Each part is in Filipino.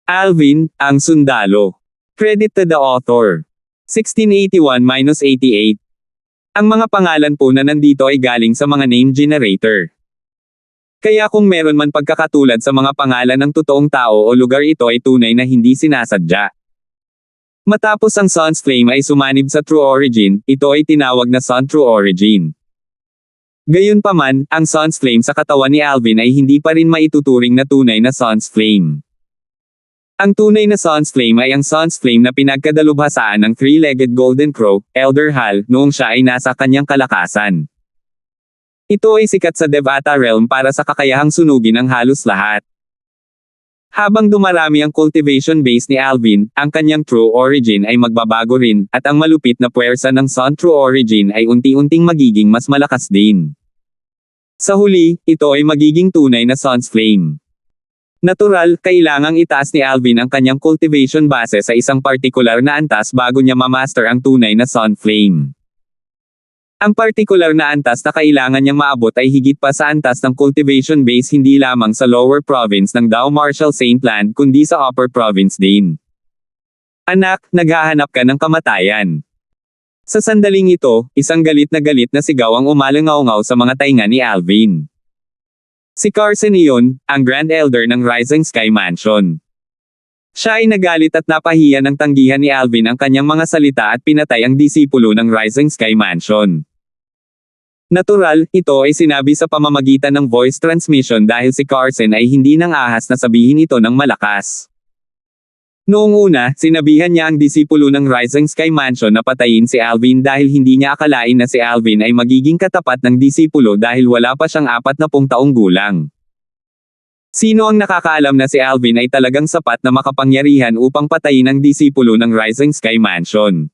Alvin, ang sundalo. Credit to the author. 1681-88. Ang mga pangalan po na nandito ay galing sa mga name generator. Kaya kung meron man pagkakatulad sa mga pangalan ng totoong tao o lugar, ito ay tunay na hindi sinasadya. Matapos ang Sun's Flame ay sumanib sa True Origin, ito ay tinawag na Sun True Origin. Gayunpaman, ang Sun's Flame sa katawan ni Alvin ay hindi pa rin maituturing na tunay na Sun's Flame. Ang tunay na Sun's Flame ay ang Sun's Flame na pinagkadalubhasaan ng three-legged golden crow, Elder Hal, noong siya ay nasa kanyang kalakasan. Ito ay sikat sa Devata realm para sa kakayahang sunugin ang halos lahat. Habang dumarami ang cultivation base ni Alvin, ang kanyang True Origin ay magbabago rin, at ang malupit na puwersa ng Sun True Origin ay unti-unting magiging mas malakas din. Sa huli, ito ay magiging tunay na Sun's Flame. Natural, kailangang itaas ni Alvin ang kanyang cultivation base sa isang partikular na antas bago niya ma-master ang tunay na Sun Flame. Ang partikular na antas na kailangan niyang maabot ay higit pa sa antas ng cultivation base hindi lamang sa lower province ng Dao Marshall Saint Land kundi sa upper province din. Anak, naghahanap ka ng kamatayan. Sa sandaling ito, isang galit na sigaw ang umalangaw-ngaw sa mga tainga ni Alvin. Si Carson iyon, ang Grand Elder ng Rising Sky Mansion. Siya ay nagalit at napahiya ng tanggihan ni Alvin ang kanyang mga salita at pinatay ang disipulo ng Rising Sky Mansion. Natural, ito ay sinabi sa pamamagitan ng voice transmission dahil si Carson ay hindi nang ahas na sabihin ito ng malakas. Noong una, sinabihan niya ang disipulo ng Rising Sky Mansion na patayin si Alvin dahil hindi niya akalain na si Alvin ay magiging katapat ng disipulo dahil wala pa siyang 40 taong gulang. Sino ang nakakaalam na si Alvin ay talagang sapat na makapangyarihan upang patayin ang disipulo ng Rising Sky Mansion?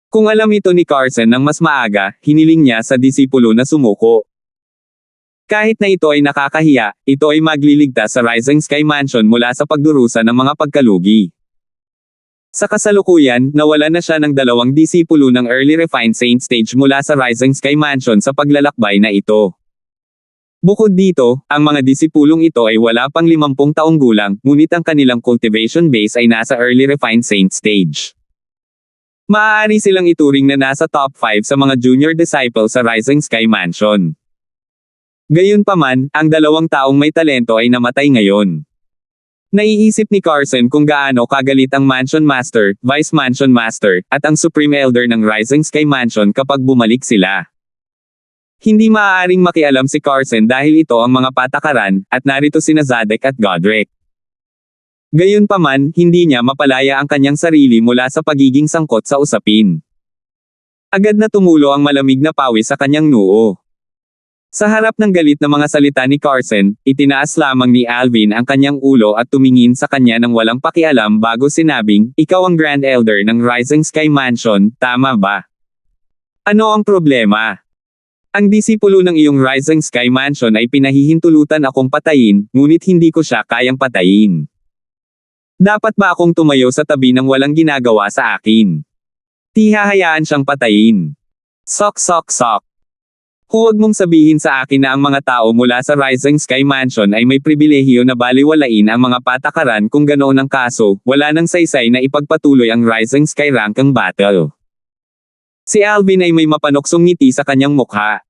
Kung alam ito ni Carson ng mas maaga, hiniling niya sa disipulo na sumuko. Kahit na ito ay nakakahiya, ito ay magliligtas sa Rising Sky Mansion mula sa pagdurusa ng mga pagkalugi. Sa kasalukuyan, nawalan na siya ng 2 disipulo ng Early Refined Saint Stage mula sa Rising Sky Mansion sa paglalakbay na ito. Bukod dito, ang mga disipulong ito ay wala pang 50 taong gulang, ngunit ang kanilang cultivation base ay nasa Early Refined Saint Stage. Maaari silang ituring na nasa top 5 sa mga junior disciples sa Rising Sky Mansion. Gayunpaman, ang 2 taong may talento ay namatay ngayon. Naiisip ni Carson kung gaano kagalit ang Mansion Master, Vice Mansion Master, at ang Supreme Elder ng Rising Sky Mansion kapag bumalik sila. Hindi maaaring makialam si Carson dahil ito ang mga patakaran, at narito sina Zadek at Godric. Gayunpaman, hindi niya mapalaya ang kanyang sarili mula sa pagiging sangkot sa usapin. Agad na tumulo ang malamig na pawis sa kanyang noo. Sa harap ng galit na mga salita ni Carson, itinaas lamang ni Alvin ang kanyang ulo at tumingin sa kanya ng walang pakialam bago sinabing, "Ikaw ang Grand Elder ng Rising Sky Mansion, tama ba? Ano ang problema? Ang disipulo ng iyong Rising Sky Mansion ay pinahihintulutan akong patayin, ngunit hindi ko siya kayang patayin. Dapat ba akong tumayo sa tabi ng walang ginagawa sa akin? Di hahayaan siyang patayin. Sok sok sok. Huwag mong sabihin sa akin na ang mga tao mula sa Rising Sky Mansion ay may pribilehiyo na baliwalain ang mga patakaran kung ganoon ang kaso, wala nang saysay na ipagpatuloy ang Rising Sky Rankang battle." Si Alvin ay may mapanoksong ngiti sa kanyang mukha.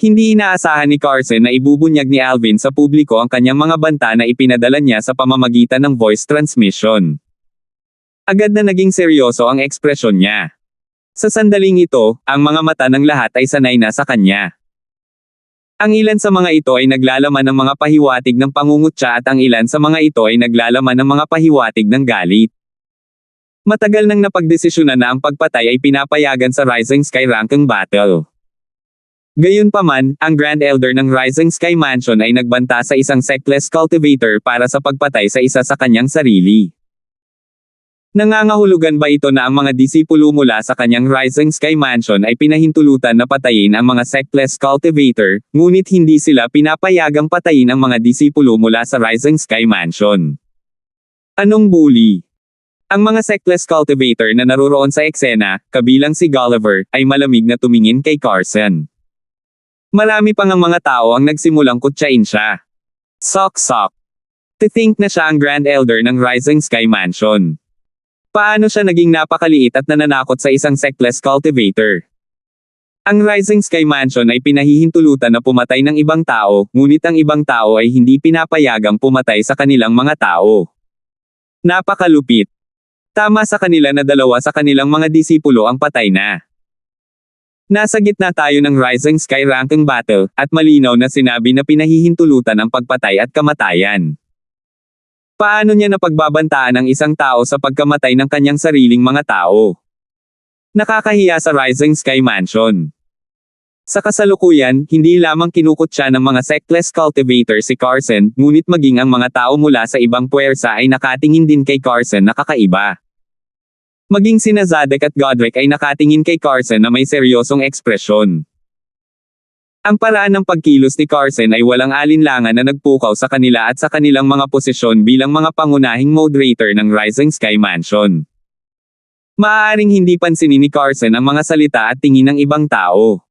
Hindi inaasahan ni Carson na ibubunyag ni Alvin sa publiko ang kanyang mga banta na ipinadala niya sa pamamagitan ng voice transmission. Agad na naging seryoso ang ekspresyon niya. Sa sandaling ito, ang mga mata ng lahat ay sanay na sa kanya. Ang ilan sa mga ito ay naglalaman ng mga pahiwatig ng pangungutya at ang ilan sa mga ito ay naglalaman ng mga pahiwatig ng galit. Matagal nang napagdesisyonan na ang pagpatay ay pinapayagan sa Rising Sky Rankang battle. Gayunpaman, ang Grand Elder ng Rising Sky Mansion ay nagbanta sa isang Sectless Cultivator para sa pagpatay sa isa sa kanyang sarili. Nangangahulugan ba ito na ang mga disipulo mula sa kanyang Rising Sky Mansion ay pinahintulutan na patayin ang mga Sectless Cultivator, ngunit hindi sila pinapayagang patayin ang mga disipulo mula sa Rising Sky Mansion? Anong bully? Ang mga Sectless Cultivator na naroroon sa eksena, kabilang si Gulliver, ay malamig na tumingin kay Carson. Marami pang ang mga tao ang nagsimulang kutsain siya. Sok sok. To think na siya ang Grand Elder ng Rising Sky Mansion. Paano siya naging napakaliit at nananakot sa isang sectless cultivator? Ang Rising Sky Mansion ay pinahihintulutan na pumatay ng ibang tao, ngunit ang ibang tao ay hindi pinapayagang pumatay sa kanilang mga tao. Napakalupit. Tama sa kanila na dalawa sa kanilang mga disipulo ang patay na. Nasa gitna tayo ng Rising Sky ranking battle, at malinaw na sinabi na pinahihintulutan ang pagpatay at kamatayan. Paano niya napagbabantaan ang isang tao sa pagkamatay ng kanyang sariling mga tao? Nakakahiya sa Rising Sky Mansion. Sa kasalukuyan, hindi lamang kinukutya ng mga sectless cultivator si Carson, ngunit maging ang mga tao mula sa ibang puwersa ay nakatingin din kay Carson na kakaiba. Maging sina Zadok at Godric ay nakatingin kay Carson na may seryosong ekspresyon. Ang paraan ng pagkilos ni Carson ay walang alinlangan na nagpukaw sa kanila at sa kanilang mga posisyon bilang mga pangunahing moderator ng Rising Sky Mansion. Maaaring hindi pansinin ni Carson ang mga salita at tingin ng ibang tao.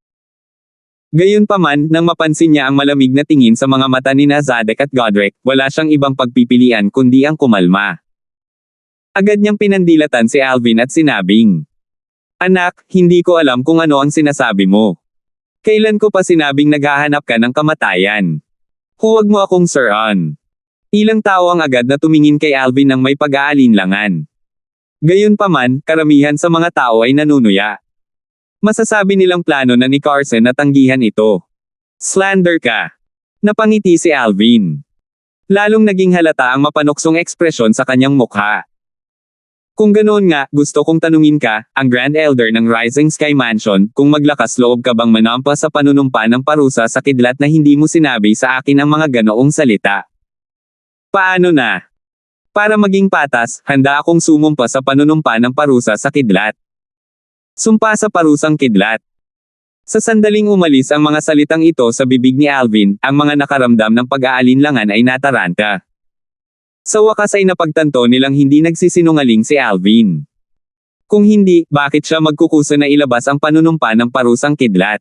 Gayunpaman, nang mapansin niya ang malamig na tingin sa mga mata ni Zadok at Godric, wala siyang ibang pagpipilian kundi ang kumalma. Agad niyang pinandilatan si Alvin at sinabing, "Anak, hindi ko alam kung ano ang sinasabi mo. Kailan ko pa sinabing naghahanap ka ng kamatayan? Huwag mo akong sir-on." Ilang tao ang agad na tumingin kay Alvin ng may pag-aalinlangan. Gayunpaman, karamihan sa mga tao ay nanunuya. Masasabi nilang plano na ni Carson na tanggihan ito. "Slander ka." Napangiti si Alvin. Lalong naging halata ang mapanuksong ekspresyon sa kanyang mukha. "Kung ganoon nga, gusto kong tanungin ka, ang Grand Elder ng Rising Sky Mansion, kung maglakas loob ka bang manampa sa panunumpa ng parusa sa kidlat na hindi mo sinabi sa akin ang mga ganoong salita?" "Paano na? Para maging patas, handa akong sumumpa sa panunumpa ng parusa sa kidlat." Sumpa sa parusang kidlat. Sa sandaling umalis ang mga salitang ito sa bibig ni Alvin, ang mga nakaramdam ng pag-aalinlangan ay nataranta. Sa wakas ay napagtanto nilang hindi nagsisinungaling si Alvin. Kung hindi, bakit siya magkukusa na ilabas ang panunumpa ng parusang kidlat?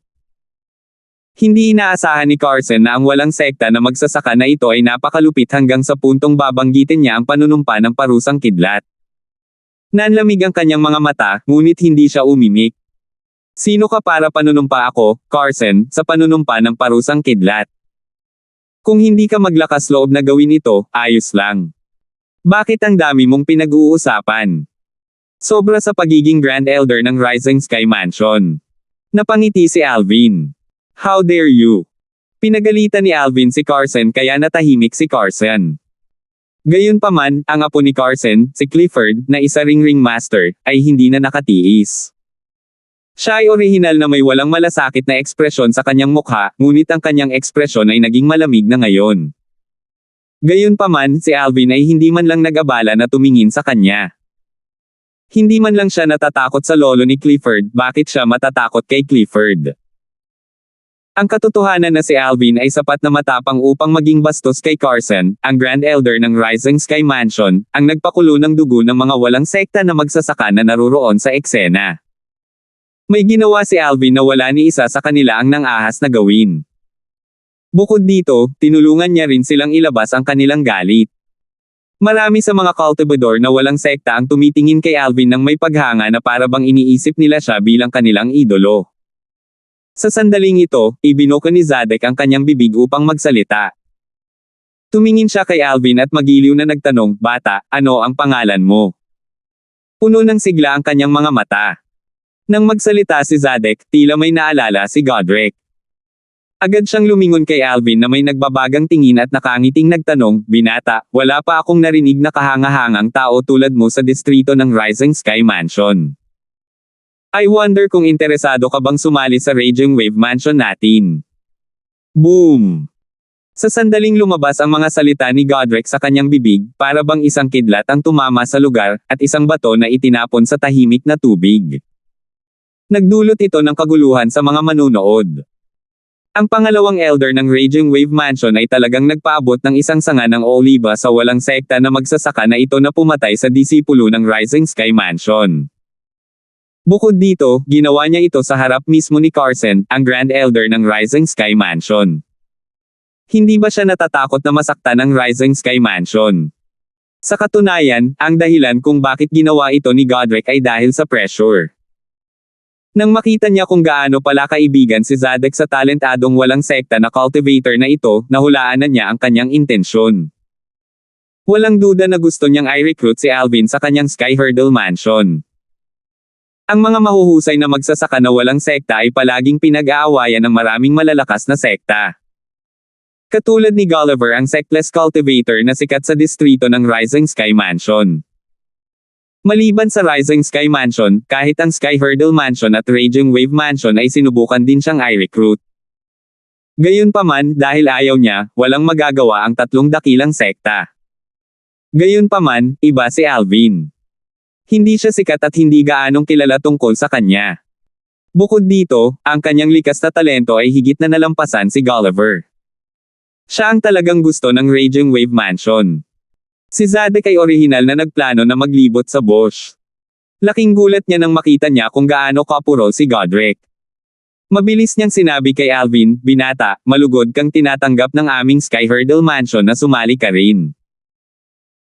Hindi inaasahan ni Carson na ang walang sekta na magsasaka na ito ay napakalupit hanggang sa puntong babanggitin niya ang panunumpa ng parusang kidlat. Nanlamig ang kanyang mga mata, ngunit hindi siya umimik. "Sino ka para panunumpa ako, Carson, sa panunumpa ng parusang kidlat? Kung hindi ka maglakas loob na gawin ito, ayos lang. Bakit ang dami mong pinag-uusapan?" Sobra sa pagiging Grand Elder ng Rising Sky Mansion. Napangiti si Alvin. "How dare you?" Pinagalitan ni Alvin si Carson kaya natahimik si Carson. Gayunpaman, ang apo ni Carson, si Clifford, na isa ring ringmaster, ay hindi na nakatiis. Siya ay orihinal na may walang malasakit na ekspresyon sa kanyang mukha, ngunit ang kanyang ekspresyon ay naging malamig na ngayon. Gayunpaman, si Alvin ay hindi man lang nag-abala na tumingin sa kanya. Hindi man lang siya natatakot sa lolo ni Clifford, bakit siya matatakot kay Clifford? Ang katotohanan na si Alvin ay sapat na matapang upang maging bastos kay Carson, ang Grand Elder ng Rising Sky Mansion, ang nagpakulo ng dugo ng mga walang sekta na magsasaka na naruroon sa eksena. May ginawa si Alvin na wala ni isa sa kanila ang nang-ahas na gawin. Bukod dito, tinulungan niya rin silang ilabas ang kanilang galit. Marami sa mga cultivador na walang sekta ang tumitingin kay Alvin ng may paghanga na para bang iniisip nila siya bilang kanilang idolo. Sa sandaling ito, ibinuka ni Zadok ang kanyang bibig upang magsalita. Tumingin siya kay Alvin at magiliw na nagtanong, "Bata, ano ang pangalan mo?" Puno ng sigla ang kanyang mga mata. Nang magsalita si Zadok, tila may naalala si Godric. Agad siyang lumingon kay Alvin na may nagbabagang tingin at nakangiting nagtanong, "Binata, wala pa akong narinig na kahangahangang tao tulad mo sa distrito ng Rising Sky Mansion. I wonder kung interesado ka bang sumali sa Raging Wave Mansion natin." Boom! Sa sandaling lumabas ang mga salita ni Godric sa kanyang bibig, para bang isang kidlat ang tumama sa lugar, at isang bato na itinapon sa tahimik na tubig. Nagdulot ito ng kaguluhan sa mga manunood. Ang pangalawang elder ng Raging Wave Mansion ay talagang nagpaabot ng isang sanga ng oliba sa walang sekta na magsasaka na ito na pumatay sa disipulo ng Rising Sky Mansion. Bukod dito, ginawa niya ito sa harap mismo ni Carson, ang Grand Elder ng Rising Sky Mansion. Hindi ba siya natatakot na masaktan ng Rising Sky Mansion? Sa katunayan, ang dahilan kung bakit ginawa ito ni Godric ay dahil sa pressure. Nang makita niya kung gaano pala kaibigan si Zadek sa talentadong walang sekta na cultivator na ito, nahulaan na niya ang kanyang intensyon. Walang duda na gusto niyang i-recruit si Alvin sa kanyang Sky Hurdle Mansion. Ang mga mahuhusay na magsasaka na walang sekta ay palaging pinag-aawayan ng maraming malalakas na sekta. Katulad ni Gulliver ang sectless cultivator na sikat sa distrito ng Rising Sky Mansion. Maliban sa Rising Sky Mansion, kahit ang Sky Hurdle Mansion at Raging Wave Mansion ay sinubukan din siyang i-recruit. Gayunpaman, dahil ayaw niya, walang magagawa ang tatlong dakilang sekta. Gayunpaman, iba si Alvin. Hindi siya sikat at hindi gaanong kilala tungkol sa kanya. Bukod dito, ang kanyang likas na talento ay higit na nalampasan si Gulliver. Siya ang talagang gusto ng Raging Wave Mansion. Si Zadek ay orihinal na nagplano na maglibot sa bush. Laking gulat niya nang makita niya kung gaano kapurol si Godric. Mabilis niyang sinabi kay Alvin, "Binata, malugod kang tinatanggap ng aming Sky Hurdle Mansion na sumali ka rin.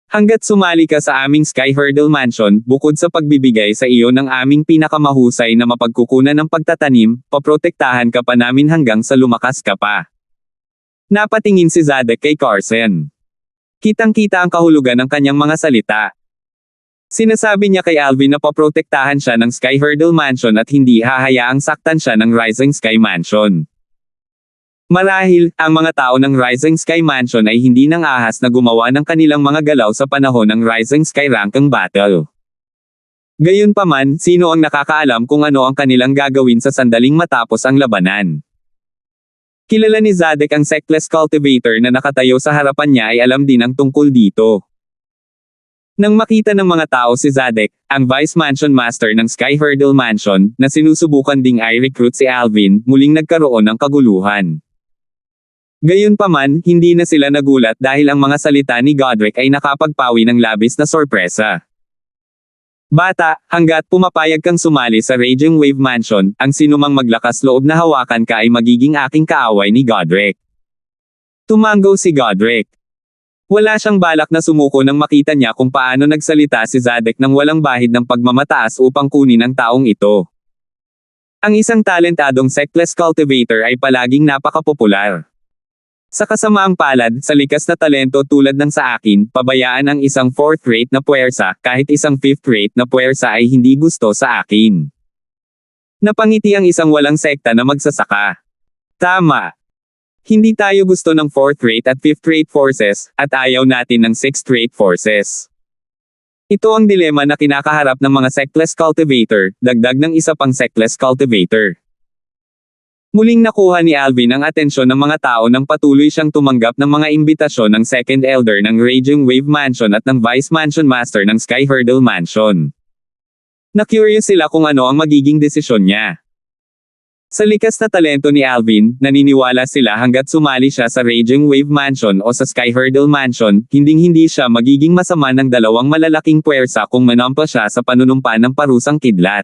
Hanggat sumali ka sa aming Sky Hurdle Mansion, bukod sa pagbibigay sa iyo ng aming pinakamahusay na mapagkukunan ng pagtatanim, paprotektahan ka pa namin hanggang sa lumakas ka pa." Napatingin si Zadek kay Carson. Kitang-kita ang kahulugan ng kanyang mga salita. Sinasabi niya kay Alvin na paprotektahan siya ng Sky Hurdle Mansion at hindi hahayaang saktan siya ng Rising Sky Mansion. Marahil, ang mga tao ng Rising Sky Mansion ay hindi nang ahas na gumawa ng kanilang mga galaw sa panahon ng Rising Sky Ranking Battle. Gayunpaman, sino ang nakakaalam kung ano ang kanilang gagawin sa sandaling matapos ang labanan? Kilala ni Zadek ang sectless cultivator na nakatayo sa harapan niya ay alam din ang tungkol dito. Nang makita ng mga tao si Zadek, ang Vice Mansion Master ng Sky Hurdle Mansion, na sinusubukan ding i-recruit si Alvin, muling nagkaroon ng kaguluhan. Gayunpaman, hindi na sila nagulat dahil ang mga salita ni Godric ay nakapagpawi ng labis na sorpresa. "Bata, hanggat pumapayag kang sumali sa Raging Wave Mansion, ang sinumang maglakas loob na hawakan ka ay magiging aking kaaway ni Godric." Tumango si Godric. Wala siyang balak na sumuko nang makita niya kung paano nagsalita si Zadek nang walang bahid ng pagmamataas upang kunin ang taong ito. Ang isang talentadong sectless cultivator ay palaging napakapopular. Sa kasamaang palad, sa likas na talento tulad ng sa akin, pabayaan ang isang 4th-rate na puwersa, kahit isang 5th-rate na puwersa ay hindi gusto sa akin. Napangiti ang isang walang sekta na magsasaka. Tama. Hindi tayo gusto ng 4th-rate at 5th-rate forces, at ayaw natin ng 6th-rate forces. Ito ang dilema na kinakaharap ng mga sectless cultivator, dagdag ng isa pang sectless cultivator. Muling nakuha ni Alvin ang atensyon ng mga tao nang patuloy siyang tumanggap ng mga imbitasyon ng Second Elder ng Raging Wave Mansion at ng Vice Mansion Master ng Sky Hurdle Mansion. Na-curious sila kung ano ang magiging desisyon niya. Sa likas na talento ni Alvin, naniniwala sila hanggat sumali siya sa Raging Wave Mansion o sa Sky Hurdle Mansion, hinding-hindi siya magiging masama ng dalawang malalaking puwersa kung manampa siya sa panunumpa ng parusang kidlat.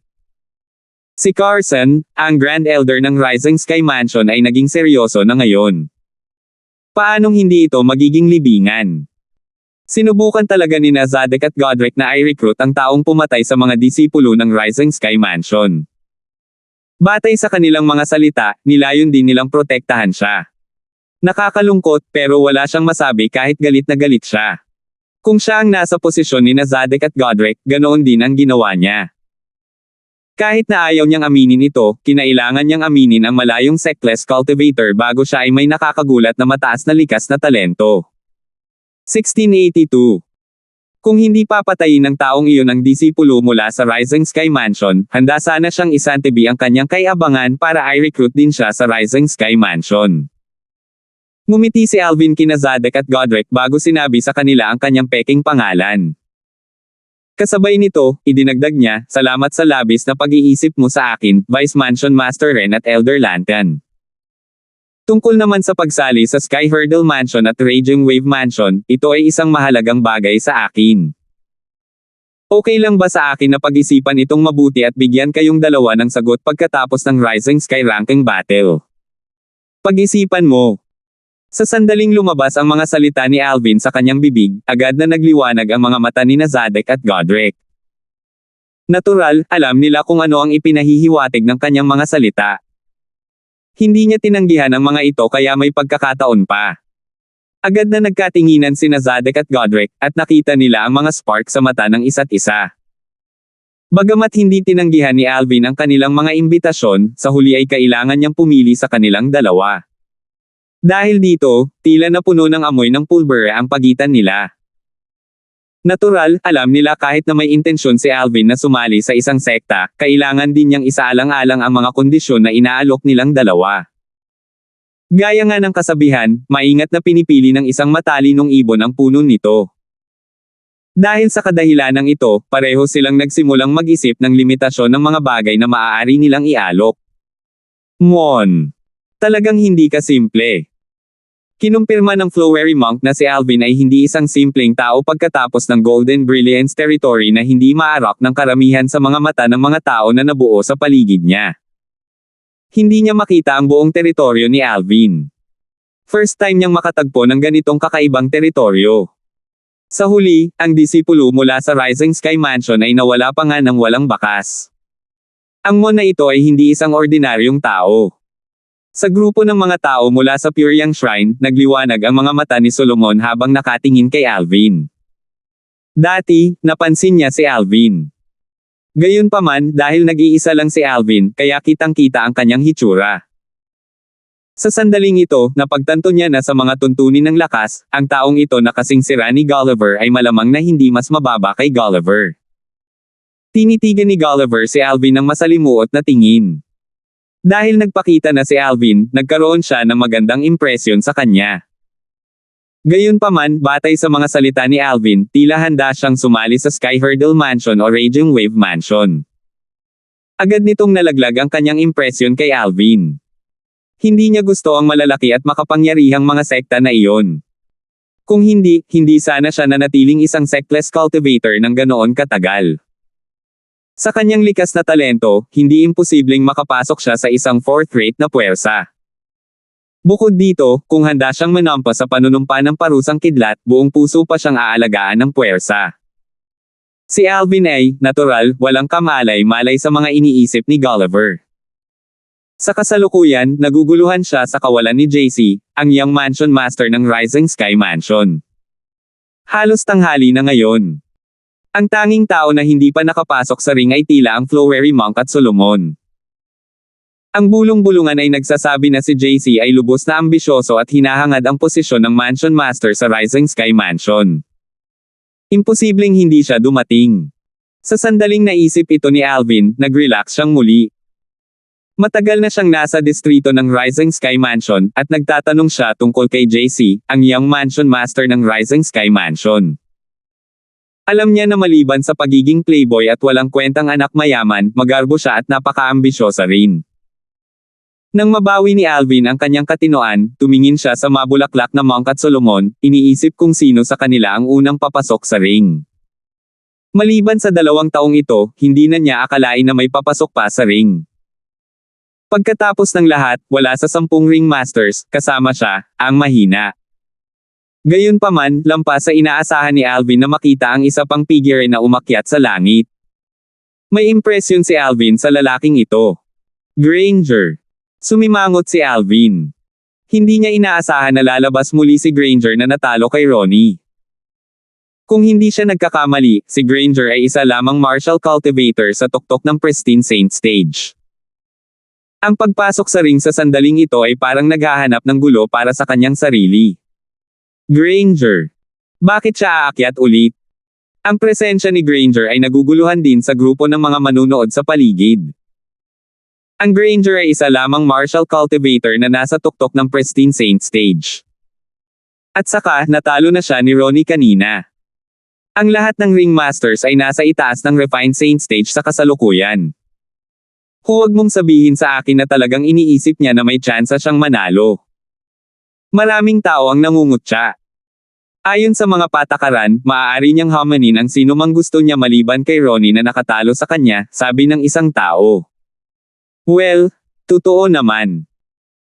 Si Carson, ang Grand Elder ng Rising Sky Mansion ay naging seryoso na ngayon. Paanong hindi ito magiging libingan? Sinubukan talaga ni Zadek at Godric na i-recruit ang taong pumatay sa mga disipulo ng Rising Sky Mansion. Batay sa kanilang mga salita, nilayon din nilang protektahan siya. Nakakalungkot, pero wala siyang masabi kahit galit na galit siya. Kung siya ang nasa posisyon ni Zadek at Godric, ganoon din ang ginawa niya. Kahit na ayaw niyang aminin ito, kinailangan niyang aminin ang malayong sectless cultivator bago siya ay may nakakagulat na mataas na likas na talento. 1682. Kung hindi papatayin ng taong iyon ang disipulo mula sa Rising Sky Mansion, handa sana siyang isantabi ang kanyang kay-abangan para i-recruit din siya sa Rising Sky Mansion. Ngumiti si Alvin kina Zadek at Godric bago sinabi sa kanila ang kanyang peking pangalan. Kasabay nito, idinagdag niya, "Salamat sa labis na pag-iisip mo sa akin, Vice Mansion Master Ren at Elder Lantern." Tungkol naman sa pagsali sa Sky Hurdle Mansion at Raging Wave Mansion, ito ay isang mahalagang bagay sa akin. Okay lang ba sa akin na pag-isipan itong mabuti at bigyan kayong dalawa ng sagot pagkatapos ng Rising Sky Ranking Battle? Pag-isipan mo. Sa sandaling lumabas ang mga salita ni Alvin sa kanyang bibig, agad na nagliwanag ang mga mata ni Zadek at Godric. Natural, alam nila kung ano ang ipinahihiwatig ng kanyang mga salita. Hindi niya tinanggihan ang mga ito kaya may pagkakataon pa. Agad na nagkatinginan sina Zadek at Godric, at nakita nila ang mga spark sa mata ng isa't isa. Bagamat hindi tinanggihan ni Alvin ang kanilang mga imbitasyon, sa huli ay kailangan niyang pumili sa kanilang dalawa. Dahil dito, tila na puno ng amoy ng pulbera ang pagitan nila. Natural, alam nila kahit na may intensyon si Alvin na sumali sa isang sekta, kailangan din niyang isaalang-alang ang mga kondisyon na inaalok nilang dalawa. Gaya nga ng kasabihan, maingat na pinipili ng isang matalinong ibon ang puno nito. Dahil sa kadahilanang ito, pareho silang nagsimulang mag-isip ng limitasyon ng mga bagay na maaari nilang ialok. Talagang hindi kasimple. Kinumpirma ng Flowery Monk na si Alvin ay hindi isang simpleng tao pagkatapos ng Golden Brilliance Territory na hindi maarak ng karamihan sa mga mata ng mga tao na nabuo sa paligid niya. Hindi niya makita ang buong teritoryo ni Alvin. First time niyang makatagpo ng ganitong kakaibang teritoryo. Sa huli, ang disipulo mula sa Rising Sky Mansion ay nawala pa nga ng walang bakas. Ang Mon na ito ay hindi isang ordinaryong tao. Sa grupo ng mga tao mula sa Puryang Shrine, nagliwanag ang mga mata ni Solomon habang nakatingin kay Alvin. Dati, napansin niya si Alvin. Gayunpaman, dahil nag-iisa lang si Alvin, kaya kitang-kita ang kanyang hitsura. Sa sandaling ito, napagtanto niya na sa mga tuntunin ng lakas, ang taong ito na kasing sira ni Gulliver ay malamang na hindi mas mababa kay Gulliver. Tinitigan ni Gulliver si Alvin ng masalimuot na tingin. Dahil nagpakita na si Alvin, nagkaroon siya ng magandang impresyon sa kanya. Gayunpaman, batay sa mga salita ni Alvin, tila handa siyang sumali sa Sky Hurdle Mansion o Raging Wave Mansion. Agad nitong nalaglag ang kanyang impresyon kay Alvin. Hindi niya gusto ang malalaki at makapangyarihang mga sekta na iyon. Kung hindi, hindi sana siya nanatiling isang sectless cultivator ng ganoon katagal. Sa kanyang likas na talento, hindi imposibleng makapasok siya sa isang fourth-rate na puwersa. Bukod dito, kung handa siyang manampa sa panunumpa ng parusang kidlat, buong puso pa siyang aalagaan ng puwersa. Si Alvin ay, natural, walang kamalay-malay sa mga iniisip ni Gulliver. Sa kasalukuyan, naguguluhan siya sa kawalan ni JC, ang young mansion master ng Rising Sky Mansion. Halos tanghali na ngayon. Ang tanging tao na hindi pa nakapasok sa ring ay tila ang Flowery Monk at Solomon. Ang bulong-bulungan ay nagsasabi na si JC ay lubos na ambisyoso at hinahangad ang posisyon ng Mansion Master sa Rising Sky Mansion. Imposibleng hindi siya dumating. Sa sandaling naisip ito ni Alvin, nag-relax siyang muli. Matagal na siyang nasa distrito ng Rising Sky Mansion, at nagtatanong siya tungkol kay JC, ang young Mansion Master ng Rising Sky Mansion. Alam niya na maliban sa pagiging playboy at walang kwentang anak mayaman, magarbo siya at napaka-ambisyosa rin. Nang mabawi ni Alvin ang kanyang katinoan, tumingin siya sa mabulaklak na Monk at Solomon, iniisip kung sino sa kanila ang unang papasok sa ring. Maliban sa 2 taong ito, hindi na niya akalain na may papasok pa sa ring. Pagkatapos ng lahat, wala sa 10 ring masters, kasama siya, ang mahina. Gayunpaman, lampas sa inaasahan ni Alvin na makita ang isa pang figure na umakyat sa langit. May impresyon si Alvin sa lalaking ito. Granger. Sumimangot si Alvin. Hindi niya inaasahan na lalabas muli si Granger na natalo kay Ronnie. Kung hindi siya nagkakamali, si Granger ay isa lamang martial cultivator sa tuktok ng Pristine Saint Stage. Ang pagpasok sa ring sa sandaling ito ay parang naghahanap ng gulo para sa kanyang sarili. Granger. Bakit siya aakyat ulit? Ang presensya ni Granger ay naguguluhan din sa grupo ng mga manunood sa paligid. Ang Granger ay isa lamang martial cultivator na nasa tuktok ng Pristine Saint Stage. At saka, natalo na siya ni Ronnie kanina. Ang lahat ng ringmasters ay nasa itaas ng Refined Saint Stage sa kasalukuyan. Huwag mong sabihin sa akin na talagang iniisip niya na may tsansa siyang manalo. Maraming tao ang nangungutya. Ayon sa mga patakaran, maaari niyang hamanin ang sino mang gusto niya maliban kay Ronnie na nakatalo sa kanya, sabi ng isang tao. Well, totoo naman.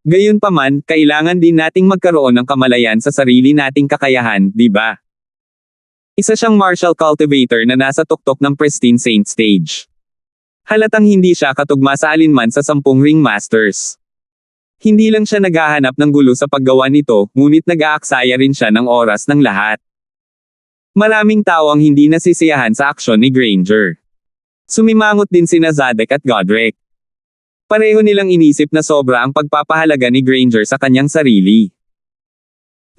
Gayunpaman, kailangan din nating magkaroon ng kamalayan sa sarili nating kakayahan, di ba? Isa siyang martial cultivator na nasa tuktok ng pristine Saint stage. Halatang hindi siya katugma sa alinman sa 10 ringmasters. Hindi lang siya naghahanap ng gulo sa paggawa nito, ngunit nag-aaksaya rin siya ng oras ng lahat. Maraming tao ang hindi nasisiyahan sa aksyon ni Granger. Sumimangot din sina Zadek at Godric. Pareho nilang inisip na sobra ang pagpapahalaga ni Granger sa kanyang sarili.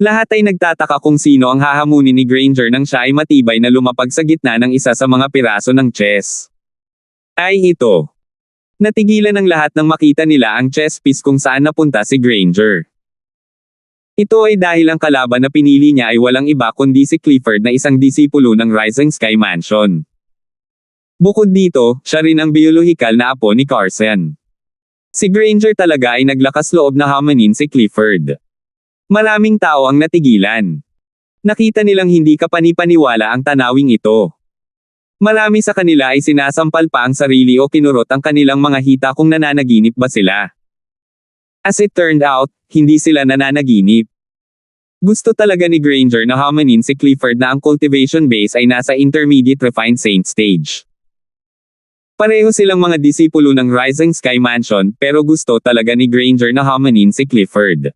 Lahat ay nagtataka kung sino ang hahamunin ni Granger nang siya ay matibay na lumapag sa gitna ng isa sa mga piraso ng chess. Ay ito. Natigilan ng lahat nang makita nila ang chess piece kung saan napunta si Granger. Ito ay dahil ang kalaban na pinili niya ay walang iba kundi si Clifford na isang disipulo ng Rising Sky Mansion. Bukod dito, siya rin ang biolohikal na apo ni Carson. Si Granger talaga ay naglakas loob na hamanin si Clifford. Maraming tao ang natigilan. Nakita nilang hindi kapanipaniwala ang tanawing ito. Marami sa kanila ay sinasampal pa ang sarili o kinurot ang kanilang mga hita kung nananaginip ba sila. As it turned out, hindi sila nananaginip. Gusto talaga ni Granger na hamanin si Clifford na ang cultivation base ay nasa intermediate refined Saint stage. Pareho silang mga disipulo ng Rising Sky Mansion, pero gusto talaga ni Granger na hamanin si Clifford.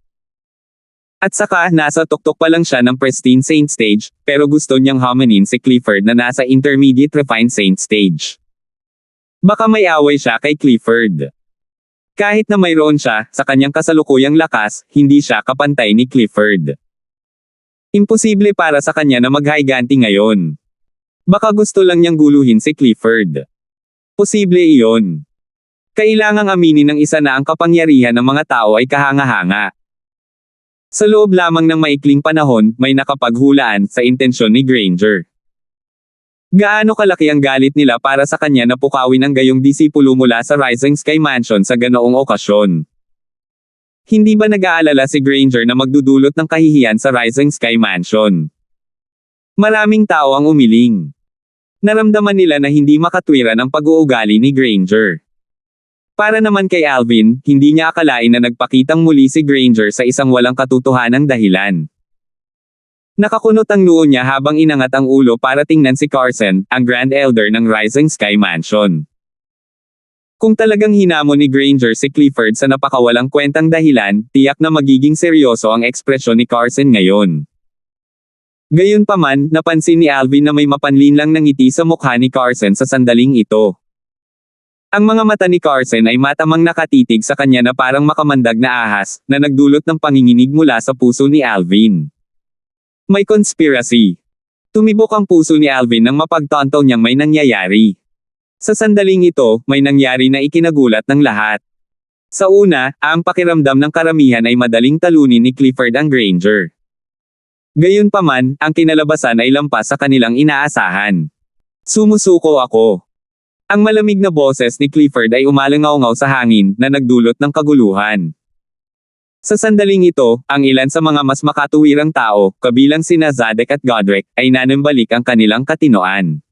At saka, nasa tuktok pa lang siya ng pristine Saint stage, pero gusto niyang hamanin si Clifford na nasa intermediate refined Saint stage. Baka may away siya kay Clifford. Kahit na mayroon siya, sa kanyang kasalukuyang lakas, hindi siya kapantay ni Clifford. Imposible para sa kanya na maghiganti ngayon. Baka gusto lang niyang guluhin si Clifford. Posible iyon. Kailangang aminin ng isa na ang kapangyarihan ng mga tao ay kahanga-hanga. Sa loob lamang ng maikling panahon, may nakapaghulaan sa intensyon ni Granger. Gaano kalaki ang galit nila para sa kanya na pukawin ang gayong disipulo mula sa Rising Sky Mansion sa ganoong okasyon. Hindi ba nag-aalala si Granger na magdudulot ng kahihiyan sa Rising Sky Mansion? Maraming tao ang umiling. Naramdaman nila na hindi makatwiran ang pag-uugali ni Granger. Para naman kay Alvin, hindi niya akalain na nagpakitang muli si Granger sa isang walang katotohanang dahilan. Nakakunot ang noo niya habang inangat ang ulo para tingnan si Carson, ang Grand Elder ng Rising Sky Mansion. Kung talagang hinamon ni Granger si Clifford sa napakawalang kwentang dahilan, tiyak na magiging seryoso ang ekspresyon ni Carson ngayon. Gayunpaman, napansin ni Alvin na may mapanlinlang na ngiti sa mukha ni Carson sa sandaling ito. Ang mga mata ni Carson ay matamang nakatitig sa kanya na parang makamandag na ahas, na nagdulot ng panginginig mula sa puso ni Alvin. May conspiracy. Tumibok ang puso ni Alvin nang mapagtanto niyang may nangyayari. Sa sandaling ito, may nangyari na ikinagulat ng lahat. Sa una, ang pakiramdam ng karamihan ay madaling talunin ni Clifford ang Granger. Gayunpaman, ang kinalabasan ay lampas sa kanilang inaasahan. Sumusuko ako. Ang malamig na boses ni Clifford ay umalangaw-ngaw sa hangin, na nagdulot ng kaguluhan. Sa sandaling ito, ang ilan sa mga mas makatuwirang tao, kabilang sina Zadek at Godric, ay nanambalik ang kanilang katinoan.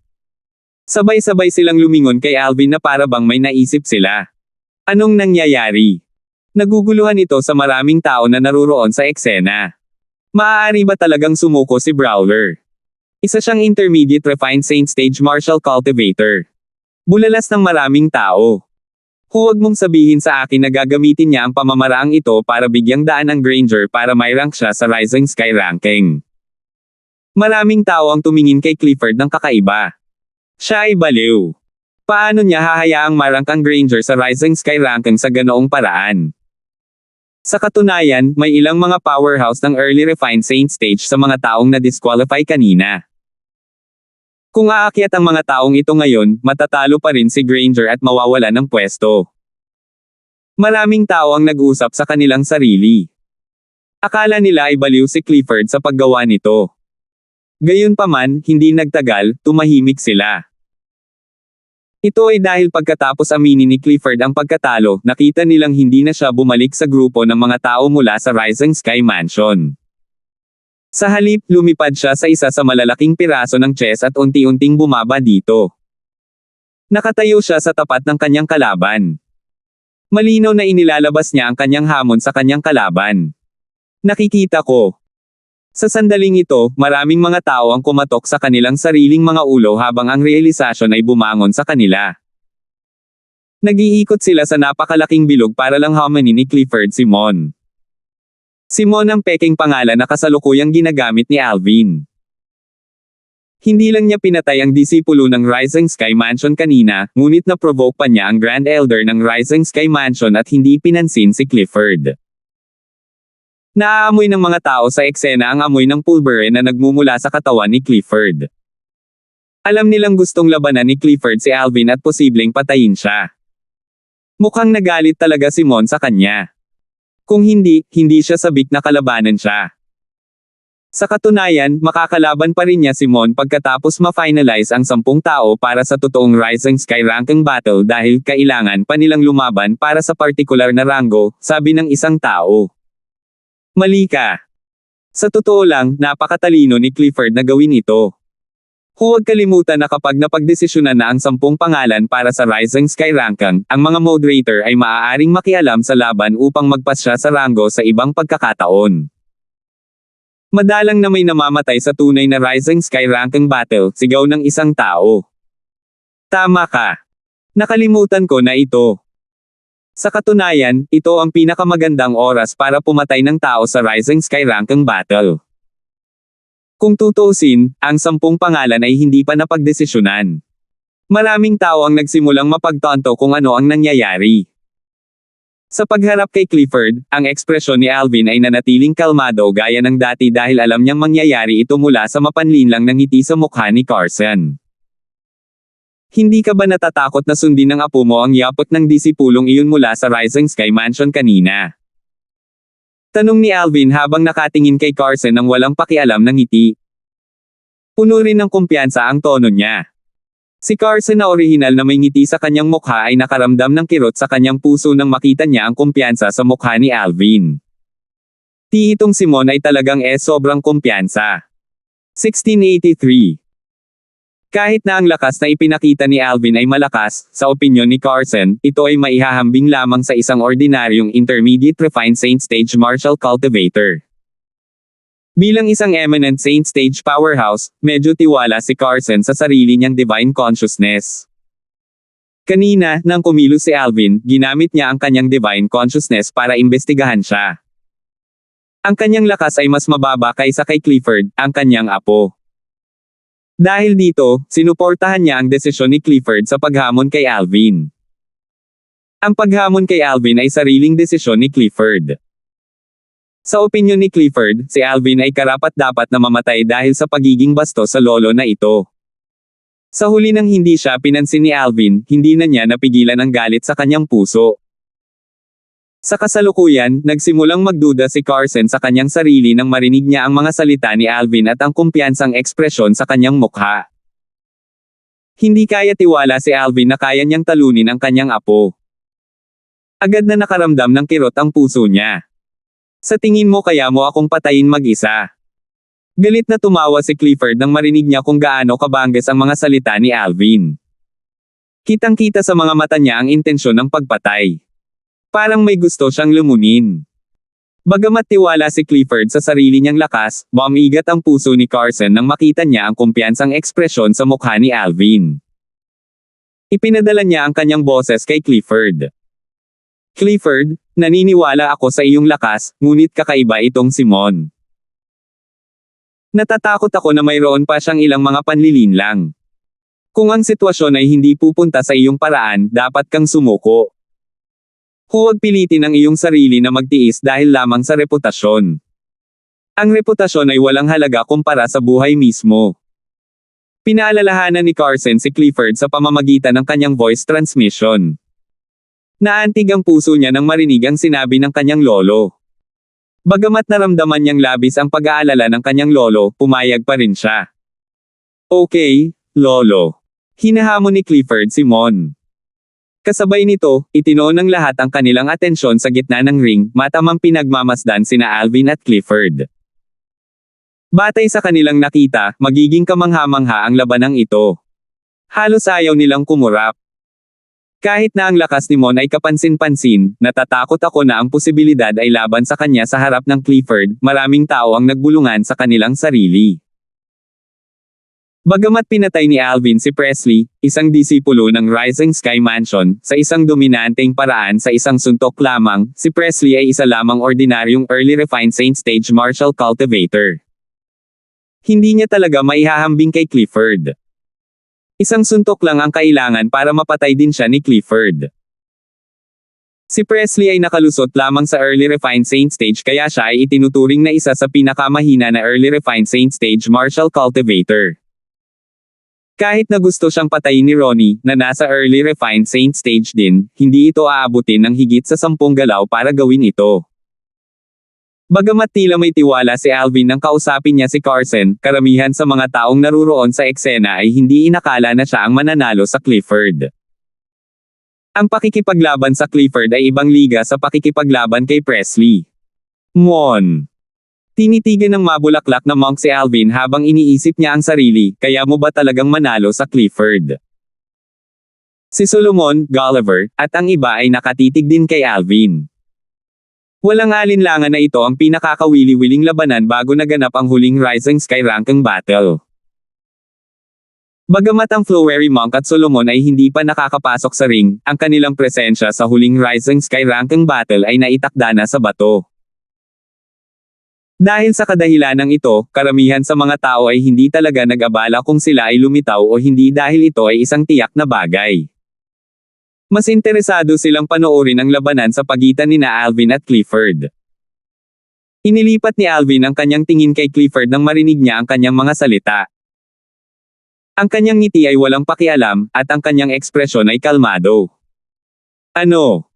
Sabay-sabay silang lumingon kay Alvin na para bang may naisip sila. Anong nangyayari? Naguguluhan ito sa maraming tao na naruroon sa eksena. Maaari ba talagang sumuko si Brawler? Isa siyang intermediate refined Saint stage martial cultivator. Bulalas ng maraming tao. Huwag mong sabihin sa akin na gagamitin niya ang pamamaraang ito para bigyang daan ang Granger para may rank siya sa Rising Sky ranking. Maraming tao ang tumingin kay Clifford ng kakaiba. Siya ay baliw. Paano niya hahayaang marank ang Granger sa Rising Sky ranking sa ganoong paraan? Sa katunayan, may ilang mga powerhouse ng early refined Saint stage sa mga taong na-disqualify kanina. Kung aakyat ang mga taong ito ngayon, matatalo pa rin si Granger at mawawala ng pwesto. Maraming tao ang nag-usap sa kanilang sarili. Akala nila ay baliw si Clifford sa paggawa nito. Gayunpaman, hindi nagtagal, tumahimik sila. Ito ay dahil pagkatapos aminin ni Clifford ang pagkatalo, nakita nilang hindi na siya bumalik sa grupo ng mga tao mula sa Rising Sky Mansion. Sa halip, lumipad siya sa isa sa malalaking piraso ng chess at unti-unting bumaba dito. Nakatayo siya sa tapat ng kanyang kalaban. Malinaw na inilalabas niya ang kanyang hamon sa kanyang kalaban. Nakikita ko. Sa sandaling ito, maraming mga tao ang kumatok sa kanilang sariling mga ulo habang ang realisasyon ay bumangon sa kanila. Nag-iikot sila sa napakalaking bilog para lang hamanin ni Clifford si Mon. Si Mon ang peking pangalan na kasalukuyang ginagamit ni Alvin. Hindi lang niya pinatay ang disipulo ng Rising Sky Mansion kanina, ngunit na-provoke pa niya ang Grand Elder ng Rising Sky Mansion at hindi pinansin si Clifford. Naaamoy ng mga tao sa eksena ang amoy ng pulbere na nagmumula sa katawan ni Clifford. Alam nilang gustong labanan ni Clifford si Alvin at posibleng patayin siya. Mukhang nagalit talaga si Mon sa kanya. Kung hindi siya sabik na kalabanan siya. Sa katunayan, makakalaban pa rin niya si Mon pagkatapos ma-finalize ang 10 tao para sa totoong Rising Sky ranking battle dahil kailangan pa nilang lumaban para sa partikular na rango, sabi ng isang tao. Mali ka. Sa totoo lang, napakatalino ni Clifford na gawin ito. Huwag kalimutan na kapag napagdesisyonan na ang 10 pangalan para sa Rising Sky ranking, ang mga moderator ay maaaring makialam sa laban upang magpasya sa rango sa ibang pagkakataon. Madalang na may namamatay sa tunay na Rising Sky ranking battle, sigaw ng isang tao. Tama ka. Nakalimutan ko na ito. Sa katunayan, ito ang pinakamagandang oras para pumatay ng tao sa Rising Sky ranking battle. Kung tutuusin, ang 10 pangalan ay hindi pa napagdesisyonan. Maraming tao ang nagsimulang mapagtanto kung ano ang nangyayari. Sa pagharap kay Clifford, ang ekspresyon ni Alvin ay nanatiling kalmado gaya ng dati dahil alam niyang mangyayari ito mula sa mapanlinlang na ngiti sa mukha ni Carson. Hindi ka ba natatakot na sundin ng apo mo ang yapot ng disipulong iyon mula sa Rising Sky Mansion kanina? Tanong ni Alvin habang nakatingin kay Carson ng walang pakialam ng ngiti. Puno rin ng kumpiyansa ang tono niya. Si Carson na orihinal na may ngiti sa kanyang mukha ay nakaramdam ng kirot sa kanyang puso nang makita niya ang kumpiyansa sa mukha ni Alvin. Itong si Mon ay talagang sobrang kumpiyansa. 1683. Kahit na ang lakas na ipinakita ni Alvin ay malakas, sa opinyon ni Carson, ito ay maihahambing lamang sa isang ordinaryong intermediate refined saint stage martial cultivator. Bilang isang eminent saint stage powerhouse, medyo tiwala si Carson sa sarili niyang divine consciousness. Kanina, nang kumilos si Alvin, ginamit niya ang kanyang divine consciousness para imbestigahan siya. Ang kanyang lakas ay mas mababa kaysa kay Clifford, ang kanyang apo. Dahil dito, sinuportahan niya ang desisyon ni Clifford sa paghamon kay Alvin. Ang paghamon kay Alvin ay sariling desisyon ni Clifford. Sa opinyon ni Clifford, si Alvin ay karapat-dapat na mamatay dahil sa pagiging bastos sa lolo na ito. Sa huli nang hindi siya pinansin ni Alvin, hindi na niya napigilan ang galit sa kanyang puso. Sa kasalukuyan, nagsimulang magduda si Carson sa kanyang sarili nang marinig niya ang mga salita ni Alvin at ang kumpiyansang ekspresyon sa kanyang mukha. Hindi kaya tiwala si Alvin na kaya niyang talunin ang kanyang apo. Agad na nakaramdam ng kirot ang puso niya. Sa tingin mo kaya mo akong patayin mag-isa? Galit na tumawa si Clifford nang marinig niya kung gaano kabangges ang mga salita ni Alvin. Kitang-kita sa mga mata niya ang intensyon ng pagpatay. Parang may gusto siyang lumunin. Bagamat tiwala si Clifford sa sarili niyang lakas, bumigat ang puso ni Carson nang makita niya ang kumpiyansang ekspresyon sa mukha ni Alvin. Ipinadala niya ang kanyang boses kay Clifford. Clifford, naniniwala ako sa iyong lakas, ngunit kakaiba itong si Mon. Natatakot ako na mayroon pa siyang ilang mga panlilinlang. Kung ang sitwasyon ay hindi pupunta sa iyong paraan, dapat kang sumuko. Huwag pilitin ang iyong sarili na magtiis dahil lamang sa reputasyon. Ang reputasyon ay walang halaga kumpara sa buhay mismo. Pinaalalahanan ni Carson si Clifford sa pamamagitan ng kanyang voice transmission. Naantig ang puso niya nang marinig ang sinabi ng kanyang lolo. Bagamat naramdaman niyang labis ang pag-aalala ng kanyang lolo, pumayag pa rin siya. Okay, lolo. Hinahamon ni Clifford si Mon. Kasabay nito, itinoon ng lahat ang kanilang atensyon sa gitna ng ring, matamang pinagmamasdan sina Alvin at Clifford. Batay sa kanilang nakita, magiging kamangha-mangha ang labanang ito. Halos ayaw nilang kumurap. Kahit na ang lakas ni Mon ay kapansin-pansin, natatakot ako na ang posibilidad ay laban sa kanya sa harap ng Clifford, maraming tao ang nagbulungan sa kanilang sarili. Bagamat pinatay ni Alvin si Presley, isang disipulo ng Rising Sky Mansion, sa isang dominanteng paraan sa isang suntok lamang, si Presley ay isa lamang ordinaryong early refined Saint Stage Marshall cultivator. Hindi niya talaga maihahambing kay Clifford. Isang suntok lang ang kailangan para mapatay din siya ni Clifford. Si Presley ay nakalusot lamang sa early refined Saint Stage kaya siya ay itinuturing na isa sa pinakamahina na early refined Saint Stage Marshall cultivator. Kahit na gusto siyang patayin ni Ronnie, na nasa early refined Saint Stage din, hindi ito aabutin ng higit sa 10 galaw para gawin ito. Bagamat tila may tiwala si Alvin nang kausapin niya si Carson, karamihan sa mga taong naruroon sa eksena ay hindi inakala na siya ang mananalo sa Clifford. Ang pakikipaglaban sa Clifford ay ibang liga sa pakikipaglaban kay Presley. Mon. Tinitigan ng mabulaklak na monk si Alvin habang iniisip niya ang sarili, kaya mo ba talagang manalo sa Clifford? Si Solomon, Gulliver, at ang iba ay nakatitig din kay Alvin. Walang alinlangan na ito ang pinakakawili-wiling labanan bago naganap ang huling Rising Sky ranking battle. Bagamat ang Flowery Monk at Solomon ay hindi pa nakakapasok sa ring, ang kanilang presensya sa huling Rising Sky ranking battle ay naitakda na sa bato. Dahil sa kadahilanang ito, karamihan sa mga tao ay hindi talaga nag-abala kung sila ay lumitaw o hindi dahil ito ay isang tiyak na bagay. Mas interesado silang panoorin ang labanan sa pagitan nina Alvin at Clifford. Inilipat ni Alvin ang kanyang tingin kay Clifford nang marinig niya ang kanyang mga salita. Ang kanyang ngiti ay walang pakialam, at ang kanyang ekspresyon ay kalmado. Ano?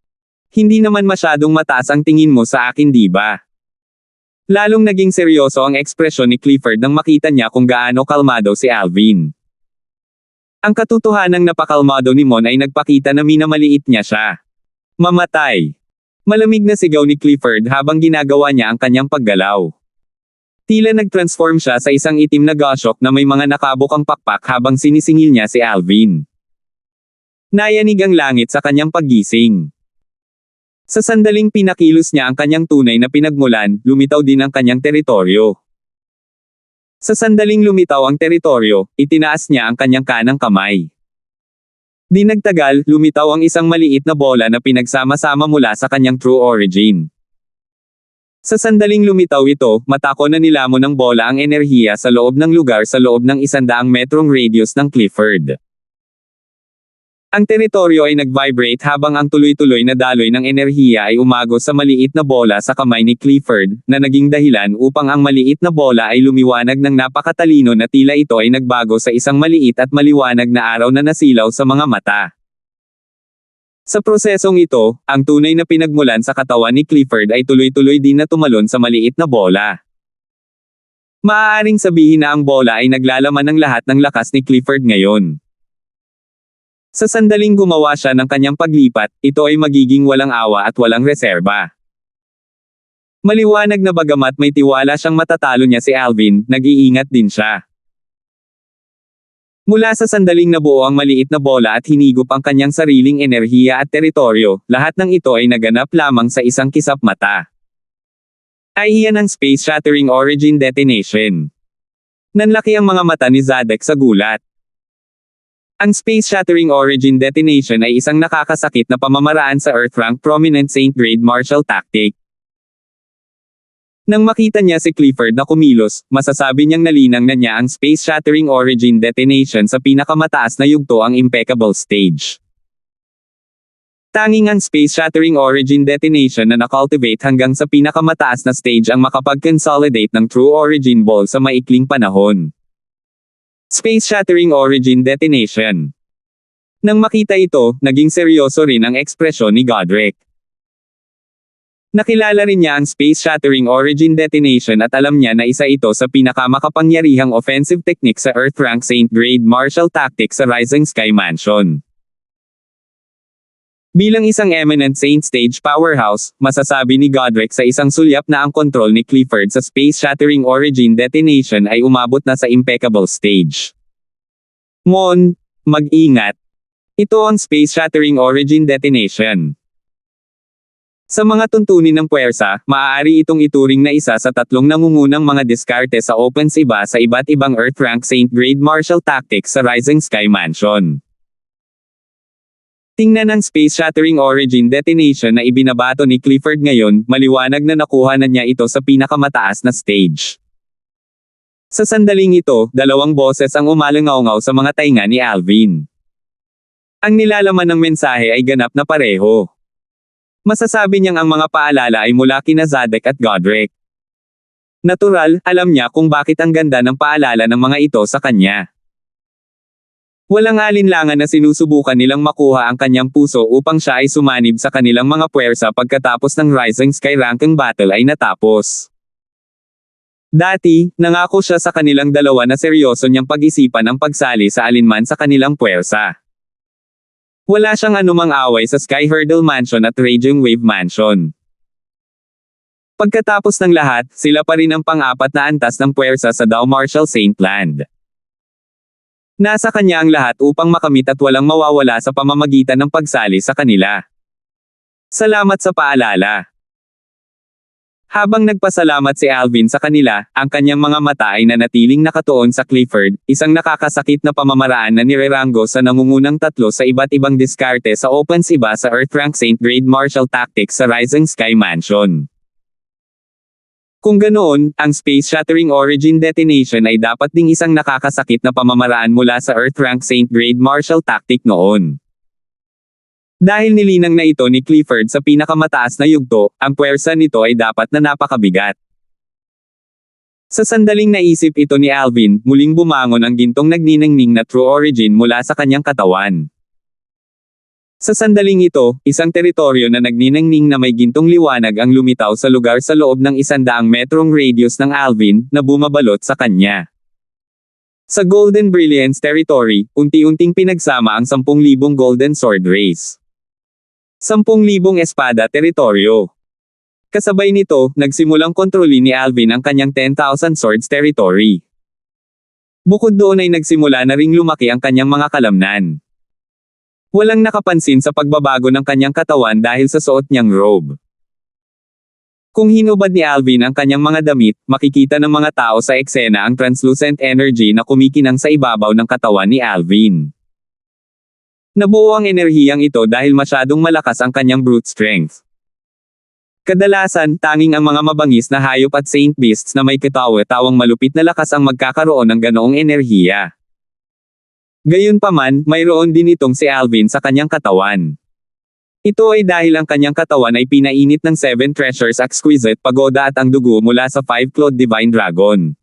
Hindi naman masyadong mataas ang tingin mo sa akin, di ba? Lalong naging seryoso ang ekspresyon ni Clifford nang makita niya kung gaano kalmado si Alvin. Ang katotohanang napakalmado ni Mon ay nagpakita na minamaliit niya siya. Mamatay. Malamig na sigaw ni Clifford habang ginagawa niya ang kanyang paggalaw. Tila nag-transform siya sa isang itim na goshawk na may mga nakabukang pakpak habang sinisingil niya si Alvin. Nayanig ang langit sa kanyang paggising. Sa sandaling pinakilos niya ang kanyang tunay na pinagmulan, lumitaw din ang kanyang teritoryo. Sa sandaling lumitaw ang teritoryo, itinaas niya ang kanyang kanang kamay. Di nagtagal, lumitaw ang isang maliit na bola na pinagsama-sama mula sa kanyang true origin. Sa sandaling lumitaw ito, matako na nilamon ng bola ang enerhiya sa loob ng lugar sa loob ng 100 metrong radius ng Clifford. Ang teritoryo ay nag-vibrate habang ang tuloy-tuloy na daloy ng enerhiya ay umagos sa maliit na bola sa kamay ni Clifford, na naging dahilan upang ang maliit na bola ay lumiwanag ng napakatalino na tila ito ay nagbago sa isang maliit at maliwanag na araw na nasilaw sa mga mata. Sa prosesong ito, ang tunay na pinagmulan sa katawan ni Clifford ay tuloy-tuloy din na tumalon sa maliit na bola. Maaaring sabihin na ang bola ay naglalaman ng lahat ng lakas ni Clifford ngayon. Sa sandaling gumawa siya ng kanyang paglipat, ito ay magiging walang awa at walang reserba. Maliwanag na bagamat may tiwala siyang matatalo niya si Alvin, nag-iingat din siya. Mula sa sandaling nabuo ang maliit na bola at hinigop ang kanyang sariling enerhiya at teritoryo, lahat ng ito ay naganap lamang sa isang kisap mata. Ay iyan ang space-shattering origin detonation. Nanlaki ang mga mata ni Zadek sa gulat. Ang space-shattering origin detonation ay isang nakakasakit na pamamaraan sa Earth-rank prominent Saint-grade martial tactic. Nang makita niya si Clifford na kumilos, masasabi niyang nalinang na niya ang space-shattering origin detonation sa pinakamataas na yugto ang impeccable stage. Tanging ang space-shattering origin detonation na nakultivate hanggang sa pinakamataas na stage ang makapag-consolidate ng true origin ball sa maikling panahon. Space-shattering origin detonation. Nang makita ito, naging seryoso rin ang ekspresyon ni Godric. Nakilala rin niya ang space-shattering origin detonation at alam niya na isa ito sa pinakamakapangyarihang offensive technique sa Earth-rank Saint-grade martial tactic sa Rising Sky Mansion. Bilang isang eminent Saint Stage powerhouse, masasabi ni Godric sa isang sulyap na ang kontrol ni Clifford sa space-shattering origin detonation ay umabot na sa impeccable stage. Mon, mag-ingat. Ito ang space-shattering origin detonation. Sa mga tuntunin ng puwersa, maaari itong ituring na isa sa tatlong nangungunang mga diskarte sa OpenSIBA sa iba't ibang Earth-rank Saint-grade martial tactics sa Rising Sky Mansion. Tingnan ang space-shattering origin detonation na ibinabato ni Clifford ngayon, maliwanag na nakuha na niya ito sa pinakamataas na stage. Sa sandaling ito, dalawang boses ang umalangaw sa mga tainga ni Alvin. Ang nilalaman ng mensahe ay ganap na pareho. Masasabi niyang ang mga paalala ay mula kina Zadek at Godric. Natural, alam niya kung bakit ang ganda ng paalala ng mga ito sa kanya. Walang alinlangan na sinusubukan nilang makuha ang kanyang puso upang siya ay sumanib sa kanilang mga puwersa pagkatapos ng Rising Sky ranking battle ay natapos. Dati, nangako siya sa kanilang dalawa na seryoso niyang pag-isipan ang pagsali sa alinman sa kanilang puwersa. Wala siyang anumang away sa Sky Hurdle Mansion at Raging Wave Mansion. Pagkatapos ng lahat, sila pa rin ang pang-apat na antas ng puwersa sa Dow Marshall Saint Land. Nasa kanya ang lahat upang makamit at walang mawawala sa pamamagitan ng pagsali sa kanila. Salamat sa paalala. Habang nagpasalamat si Alvin sa kanila, ang kanyang mga mata ay nanatiling nakatuon sa Clifford, isang nakakasakit na pamamaraan na nirerango sa nangungunang tatlo sa iba't ibang diskarte sa OpenSIBA sa Earth-rank Saint-grade martial tactics sa Rising Sky Mansion. Kung ganoon, ang space-shattering origin detonation ay dapat ding isang nakakasakit na pamamaraan mula sa Earth-rank Saint-grade martial tactic noon. Dahil nilinang na ito ni Clifford sa pinakamataas na yugto, ang puwersa nito ay dapat na napakabigat. Sa sandaling naisip ito ni Alvin, muling bumangon ang gintong nagniningning na true origin mula sa kanyang katawan. Sa sandaling ito, isang teritoryo na nagniningning na may gintong liwanag ang lumitaw sa lugar sa loob ng 100 metrong radius ng Alvin, na bumabalot sa kanya. Sa Golden Brilliance Territory, unti-unting pinagsama ang 10,000 Golden Sword Rays. 10,000 espada teritoryo. Kasabay nito, nagsimulang kontrolin ni Alvin ang kanyang 10,000 swords territory. Bukod doon ay nagsimula na ring lumaki ang kanyang mga kalamnan. Walang nakapansin sa pagbabago ng kanyang katawan dahil sa suot niyang robe. Kung hinubad ni Alvin ang kanyang mga damit, makikita ng mga tao sa eksena ang translucent energy na kumikinang sa ibabaw ng katawan ni Alvin. Nabuo ang enerhiyang ito dahil masyadong malakas ang kanyang brute strength. Kadalasan, tanging ang mga mabangis na hayop at saint beasts na may katawa-tawang malupit na lakas ang magkakaroon ng ganoong enerhiya. Gayunpaman, mayroon din itong si Alvin sa kanyang katawan. Ito ay dahil ang kanyang katawan ay pinainit ng 7 treasures exquisite pagoda at ang dugo mula sa 5-clawed divine dragon.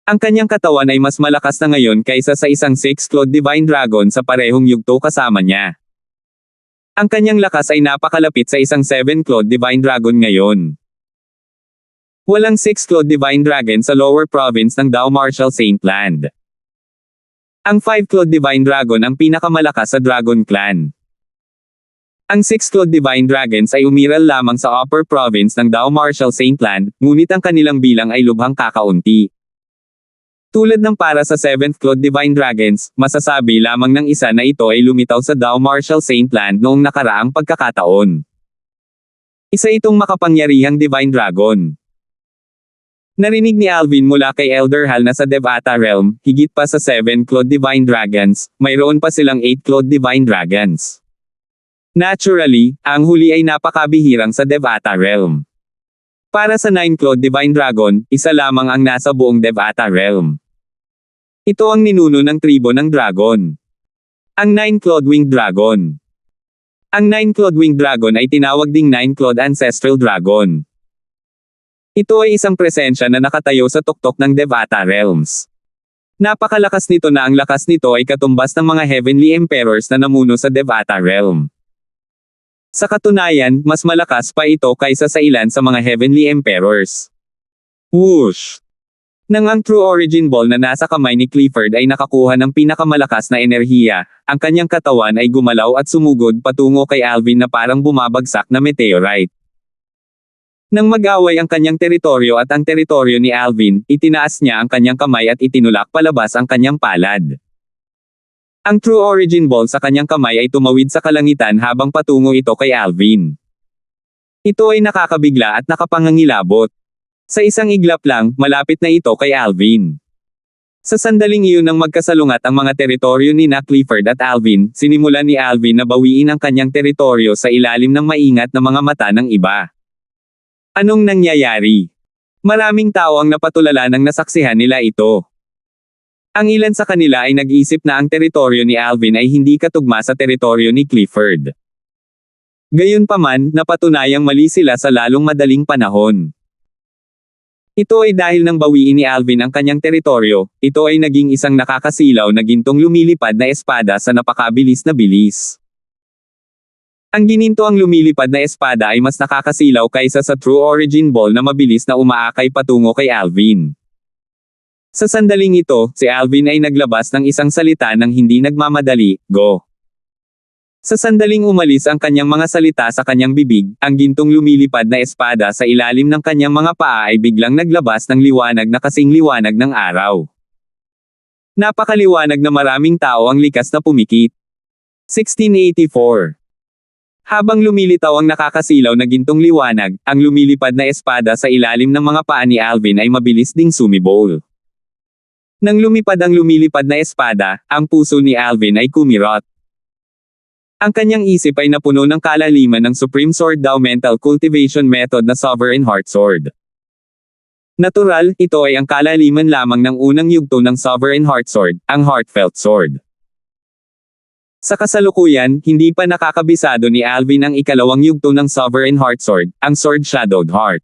Ang kanyang katawan ay mas malakas na ngayon kaysa sa isang 6-clawed divine dragon sa parehong yugto kasama niya. Ang kanyang lakas ay napakalapit sa isang 7-clawed divine dragon ngayon. Walang 6-clawed divine dragon sa lower province ng Dow Marshall Saint Land. Ang 5-clawed divine dragon ang pinakamalakas sa Dragon Clan. Ang 6-clawed divine dragons ay umiral lamang sa upper province ng Dow Marshall Saint Land, ngunit ang kanilang bilang ay lubhang kakaunti. Tulad ng para sa 7th clawed divine dragons, masasabi lamang ng isa na ito ay lumitaw sa Dow Marshall Saint Land noong nakaraang pagkakataon. Isa itong makapangyarihang divine dragon. Narinig ni Alvin mula kay Elder Hal na sa Devata Realm, higit pa sa 7 clawed divine dragons, mayroon pa silang 8 clawed divine dragons. Naturally, ang huli ay napakabihirang sa Devata Realm. Para sa 9 clawed divine dragon, isa lamang ang nasa buong Devata Realm. Ito ang ninuno ng tribo ng dragon. Ang 9-clawed winged dragon. Ang 9-clawed winged dragon ay tinawag ding 9-clawed ancestral dragon. Ito ay isang presensya na nakatayo sa tuktok ng Devata Realms. Napakalakas nito na ang lakas nito ay katumbas ng mga heavenly emperors na namuno sa Devata Realm. Sa katunayan, mas malakas pa ito kaysa sa ilan sa mga heavenly emperors. Whoosh! Nang ang True Origin Ball na nasa kamay ni Clifford ay nakakuha ng pinakamalakas na enerhiya, ang kanyang katawan ay gumalaw at sumugod patungo kay Alvin na parang bumabagsak na meteorite. Nang mag-away ang kanyang teritoryo at ang teritoryo ni Alvin, itinaas niya ang kanyang kamay at itinulak palabas ang kanyang palad. Ang True Origin Ball sa kanyang kamay ay tumawid sa kalangitan habang patungo ito kay Alvin. Ito ay nakakabigla at nakapangangilabot. Sa isang iglap lang, malapit na ito kay Alvin. Sa sandaling iyon nang magkasalungat ang mga teritoryo ni Clifford at Alvin, sinimulan ni Alvin na bawiin ang kanyang teritoryo sa ilalim ng maingat na mga mata ng iba. Anong nangyayari? Maraming tao ang napatulala nang nasaksihan nila ito. Ang ilan sa kanila ay nag-isip na ang teritoryo ni Alvin ay hindi katugma sa teritoryo ni Clifford. Gayunpaman, napatunayang mali sila sa lalong madaling panahon. Ito ay dahil nang bawiin ni Alvin ang kanyang teritoryo, ito ay naging isang nakakasilaw na gintong lumilipad na espada sa napakabilis na bilis. Ang ginintoang lumilipad na espada ay mas nakakasilaw kaysa sa True Origin Ball na mabilis na umaakay patungo kay Alvin. Sa sandaling ito, si Alvin ay naglabas ng isang salita ng hindi nagmamadali, "Go." Sa sandaling umalis ang kanyang mga salita sa kanyang bibig, ang gintong lumilipad na espada sa ilalim ng kanyang mga paa ay biglang naglabas ng liwanag na kasing liwanag ng araw. Napakaliwanag na maraming tao ang likas na pumikit. 1684. Habang lumilitaw ang nakakasilaw na gintong liwanag, ang lumilipad na espada sa ilalim ng mga paa ni Alvin ay mabilis ding sumibol. Nang lumipad ang lumilipad na espada, ang puso ni Alvin ay kumirot. Ang kanyang isip ay napuno ng kalaliman ng Supreme Sword Dao Mental Cultivation Method na Sovereign Heart Sword. Natural, ito ay ang kalaliman lamang ng unang yugto ng Sovereign Heart Sword, ang Heartfelt Sword. Sa kasalukuyan, hindi pa nakakabisado ni Alvin ang ikalawang yugto ng Sovereign Heart Sword, ang Sword Shadowed Heart.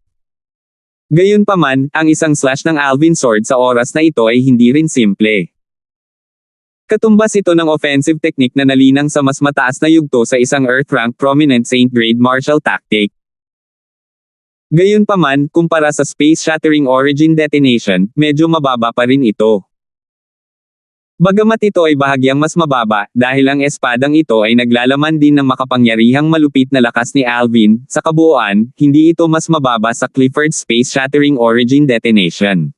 Gayunpaman, ang isang slash ng Alvin Sword sa oras na ito ay hindi rin simple. Katumbas ito ng offensive technique na nalinang sa mas mataas na yugto sa isang Earth Rank Prominent Saint Grade Martial Tactic. Gayunpaman, kumpara sa Space Shattering Origin Detonation, medyo mababa pa rin ito. Bagamat ito ay bahagyang mas mababa, dahil ang espadang ito ay naglalaman din ng makapangyarihang malupit na lakas ni Alvin, sa kabuuan, hindi ito mas mababa sa Clifford's Space Shattering Origin Detonation.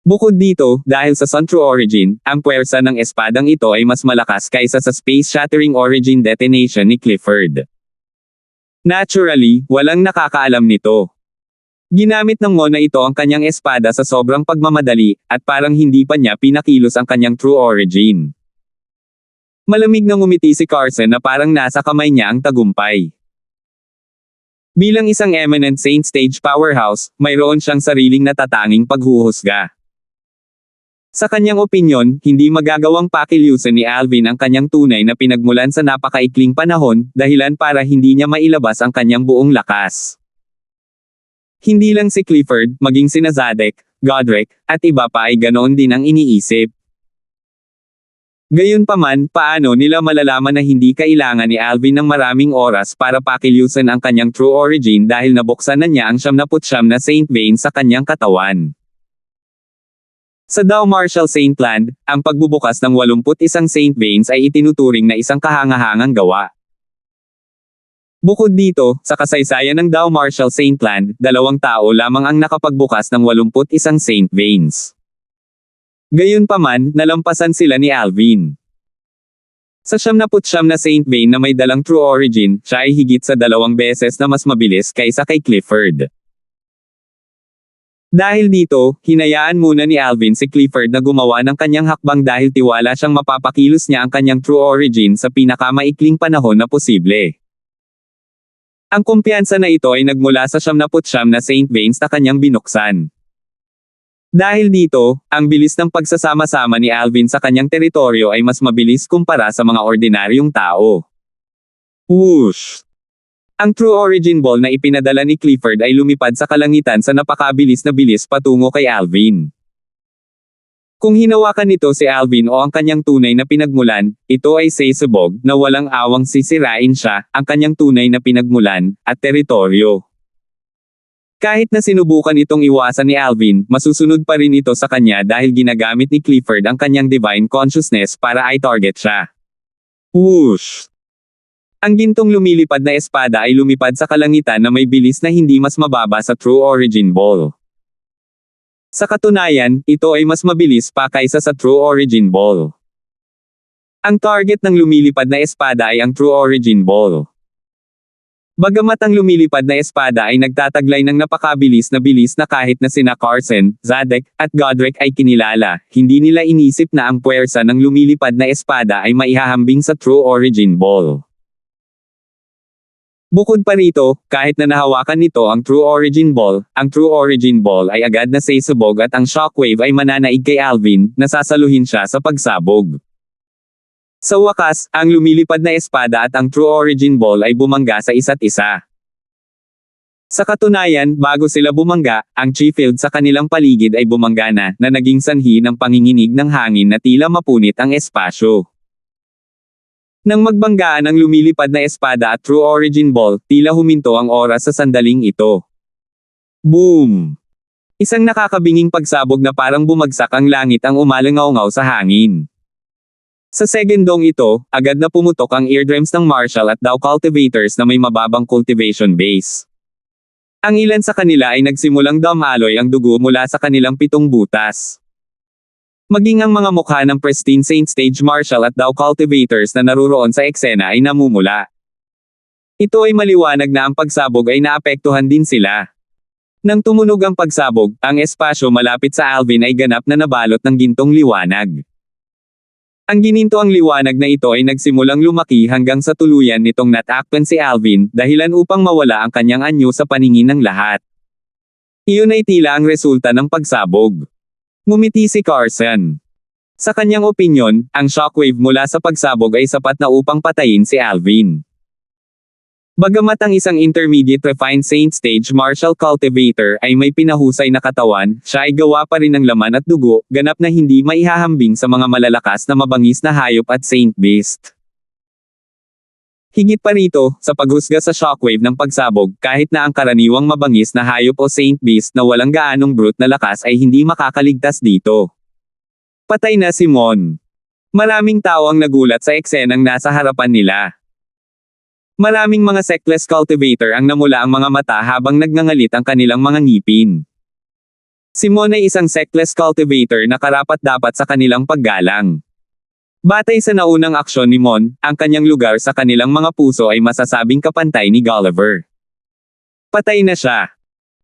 Bukod dito, dahil sa Sun True Origin, ang puwersa ng espadang ito ay mas malakas kaysa sa Space Shattering Origin Detonation ni Clifford. Naturally, walang nakakaalam nito. Ginamit ng Mo na ito ang kanyang espada sa sobrang pagmamadali, at parang hindi pa niya pinakilos ang kanyang True Origin. Malamig na ngumiti si Carson na parang nasa kamay niya ang tagumpay. Bilang isang eminent Saint Stage powerhouse, mayroon siyang sariling natatanging paghuhusga. Sa kanyang opinyon, hindi magagawang pakilusan ni Alvin ang kanyang tunay na pinagmulan sa napakaikling panahon, dahilan para hindi niya mailabas ang kanyang buong lakas. Hindi lang si Clifford, maging sina Zadek, Godric, at iba pa ay ganoon din ang iniisip. Gayunpaman, paano nila malalaman na hindi kailangan ni Alvin ng maraming oras para pakilusan ang kanyang True Origin dahil nabuksan na niya ang 79 na Saint Vein sa kanyang katawan? Sa Dao Martial Saintland, ang pagbubukas ng 81 Saint Veins ay itinuturing na isang kahangahangang gawa. Bukod dito, sa kasaysayan ng Dao Martial Saintland, 2 tao lamang ang nakapagbukas ng 81 Saint Veins. Gayunpaman, nalampasan sila ni Alvin. Sa 79 na Saint Vein na may dalang True Origin, siya ay higit sa 2 beses na mas mabilis kaysa kay Clifford. Dahil dito, hinayaan muna ni Alvin si Clifford na gumawa ng kanyang hakbang dahil tiwala siyang mapapakilos niya ang kanyang True Origin sa pinakamaikling panahon na posible. Ang kumpiyansa na ito ay nagmula sa 79 na Saint Veins na kanyang binuksan. Dahil dito, ang bilis ng pagsasama-sama ni Alvin sa kanyang teritoryo ay mas mabilis kumpara sa mga ordinaryong tao. Whoosh! Ang True Origin Ball na ipinadala ni Clifford ay lumipad sa kalangitan sa napakabilis na bilis patungo kay Alvin. Kung hinawakan nito si Alvin o ang kanyang tunay na pinagmulan, ito ay sasabog na walang awang sisirain siya, ang kanyang tunay na pinagmulan, at teritoryo. Kahit na sinubukan itong iwasan ni Alvin, masusunod pa rin ito sa kanya dahil ginagamit ni Clifford ang kanyang Divine Consciousness para i-target siya. Whoosh! Ang gintong lumilipad na espada ay lumipad sa kalangitan na may bilis na hindi mas mababa sa True Origin Ball. Sa katunayan, ito ay mas mabilis pa kaysa sa True Origin Ball. Ang target ng lumilipad na espada ay ang True Origin Ball. Bagamat ang lumilipad na espada ay nagtataglay ng napakabilis na bilis na kahit na sina Carson, Zadek, at Godric ay kinilala, hindi nila inisip na ang puwersa ng lumilipad na espada ay maihahambing sa True Origin Ball. Bukod pa rito, kahit na nahawakan nito ang True Origin Ball, ang True Origin Ball ay agad na sasabog at ang shockwave ay mananaig kay Alvin, nasasaluhin siya sa pagsabog. Sa wakas, ang lumilipad na espada at ang True Origin Ball ay bumangga sa isa't isa. Sa katunayan, bago sila bumangga, ang chi field sa kanilang paligid ay bumangga na naging sanhi ng panginginig ng hangin na tila mapunit ang espasyo. Nang magbanggaan ang lumilipad na espada at True Origin Ball, tila huminto ang oras sa sandaling ito. Boom! Isang nakakabinging pagsabog na parang bumagsak ang langit ang umalangaw-ngaw sa hangin. Sa segundong ito, agad na pumutok ang eardrums ng Marshall at Dow cultivators na may mababang cultivation base. Ang ilan sa kanila ay nagsimulang dumaloy ang dugo mula sa kanilang 7 butas. Maging ang mga mukha ng pristine Saint Stage Marshall at Dow cultivators na naruroon sa eksena ay namumula. Ito ay maliwanag na ang pagsabog ay naapektuhan din sila. Nang tumunog ang pagsabog, ang espasyo malapit sa Alvin ay ganap na nabalot ng gintong liwanag. Ang ginintoang liwanag na ito ay nagsimulang lumaki hanggang sa tuluyan nitong natakpan si Alvin, dahilan upang mawala ang kanyang anyo sa paningin ng lahat. Iyon ay tila ang resulta ng pagsabog. Ngumiti si Carson. Sa kanyang opinyon, ang shockwave mula sa pagsabog ay sapat na upang patayin si Alvin. Bagamat ang isang intermediate refined Saint Stage Marshall cultivator ay may pinahusay na katawan, siya ay gawa pa rin ng laman at dugo, ganap na hindi maihahambing sa mga malalakas na mabangis na hayop at Saint Beast. Higit pa rito, sa paghusga sa shockwave ng pagsabog, kahit na ang karaniwang mabangis na hayop o Saint Beast na walang gaanong brute na lakas ay hindi makakaligtas dito. Patay na si Mon. Maraming tao ang nagulat sa eksenang nasa harapan nila. Maraming mga seckless cultivator ang namula ang mga mata habang nagngangalit ang kanilang mga ngipin. Si Mon ay isang seckless cultivator na karapat-dapat sa kanilang paggalang. Batay sa naunang aksyon ni Mon, ang kanyang lugar sa kanilang mga puso ay masasabing kapantay ni Gulliver. Patay na siya.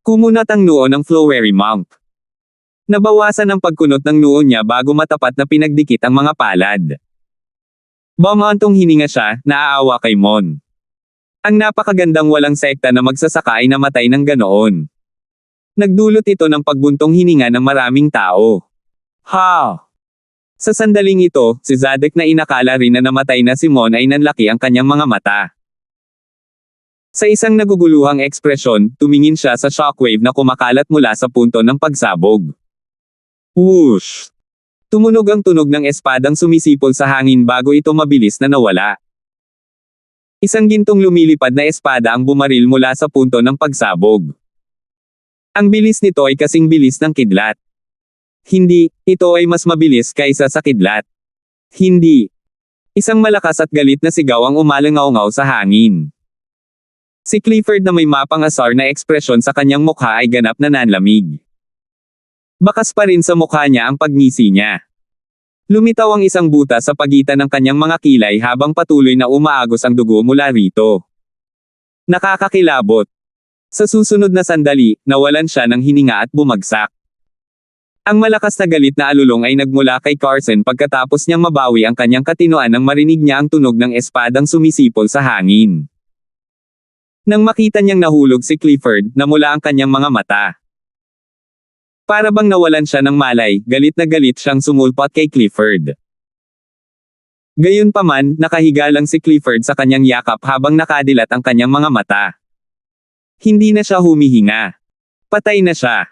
Kumunat ang noo ng Flowery Monk. Nabawasan ang pagkunot ng noo niya bago matapat na pinagdikit ang mga palad. Bumantong hininga siya, naaawa kay Mon. Ang napakagandang walang sekta na magsasaka ay namatay ng ganoon. Nagdulot ito ng pagbuntong hininga ng maraming tao. Ha! Sa sandaling ito, si Zadek na inakala rin na namatay na si Mon ay nanlaki ang kanyang mga mata. Sa isang naguguluhang ekspresyon, tumingin siya sa shockwave na kumakalat mula sa punto ng pagsabog. Whoosh! Tumunog ang tunog ng espadang sumisipol sa hangin bago ito mabilis na nawala. Isang gintong lumilipad na espada ang bumaril mula sa punto ng pagsabog. Ang bilis nito ay kasing bilis ng kidlat. Hindi, ito ay mas mabilis kaysa sa kidlat. Hindi. Isang malakas at galit na sigaw ang umalangaw-ngaw sa hangin. Si Clifford na may mapang-asar na ekspresyon sa kanyang mukha ay ganap na nanlamig. Bakas pa rin sa mukha niya ang pagngisi niya. Lumitaw ang isang butas sa pagitan ng kanyang mga kilay habang patuloy na umaagos ang dugo mula rito. Nakakakilabot. Sa susunod na sandali, nawalan siya ng hininga at bumagsak. Ang malakas na galit na alulong ay nagmula kay Carson pagkatapos niyang mabawi ang kanyang katinoan nang marinig niya ang tunog ng espadang sumisipol sa hangin. Nang makita niyang nahulog si Clifford, namula ang kanyang mga mata. Para bang nawalan siya ng malay, galit na galit siyang sumulpot kay Clifford. Gayunpaman, nakahiga lang si Clifford sa kanyang yakap habang nakadilat ang kanyang mga mata. Hindi na siya humihinga. Patay na siya.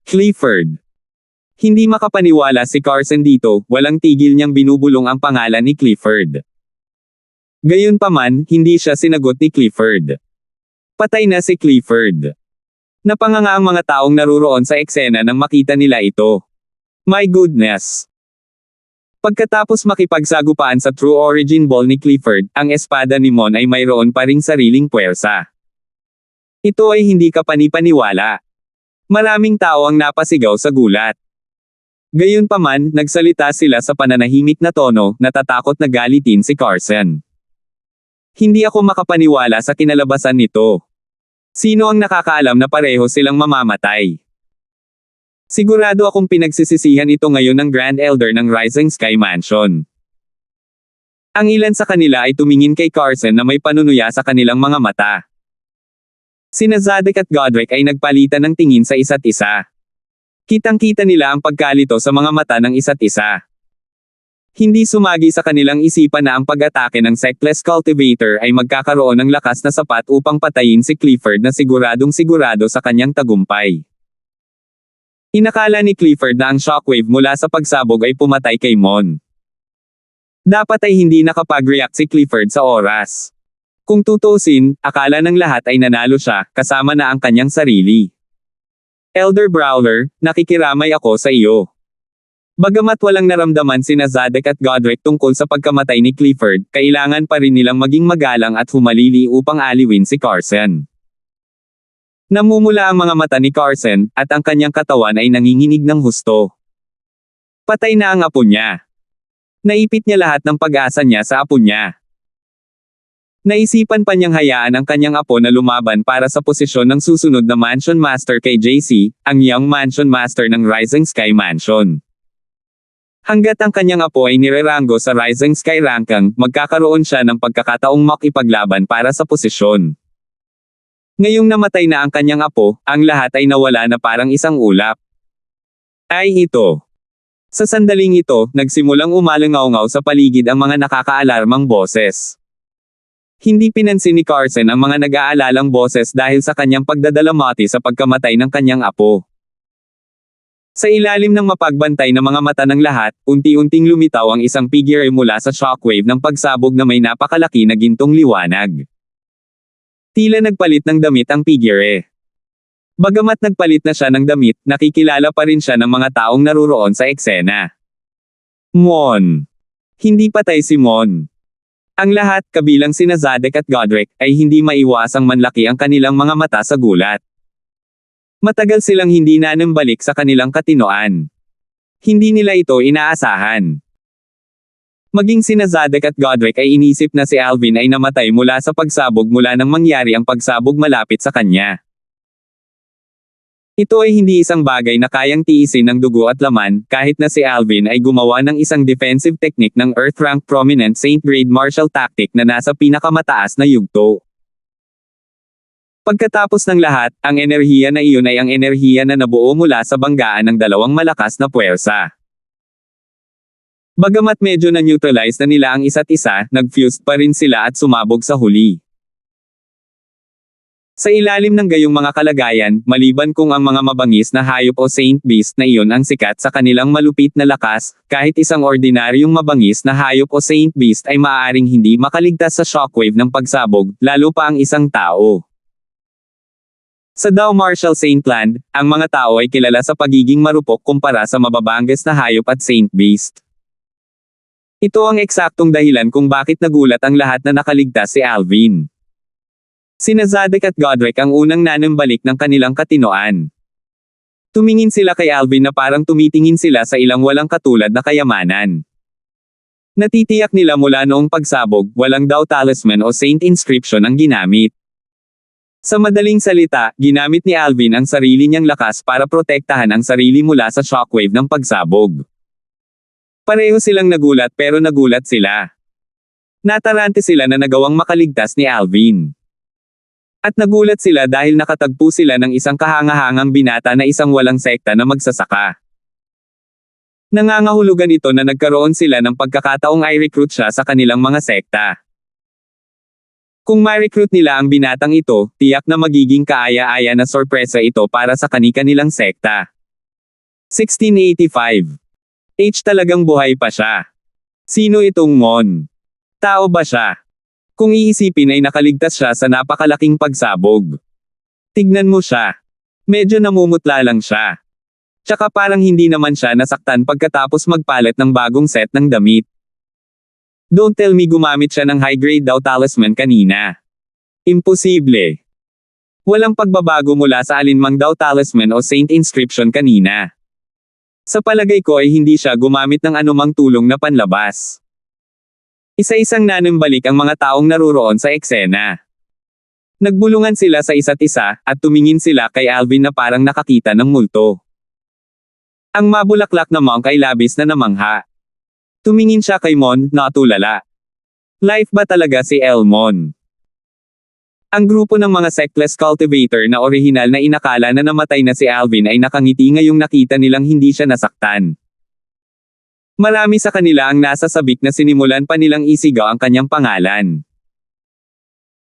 Clifford. Hindi makapaniwala si Carson dito, walang tigil niyang binubulong ang pangalan ni Clifford. Gayunpaman, hindi siya sinagot ni Clifford. Patay na si Clifford. Napanganga ang mga taong naruroon sa eksena nang makita nila ito. My goodness! Pagkatapos makipagsagupaan sa True Origin Ball ni Clifford, ang espada ni Mon ay mayroon pa ring sariling puwersa. Ito ay hindi kapanipaniwala. Maraming tao ang napasigaw sa gulat. Gayunpaman, nagsalita sila sa pananahimik na tono, natatakot na galitin si Carson. Hindi ako makapaniwala sa kinalabasan nito. Sino ang nakakaalam na pareho silang mamamatay? Sigurado akong pinagsisisihan ito ngayon ng Grand Elder ng Rising Sky Mansion. Ang ilan sa kanila ay tumingin kay Carson na may panunuya sa kanilang mga mata. Sina Zadok at Godric ay nagpalitan ng tingin sa isa't isa. Kitang-kita nila ang pagkalito sa mga mata ng isa't isa. Hindi sumagi sa kanilang isipan na ang pag-atake ng Sectless Cultivator ay magkakaroon ng lakas na sapat upang patayin si Clifford na siguradong sigurado sa kanyang tagumpay. Inakala ni Clifford na ang shockwave mula sa pagsabog ay pumatay kay Mon. Dapat ay hindi nakapag-react si Clifford sa oras. Kung tutuusin, akala ng lahat ay nanalo siya, kasama na ang kanyang sarili. Elder Brawler, nakikiramay ako sa iyo. Bagamat walang naramdaman sina Zadok at Godric tungkol sa pagkamatay ni Clifford, kailangan pa rin nilang maging magalang at humalili upang aliwin si Carson. Namumula ang mga mata ni Carson, at ang kanyang katawan ay nanginginig ng husto. Patay na ang apo niya. Naipit niya lahat ng pag-asa niya sa apo niya. Naisipan pa niyang hayaan ang kanyang apo na lumaban para sa posisyon ng susunod na Mansion Master kay JC, ang Young Mansion Master ng Rising Sky Mansion. Hanggat ang kanyang apo ay nireranggo sa Rising Sky Rankang, magkakaroon siya ng pagkakataong makipaglaban para sa posisyon. Ngayong namatay na ang kanyang apo, ang lahat ay nawala na parang isang ulap. Ay ito. Sa sandaling ito, nagsimulang umalangaw-ngaw sa paligid ang mga nakakaalarmang boses. Hindi pinansin ni Carson ang mga nag-aalalang boses dahil sa kanyang pagdadalamati sa pagkamatay ng kanyang apo. Sa ilalim ng mapagbantay na mga mata ng lahat, unti-unting lumitaw ang isang figure mula sa shockwave ng pagsabog na may napakalaki na gintong liwanag. Tila nagpalit ng damit ang figure. Bagamat nagpalit na siya ng damit, nakikilala pa rin siya ng mga taong naruroon sa eksena. Mon. Hindi patay si Mon. Ang lahat, kabilang sina Zadok at Godric, ay hindi maiwasang manlaki ang kanilang mga mata sa gulat. Matagal silang hindi nanambalik sa kanilang katinoan. Hindi nila ito inaasahan. Maging sina Zadok at Godric ay inisip na si Alvin ay namatay mula sa pagsabog mula nang mangyari ang pagsabog malapit sa kanya. Ito ay hindi isang bagay na kayang tiisin ng dugo at laman, kahit na si Alvin ay gumawa ng isang defensive technique ng Earth Rank Prominent Saint Grade Martial Tactic na nasa pinakamataas na yugto. Pagkatapos ng lahat, ang enerhiya na iyon ay ang enerhiya na nabuo mula sa banggaan ng dalawang malakas na puwersa. Bagamat medyo na-neutralize na nila ang isa't isa, nag-fused pa rin sila at sumabog sa huli. Sa ilalim ng gayong mga kalagayan, maliban kung ang mga mabangis na hayop o Saint Beast na iyon ang sikat sa kanilang malupit na lakas, kahit isang ordinaryong mabangis na hayop o Saint Beast ay maaaring hindi makaligtas sa shockwave ng pagsabog, lalo pa ang isang tao. Sa Dao Martial Saintland, ang mga tao ay kilala sa pagiging marupok kumpara sa mababanges na hayop at Saint Beast. Ito ang eksaktong dahilan kung bakit nagulat ang lahat na nakaligtas si Alvin. Sina Zadok at Godric ang unang nanambalik ng kanilang katinoan. Tumingin sila kay Alvin na parang tumitingin sila sa ilang walang katulad na kayamanan. Natitiyak nila mula noong pagsabog, walang Dao Talisman o Saint Inscription ang ginamit. Sa madaling salita, ginamit ni Alvin ang sarili niyang lakas para protektahan ang sarili mula sa shockwave ng pagsabog. Pareho silang nagulat pero nagulat sila. Natarante sila na nagawang makaligtas ni Alvin. At nagulat sila dahil nakatagpo sila ng isang kahangahangang binata na isang walang sekta na magsasaka. Nangangahulugan ito na nagkaroon sila ng pagkakataong i-recruit siya sa kanilang mga sekta. Kung ma-recruit nila ang binatang ito, tiyak na magiging kaaya-aya na sorpresa ito para sa kani-kanilang sekta. 1685. Talagang buhay pa siya. Sino itong Mon? Tao ba siya? Kung iisipin ay nakaligtas siya sa napakalaking pagsabog. Tignan mo siya. Medyo namumutla lang siya. Tsaka parang hindi naman siya nasaktan pagkatapos magpalit ng bagong set ng damit. Don't tell me gumamit siya ng high-grade Dao Talisman kanina. Imposible. Walang pagbabago mula sa alinmang Dao Talisman o Saint Inscription kanina. Sa palagay ko ay hindi siya gumamit ng anumang tulong na panlabas. Isa-isang nanumbalik ang mga taong naruroon sa eksena. Nagbulungan sila sa isa't isa, at tumingin sila kay Alvin na parang nakakita ng multo. Ang mabulaklak na monk ay labis na namangha. Tumingin siya kay Mon, natulala. Life ba talaga si Elmon? Ang grupo ng mga Sectless Cultivator na orihinal na inakala na namatay na si Alvin ay nakangiti ngayong nakita nilang hindi siya nasaktan. Marami sa kanila ang nasa sabik na sinimulan pa nilang isigaw ang kanyang pangalan.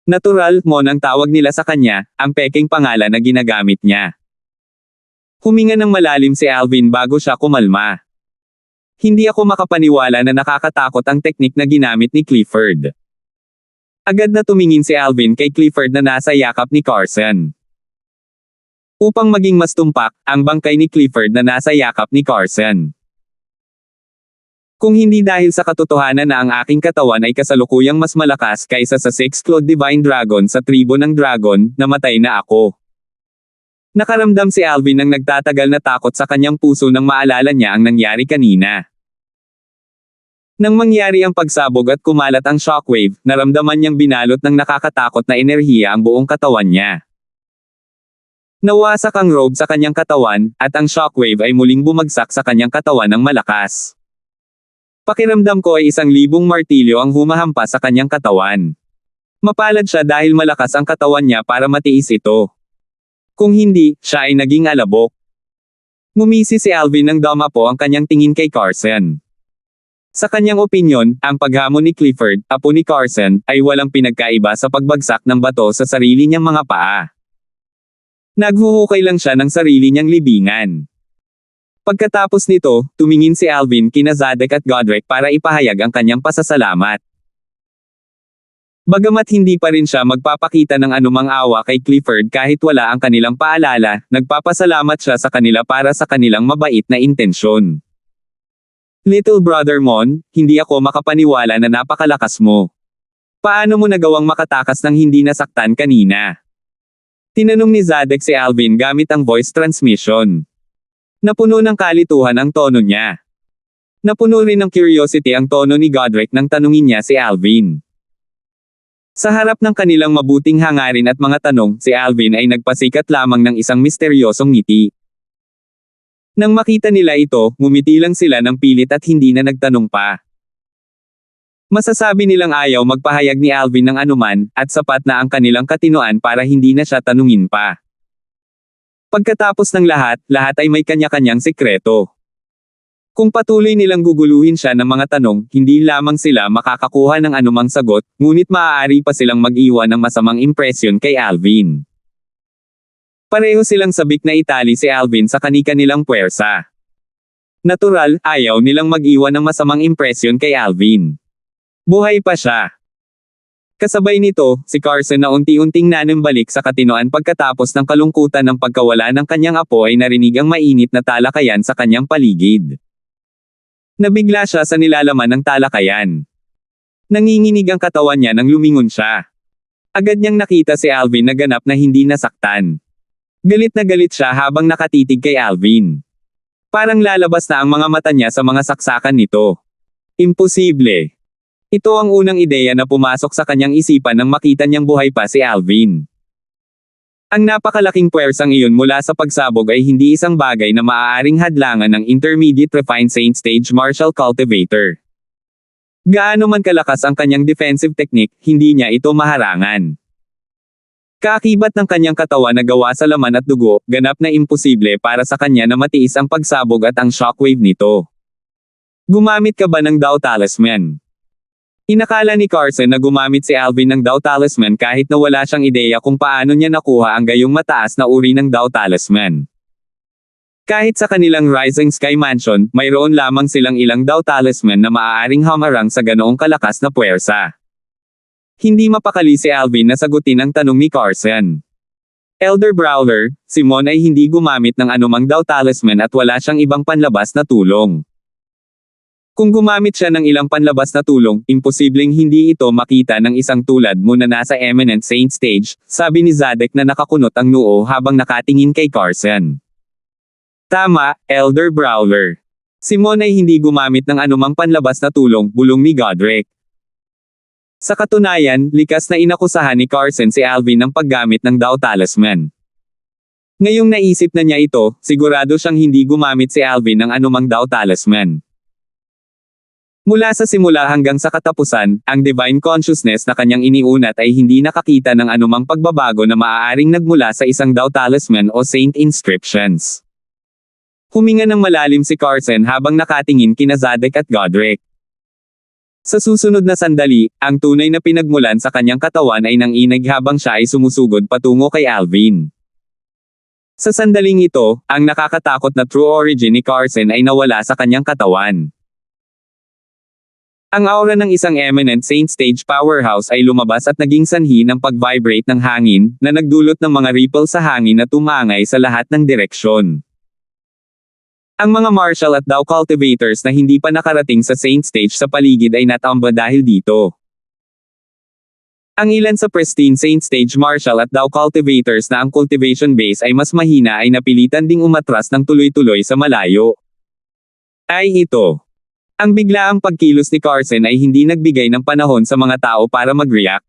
Natural, Mon ang tawag nila sa kanya, ang peking pangalan na ginagamit niya. Huminga ng malalim si Alvin bago siya kumalma. Hindi ako makapaniwala na nakakatakot ang teknik na ginamit ni Clifford. Agad na tumingin si Alvin kay Clifford na nasa yakap ni Carson. Upang maging mas tumpak, ang bangkay ni Clifford na nasa yakap ni Carson. Kung hindi dahil sa katotohanan na ang aking katawan ay kasalukuyang mas malakas kaysa sa Six-Clawed Divine Dragon sa tribo ng dragon, namatay na ako. Nakaramdam si Alvin ng nagtatagal na takot sa kanyang puso nang maalala niya ang nangyari kanina. Nang mangyari ang pagsabog at kumalat ang shockwave, naramdaman niyang binalot ng nakakatakot na enerhiya ang buong katawan niya. Nawasak ang robe sa kanyang katawan, at ang shockwave ay muling bumagsak sa kanyang katawan ng malakas. Pakiramdam ko ay 1,000 martilyo ang humahampas sa kanyang katawan. Mapalad siya dahil malakas ang katawan niya para matiis ito. Kung hindi, siya ay naging alabok. Ngumisi si Alvin nang damapo ang kanyang tingin kay Carson. Sa kanyang opinyon, ang paghamon ni Clifford, apo ni Carson, ay walang pinagkaiba sa pagbagsak ng bato sa sarili niyang mga paa. Naghuhukay lang siya ng sarili niyang libingan. Pagkatapos nito, tumingin si Alvin kina Zadok at Godric para ipahayag ang kanyang pasasalamat. Bagamat hindi pa rin siya magpapakita ng anumang awa kay Clifford kahit wala ang kanilang paalala, nagpapasalamat siya sa kanila para sa kanilang mabait na intensyon. Little Brother Mon, hindi ako makapaniwala na napakalakas mo. Paano mo nagawang makatakas ng hindi nasaktan kanina? Tinanong ni Zadok si Alvin gamit ang voice transmission. Napuno ng kalituhan ang tono niya. Napuno rin ng curiosity ang tono ni Godric nang tanungin niya si Alvin. Sa harap ng kanilang mabuting hangarin at mga tanong, si Alvin ay nagpasikat lamang ng isang misteryosong ngiti. Nang makita nila ito, ngumiti lang sila ng pilit at hindi na nagtanong pa. Masasabi nilang ayaw magpahayag ni Alvin ng anuman, at sapat na ang kanilang katinoan para hindi na siya tanungin pa. Pagkatapos ng lahat ay may kanya-kanyang sekreto. Kung patuloy nilang guguluhin siya ng mga tanong, hindi lamang sila makakakuha ng anumang sagot, ngunit maaari pa silang mag-iwan ng masamang impresyon kay Alvin. Pareho silang sabik na itali si Alvin sa kani-kanilang puwersa. Natural, ayaw nilang mag-iwan ng masamang impresyon kay Alvin. Buhay pa siya. Kasabay nito, si Carson na unti-unting nanumbalik sa katinoan pagkatapos ng kalungkutan ng pagkawala ng kanyang apo ay narinig ang mainit na talakayan sa kanyang paligid. Nabigla siya sa nilalaman ng talakayan. Nanginginig ang katawan niya nang lumingon siya. Agad niyang nakita si Alvin na ganap na hindi nasaktan. Galit na galit siya habang nakatitig kay Alvin. Parang lalabas na ang mga mata niya sa mga saksakan nito. Imposible. Ito ang unang ideya na pumasok sa kanyang isipan nang makita niyang buhay pa si Alvin. Ang napakalaking puwersang iyon mula sa pagsabog ay hindi isang bagay na maaaring hadlangan ng Intermediate Refined Saint Stage Martial Cultivator. Gaano man kalakas ang kanyang defensive technique, hindi niya ito maharangan. Kaakibat ng kanyang katawan na gawa sa laman at dugo, ganap na imposible para sa kanya na matiis ang pagsabog at ang shockwave nito. Gumamit ka ba ng Dao Talisman? Inakala ni Carson na gumamit si Alvin ng Dao Talisman kahit na wala siyang ideya kung paano niya nakuha ang gayong mataas na uri ng Dao Talisman. Kahit sa kanilang Rising Sky Mansion, mayroon lamang silang ilang Dao Talisman na maaaring hamarang sa ganoong kalakas na puwersa. Hindi mapakali si Alvin na sagutin ang tanong ni Carson. Elder Brawler, si Mon ay hindi gumamit ng anumang Dao Talisman at wala siyang ibang panlabas na tulong. Kung gumamit siya ng ilang panlabas na tulong, imposibleng hindi ito makita ng isang tulad mo na nasa Eminent Saint Stage, sabi ni Zadok na nakakunot ang noo habang nakatingin kay Carson. Tama, Elder Brawler. Si Mon ay hindi gumamit ng anumang panlabas na tulong, bulong ni Godric. Sa katunayan, likas na inakusahan ni Carson si Alvin ng paggamit ng Dao Talisman. Ngayong naisip na niya ito, sigurado siyang hindi gumamit si Alvin ng anumang Dao Talisman. Mula sa simula hanggang sa katapusan, ang Divine Consciousness na kanyang iniunat ay hindi nakakita ng anumang pagbabago na maaaring nagmula sa isang Dao Talisman o Saint Inscriptions. Huminga ng malalim si Carson habang nakatingin kina Zadek at Godric. Sa susunod na sandali, ang tunay na pinagmulan sa kanyang katawan ay nanginig habang siya ay sumusugod patungo kay Alvin. Sa sandaling ito, ang nakakatakot na true origin ni Carson ay nawala sa kanyang katawan. Ang aura ng isang eminent saint stage powerhouse ay lumabas at naging sanhi ng pag-vibrate ng hangin, na nagdulot ng mga ripple sa hangin na tumangay sa lahat ng direksyon. Ang mga martial at Dao cultivators na hindi pa nakarating sa saint stage sa paligid ay natamba dahil dito. Ang ilan sa pristine saint stage martial at Dao cultivators na ang cultivation base ay mas mahina ay napilitan ding umatras ng tuloy-tuloy sa malayo. Ay ito. Ang biglaang pagkilos ni Carson ay hindi nagbigay ng panahon sa mga tao para mag-react.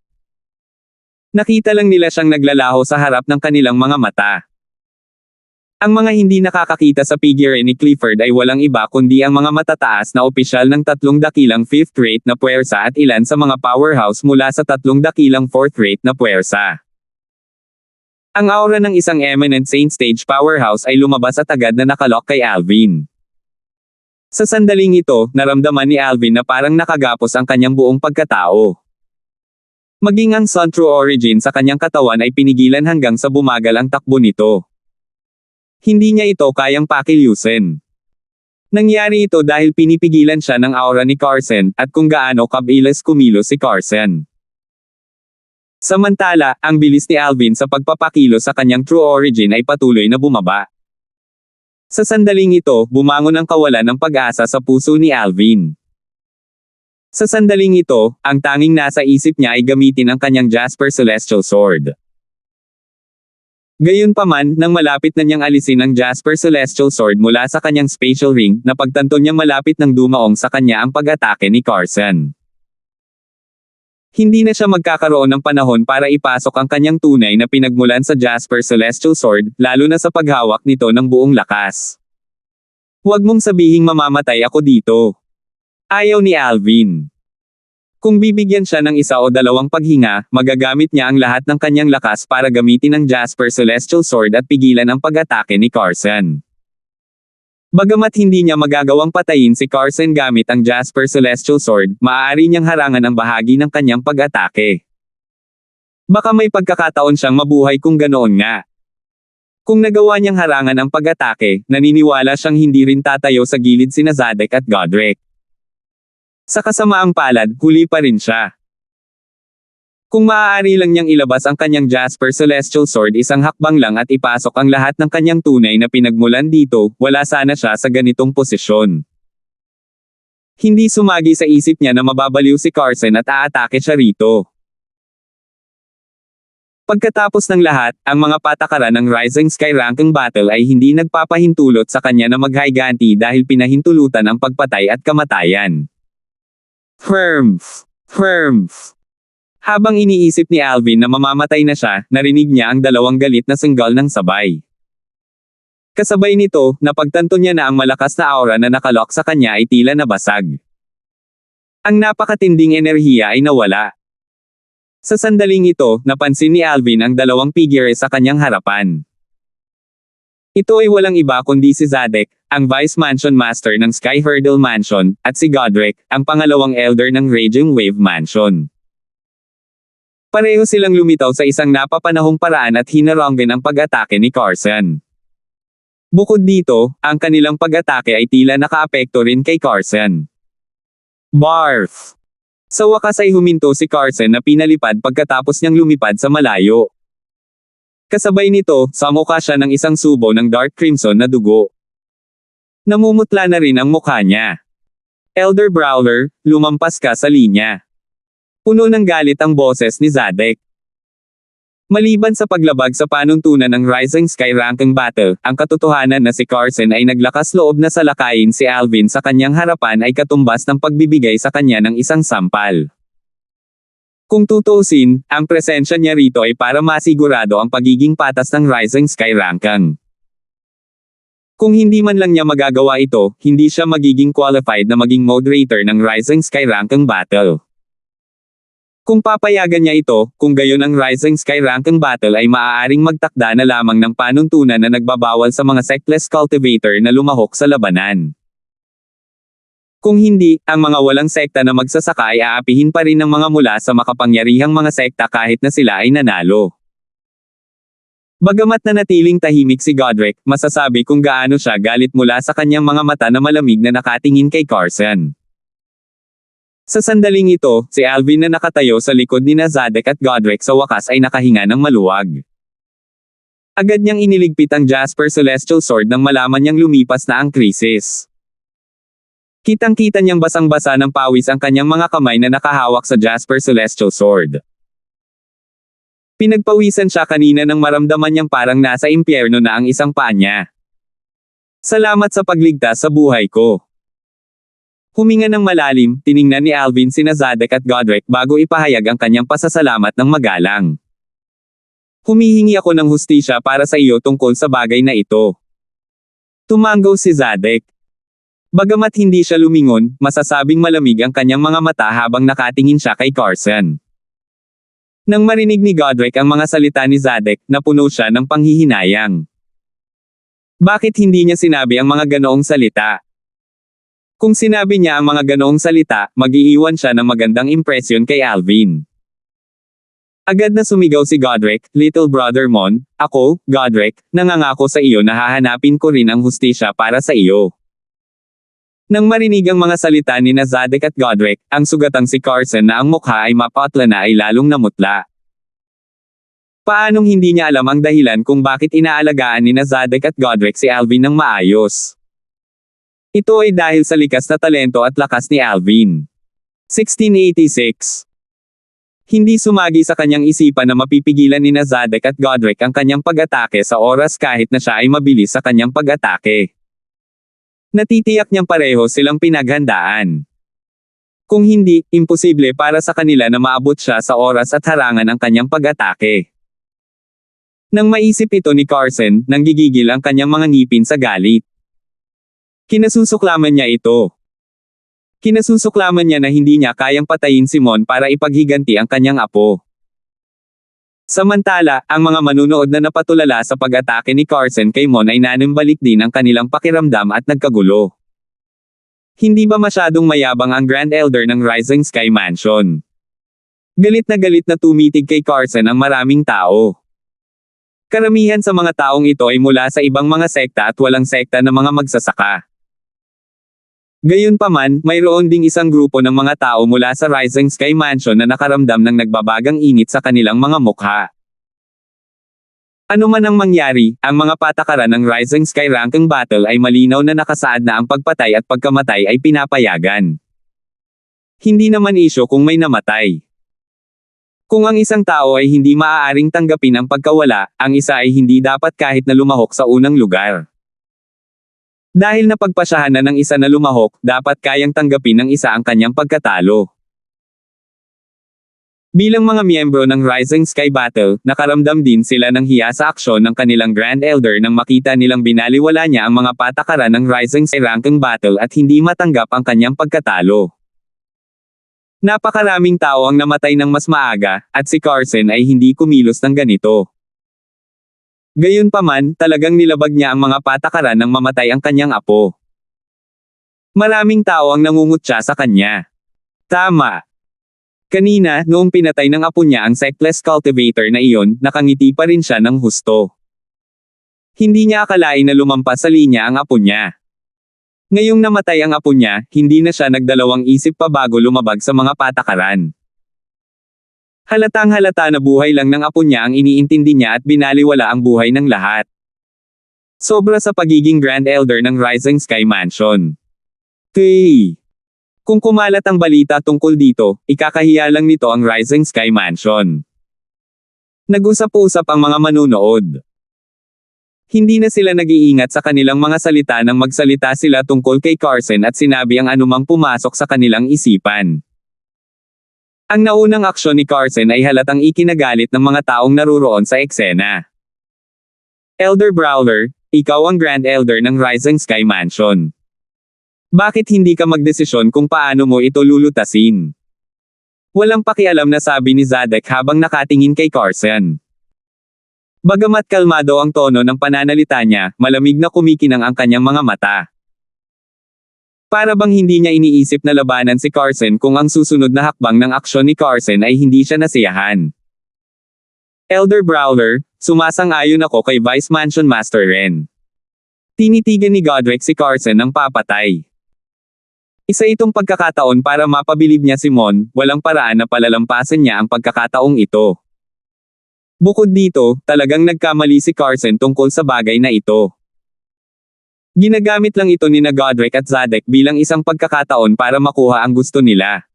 Nakita lang nila siyang naglalaho sa harap ng kanilang mga mata. Ang mga hindi nakakakita sa figure ni Clifford ay walang iba kundi ang mga matataas na opisyal ng 3 dakilang 5th rate na puwersa at ilan sa mga powerhouse mula sa 3 dakilang 4th rate na puwersa. Ang aura ng isang eminent saint stage powerhouse ay lumabas at agad na nakalock kay Alvin. Sa sandaling ito, naramdaman ni Alvin na parang nakagapos ang kanyang buong pagkatao. Maging ang Sun True Origin sa kanyang katawan ay pinigilan hanggang sa bumagal ang takbo nito. Hindi niya ito kayang pakilusin. Nangyari ito dahil pinipigilan siya ng aura ni Carson, at kung gaano kabilis kumilos si Carson. Samantala, ang bilis ni Alvin sa pagpapakilos sa kanyang True Origin ay patuloy na bumaba. Sa sandaling ito, bumangon ang kawalan ng pag-asa sa puso ni Alvin. Sa sandaling ito, ang tanging nasa isip niya ay gamitin ang kanyang Jasper Celestial Sword. Gayunpaman, nang malapit na niyang alisin ang Jasper Celestial Sword mula sa kanyang spatial ring, napagtanto niyang malapit nang dumaong sa kanya ang pag-atake ni Carson. Hindi na siya magkakaroon ng panahon para ipasok ang kanyang tunay na pinagmulan sa Jasper Celestial Sword, lalo na sa paghawak nito ng buong lakas. Huwag mong sabihing mamamatay ako dito. Ayaw ni Alvin. Kung bibigyan siya ng 1 o 2 paghinga, magagamit niya ang lahat ng kanyang lakas para gamitin ang Jasper Celestial Sword at pigilan ang pag-atake ni Carson. Bagamat hindi niya magagawang patayin si Carson gamit ang Jasper Celestial Sword, maaari niyang harangan ang bahagi ng kanyang pag-atake. Baka may pagkakataon siyang mabuhay kung ganoon nga. Kung nagawa niyang harangan ang pag-atake, naniniwala siyang hindi rin tatayo sa gilid sina Zadek at Godric. Sa kasamaang palad, huli pa rin siya. Kung maaari lang niyang ilabas ang kanyang Jasper Celestial Sword isang hakbang lang at ipasok ang lahat ng kanyang tunay na pinagmulan dito, wala sana siya sa ganitong posisyon. Hindi sumagi sa isip niya na mababaliw si Carson at aatake siya rito. Pagkatapos ng lahat, ang mga patakaran ng Rising Sky Ranking Battle ay hindi nagpapahintulot sa kanya na maghiganti dahil pinahintulutan ang pagpatay at kamatayan. Firm. Habang iniisip ni Alvin na mamamatay na siya, narinig niya ang 2 galit na sunggal ng sabay. Kasabay nito, napagtanto niya na ang malakas na aura na nakalock sa kanya ay tila nabasag. Ang napakatinding enerhiya ay nawala. Sa sandaling ito, napansin ni Alvin ang 2 figure sa kanyang harapan. Ito ay walang iba kundi si Zadek, ang Vice Mansion Master ng Sky Hurdle Mansion, at si Godric, ang pangalawang Elder ng Raging Wave Mansion. Pareho silang lumitaw sa isang napapanahong paraan at hinaranggan ang pag-atake ni Carson. Bukod dito, ang kanilang pag-atake ay tila nakaapekto rin kay Carson. Barf! Sa wakas ay huminto si Carson na pinalipad pagkatapos niyang lumipad sa malayo. Kasabay nito, samukha siya ng isang subo ng dark crimson na dugo. Namumutla na rin ang mukha niya. Elder Brawler, lumampas ka sa linya. Puno ng galit ang boses ni Zadek. Maliban sa paglabag sa panuntunan ng Rising Sky Ranking Battle, ang katotohanan na si Carson ay naglakas loob na salakayin si Alvin sa kanyang harapan ay katumbas ng pagbibigay sa kanya ng isang sampal. Kung tutuusin, ang presensya niya rito ay para masigurado ang pagiging patas ng Rising Sky Ranking. Kung hindi man lang niya magagawa ito, hindi siya magiging qualified na maging moderator ng Rising Sky Ranking Battle. Kung papayagan niya ito, kung gayon ang Rising Sky Ranking Battle ay maaaring magtakda na lamang ng panuntunan na nagbabawal sa mga sectless cultivator na lumahok sa labanan. Kung hindi, ang mga walang sekta na magsasaka ay aapihin pa rin ng mga mula sa makapangyarihang mga sekta kahit na sila ay nanalo. Bagamat nanatiling tahimik si Godric, masasabi kung gaano siya galit mula sa kanyang mga mata na malamig na nakatingin kay Carson. Sa sandaling ito, si Alvin na nakatayo sa likod ni Zadek at Godric sa wakas ay nakahinga ng maluwag. Agad niyang iniligpit ang Jasper Celestial Sword nang malaman niyang lumipas na ang krisis. Kitang-kita niyang basang-basa ng pawis ang kanyang mga kamay na nakahawak sa Jasper Celestial Sword. Pinagpawisan siya kanina nang maramdaman niyang parang nasa impyerno na ang isang paa niya. Salamat sa pagligtas sa buhay ko. Huminga ng malalim, tiningnan ni Alvin sina Zadek at Godric bago ipahayag ang kanyang pasasalamat ng magalang. Humihingi ako ng hustisya para sa iyo tungkol sa bagay na ito. Tumango si Zadek. Bagamat hindi siya lumingon, masasabing malamig ang kanyang mga mata habang nakatingin siya kay Carson. Nang marinig ni Godric ang mga salita ni Zadek, napuno siya ng panghihinayang. Bakit hindi niya sinabi ang mga ganoong salita? Kung sinabi niya ang mga ganoong salita, mag-iiwan siya ng magandang impresyon kay Alvin. Agad na sumigaw si Godric, "Little brother Mon, ako, Godric, nangangako sa iyo na hahanapin ko rin ang hustisya para sa iyo." Nang marinig ang mga salita ni Zadek at Godric, ang sugatang si Carson na ang mukha ay mapatla na ay lalong namutla. Paanong hindi niya alam ang dahilan kung bakit inaalagaan ni Zadek at Godric si Alvin ng maayos? Ito ay dahil sa likas na talento at lakas ni Alvin. 1686. Hindi sumagi sa kanyang isipan na mapipigilan ni Zadek at Godric ang kanyang pag-atake sa oras kahit na siya ay mabilis sa kanyang pag-atake. Natitiyak niyang pareho silang pinaghandaan. Kung hindi, imposible para sa kanila na maabot siya sa oras at harangan ang kanyang pag-atake. Nang maisip ito ni Carson, nanggigigil ang kanyang mga ngipin sa galit. Kinasusuklaman niya ito. Kinasusuklaman niya na hindi niya kayang patayin si Mon para ipaghiganti ang kanyang apo. Samantala, ang mga manunood na napatulala sa pag-atake ni Carson kay Mon ay nanimbalik din ang kanilang pakiramdam at nagkagulo. Hindi ba masyadong mayabang ang Grand Elder ng Rising Sky Mansion? Galit na tumitig kay Carson ang maraming tao. Karamihan sa mga taong ito ay mula sa ibang mga sekta at walang sekta na mga magsasaka. Gayunpaman, mayroon ding isang grupo ng mga tao mula sa Rising Sky Mansion na nakaramdam ng nagbabagang init sa kanilang mga mukha. Ano man ang mangyari, ang mga patakaran ng Rising Sky Ranking Battle ay malinaw na nakasaad na ang pagpatay at pagkamatay ay pinapayagan. Hindi naman isyo kung may namatay. Kung ang isang tao ay hindi maaaring tanggapin ang pagkawala, ang isa ay hindi dapat kahit na lumahok sa unang lugar. Dahil napagpasyahan na ng isa na lumahok, dapat kayang tanggapin ng isa ang kanyang pagkatalo. Bilang mga miyembro ng Rising Sky Battle, nakaramdam din sila ng hiya sa aksyon ng kanilang Grand Elder nang makita nilang binaliwala niya ang mga patakaran ng Rising Sky Ranking Battle at hindi matanggap ang kanyang pagkatalo. Napakaraming tao ang namatay ng mas maaga, at si Carson ay hindi kumilos ng ganito. Gayunpaman, talagang nilabag niya ang mga patakaran nang mamatay ang kanyang apo. Maraming tao ang nangungutya sa kanya. Tama. Kanina, noong pinatay ng apo niya ang sectless cultivator na iyon, nakangiti pa rin siya ng husto. Hindi niya akalain na lumampas sa linya ang apo niya. Ngayong namatay ang apo niya, hindi na siya nagdalawang isip pa bago lumabag sa mga patakaran. Halatang halata na buhay lang ng apo niya ang iniintindi niya at binaliwala ang buhay ng lahat. Sobra sa pagiging Grand Elder ng Rising Sky Mansion. Kung kumalat ang balita tungkol dito, ikakahiya lang nito ang Rising Sky Mansion. Nag-usap-usap ang mga manunood. Hindi na sila nag-iingat sa kanilang mga salita nang magsalita sila tungkol kay Carson at sinabi ang anumang pumasok sa kanilang isipan. Ang naunang aksyon ni Carson ay halatang ikinagalit ng mga taong naruroon sa eksena. Elder Brawler, ikaw ang Grand Elder ng Rising Sky Mansion. Bakit hindi ka magdesisyon kung paano mo ito lulutasin? Walang pakialam na sabi ni Zadek habang nakatingin kay Carson. Bagamat kalmado ang tono ng pananalita niya, malamig na kumikinang ang kanyang mga mata. Para bang hindi niya iniisip na labanan si Carson kung ang susunod na hakbang ng aksyon ni Carson ay hindi siya nasiyahan. Elder Brawler, sumasang-ayon ako kay Vice Mansion Master Ren. Tinitigan ni Godric si Carson ng papatay. Isa itong pagkakataon para mapabilib niya si Mon, walang paraan na palalampasan niya ang pagkakataong ito. Bukod dito, talagang nagkamali si Carson tungkol sa bagay na ito. Ginagamit lang ito ni Godric at Zadek bilang isang pagkakataon para makuha ang gusto nila.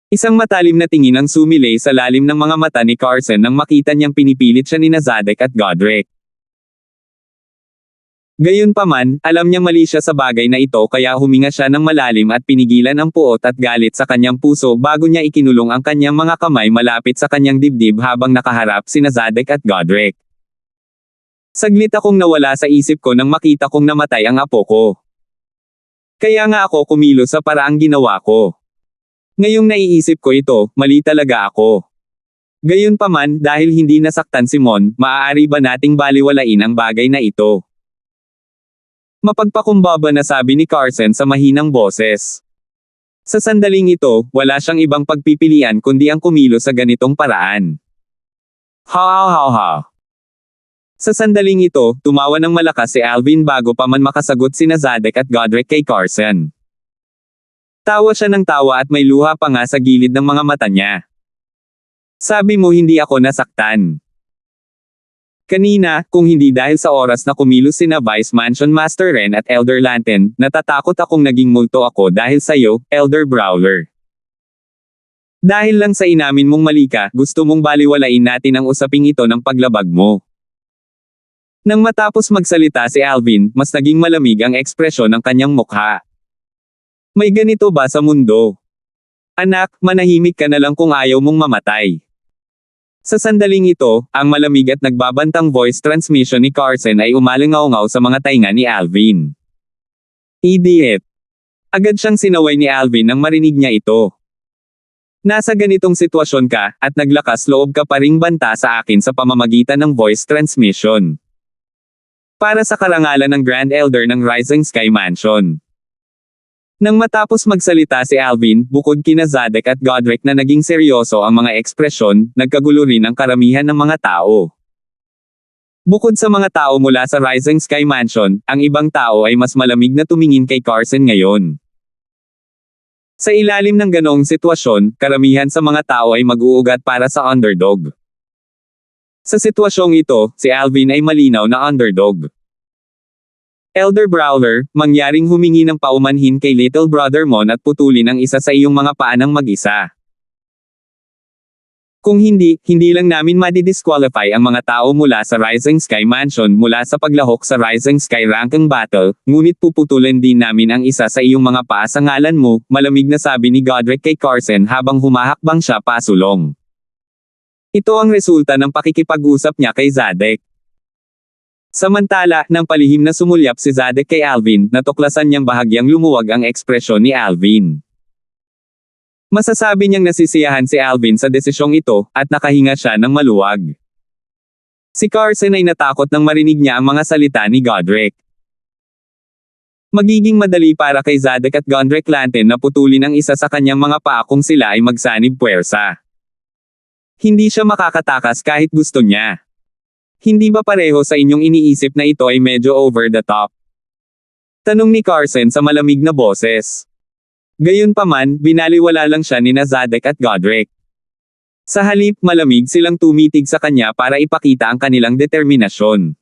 Isang matalim na tingin ang sumilay sa lalim ng mga mata ni Carson nang makita niyang pinipilit siya ni Zadek at Godric. Gayunpaman, alam niyang mali siya sa bagay na ito kaya huminga siya ng malalim at pinigilan ang puot at galit sa kanyang puso bago niya ikinulong ang kanyang mga kamay malapit sa kanyang dibdib habang nakaharap sina Zadek at Godric. Saglit akong nawala sa isip ko nang makita kong namatay ang apo ko. Kaya nga ako kumilos sa paraang ginawa ko. Ngayong naiisip ko ito, mali talaga ako. Gayunpaman, dahil hindi nasaktan si Mon, maaari ba nating baliwalain ang bagay na ito? Mapagpakumbaba na sabi ni Carson sa mahinang boses. Sa sandaling ito, wala siyang ibang pagpipilian kundi ang kumilos sa ganitong paraan. Ha. Sa sandaling ito, tumawa ng malakas si Alvin bago pa man makasagot sina Zadek at Godric kay Carson. Tawa siya ng tawa at may luha pa nga sa gilid ng mga mata niya. Sabi mo hindi ako nasaktan. Kanina, kung hindi dahil sa oras na kumilos sina Vice Mansion Master Ren at Elder Lanten, natatakot akong naging multo ako dahil sa'yo, Elder Brawler. Dahil lang sa inamin mong mali ka, gusto mong baliwalain natin ang usaping ito ng paglabag mo. Nang matapos magsalita si Alvin, mas naging malamig ang ekspresyon ng kanyang mukha. May ganito ba sa mundo? Anak, manahimik ka na lang kung ayaw mong mamatay. Sa sandaling ito, ang malamig at nagbabantang voice transmission ni Carson ay umalingaw-ngaw sa mga tainga ni Alvin. Idiot! Agad siyang sinaway ni Alvin nang marinig niya ito. Nasa ganitong sitwasyon ka, at naglakas loob ka pa ring banta sa akin sa pamamagitan ng voice transmission. Para sa karangalan ng Grand Elder ng Rising Sky Mansion. Nang matapos magsalita si Alvin, bukod kina Zadek at Godric na naging seryoso ang mga ekspresyon, nagkagulo rin ang karamihan ng mga tao. Bukod sa mga tao mula sa Rising Sky Mansion, ang ibang tao ay mas malamig na tumingin kay Carson ngayon. Sa ilalim ng ganong sitwasyon, karamihan sa mga tao ay mag-uugat para sa underdog. Sa sitwasyong ito, si Alvin ay malinaw na underdog. Elder Brawler, mangyaring humingi ng paumanhin kay Little Brother Mon at putulin ang isa sa iyong mga paa ng mag-isa. Kung hindi lang namin madidisqualify ang mga tao mula sa Rising Sky Mansion mula sa paglahok sa Rising Sky Ranking Battle, ngunit puputulin din namin ang isa sa iyong mga paa sa ngalan mo, malamig na sabi ni Godric kay Carson habang humahakbang siya pasulong. Ito ang resulta ng pakikipag-usap niya kay Zadek. Samantala, nang palihim na sumulyap si Zadek kay Alvin, natuklasan niyang bahagyang lumuwag ang ekspresyon ni Alvin. Masasabi niyang nasisiyahan si Alvin sa desisyong ito, at nakahinga siya ng maluwag. Si Carson ay natakot nang marinig niya ang mga salita ni Godric. Magiging madali para kay Zadek at Godric Lanten na putulin ang isa sa kanyang mga paa kung sila ay magsanib puwersa. Hindi siya makakatakas kahit gusto niya. Hindi ba pareho sa inyong iniisip na ito ay medyo over the top? Tanong ni Carson sa malamig na boses. Gayunpaman, binaliwala lang siya ni Zadek at Godric. Sa halip, malamig silang tumitig sa kanya para ipakita ang kanilang determinasyon.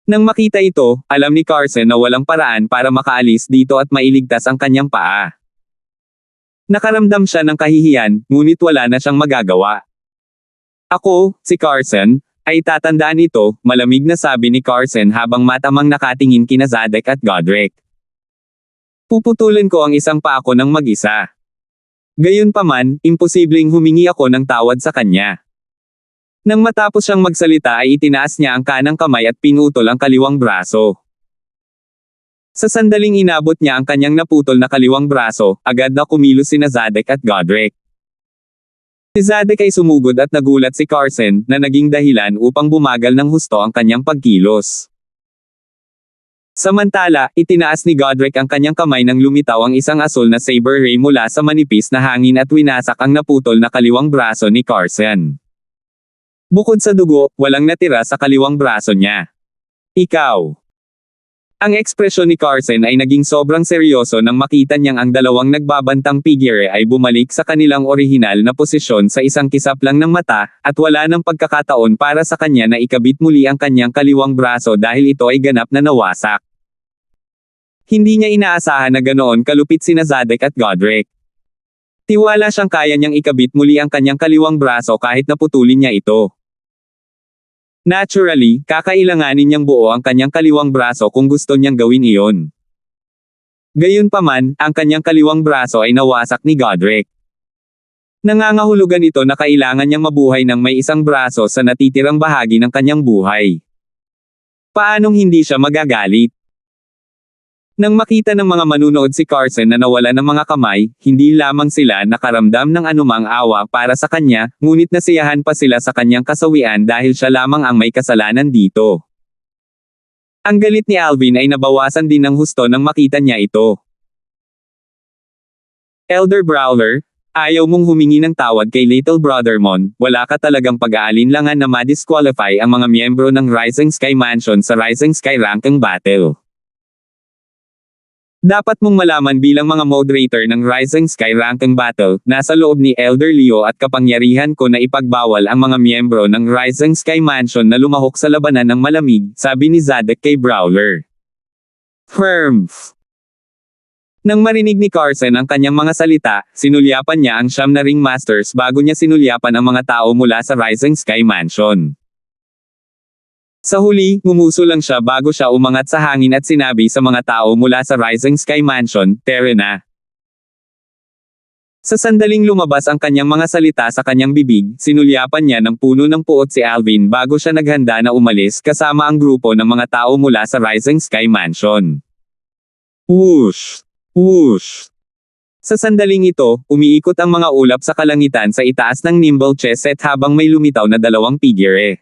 Nang makita ito, alam ni Carson na walang paraan para makaalis dito at mailigtas ang kanyang paa. Nakaramdam siya ng kahihiyan, ngunit wala na siyang magagawa. Ako, si Carson, ay tatandaan ito, malamig na sabi ni Carson habang matamang nakatingin kina Zadek at Godric. Puputulin ko ang isang paa ko ng mag-isa. Gayunpaman, imposibleng humingi ako ng tawad sa kanya. Nang matapos siyang magsalita ay itinaas niya ang kanang kamay at pinutol ang kaliwang braso. Sa sandaling inabot niya ang kanyang naputol na kaliwang braso, agad na kumilos sina Zadek at Godric. Si Zadek ay sumugod at nagulat si Carson, na naging dahilan upang bumagal ng husto ang kanyang pagkilos. Samantala, itinaas ni Godric ang kanyang kamay nang lumitaw ang isang asul na saber ray mula sa manipis na hangin at winasak ang naputol na kaliwang braso ni Carson. Bukod sa dugo, walang natira sa kaliwang braso niya. Ikaw. Ang ekspresyon ni Carson ay naging sobrang seryoso nang makita niyang ang dalawang nagbabantang figure ay bumalik sa kanilang orihinal na posisyon sa isang kisap lang ng mata, at wala nang pagkakataon para sa kanya na ikabit muli ang kanyang kaliwang braso dahil ito ay ganap na nawasak. Hindi niya inaasahan na ganoon kalupit sina Zadek at Godric. Tiwala siyang kaya niyang ikabit muli ang kanyang kaliwang braso kahit naputulin niya ito. Naturally, kakailanganin niyang buo ang kanyang kaliwang braso kung gusto niyang gawin iyon. Gayunpaman, ang kanyang kaliwang braso ay nawasak ni Godric. Nangangahulugan ito na kailangan niyang mabuhay ng may isang braso sa natitirang bahagi ng kanyang buhay. Paanong hindi siya magagalit? Nang makita ng mga manunood si Carson na nawala ng mga kamay, hindi lamang sila nakaramdam ng anumang awa para sa kanya, ngunit nasiyahan pa sila sa kanyang kasawian dahil siya lamang ang may kasalanan dito. Ang galit ni Alvin ay nabawasan din ng husto nang makita niya ito. Elder Brawler, ayaw mong humingi ng tawad kay Little Brother Mon, wala ka talagang pag-aalinlangan na ma-disqualify ang mga miyembro ng Rising Sky Mansion sa Rising Sky Ranking Battle. Dapat mong malaman bilang mga moderator ng Rising Sky Ranking Battle, nasa loob ni Elder Leo at kapangyarihan ko na ipagbawal ang mga miyembro ng Rising Sky Mansion na lumahok sa labanan ng malamig, sabi ni Zadek kay Brawler. Firms. Nang marinig ni Carson ang kanyang mga salita, sinulyapan niya ang siyam na ringmasters bago niya sinulyapan ang mga tao mula sa Rising Sky Mansion. Sa huli, ngumuso lang siya bago siya umangat sa hangin at sinabi sa mga tao mula sa Rising Sky Mansion, "Tara na." Sa sandaling lumabas ang kanyang mga salita sa kanyang bibig, sinulyapan niya ng puno ng puot si Alvin bago siya naghanda na umalis kasama ang grupo ng mga tao mula sa Rising Sky Mansion. Whoosh! Whoosh! Sa sandaling ito, umiikot ang mga ulap sa kalangitan sa itaas ng nimble chess set habang may lumitaw na dalawang figure.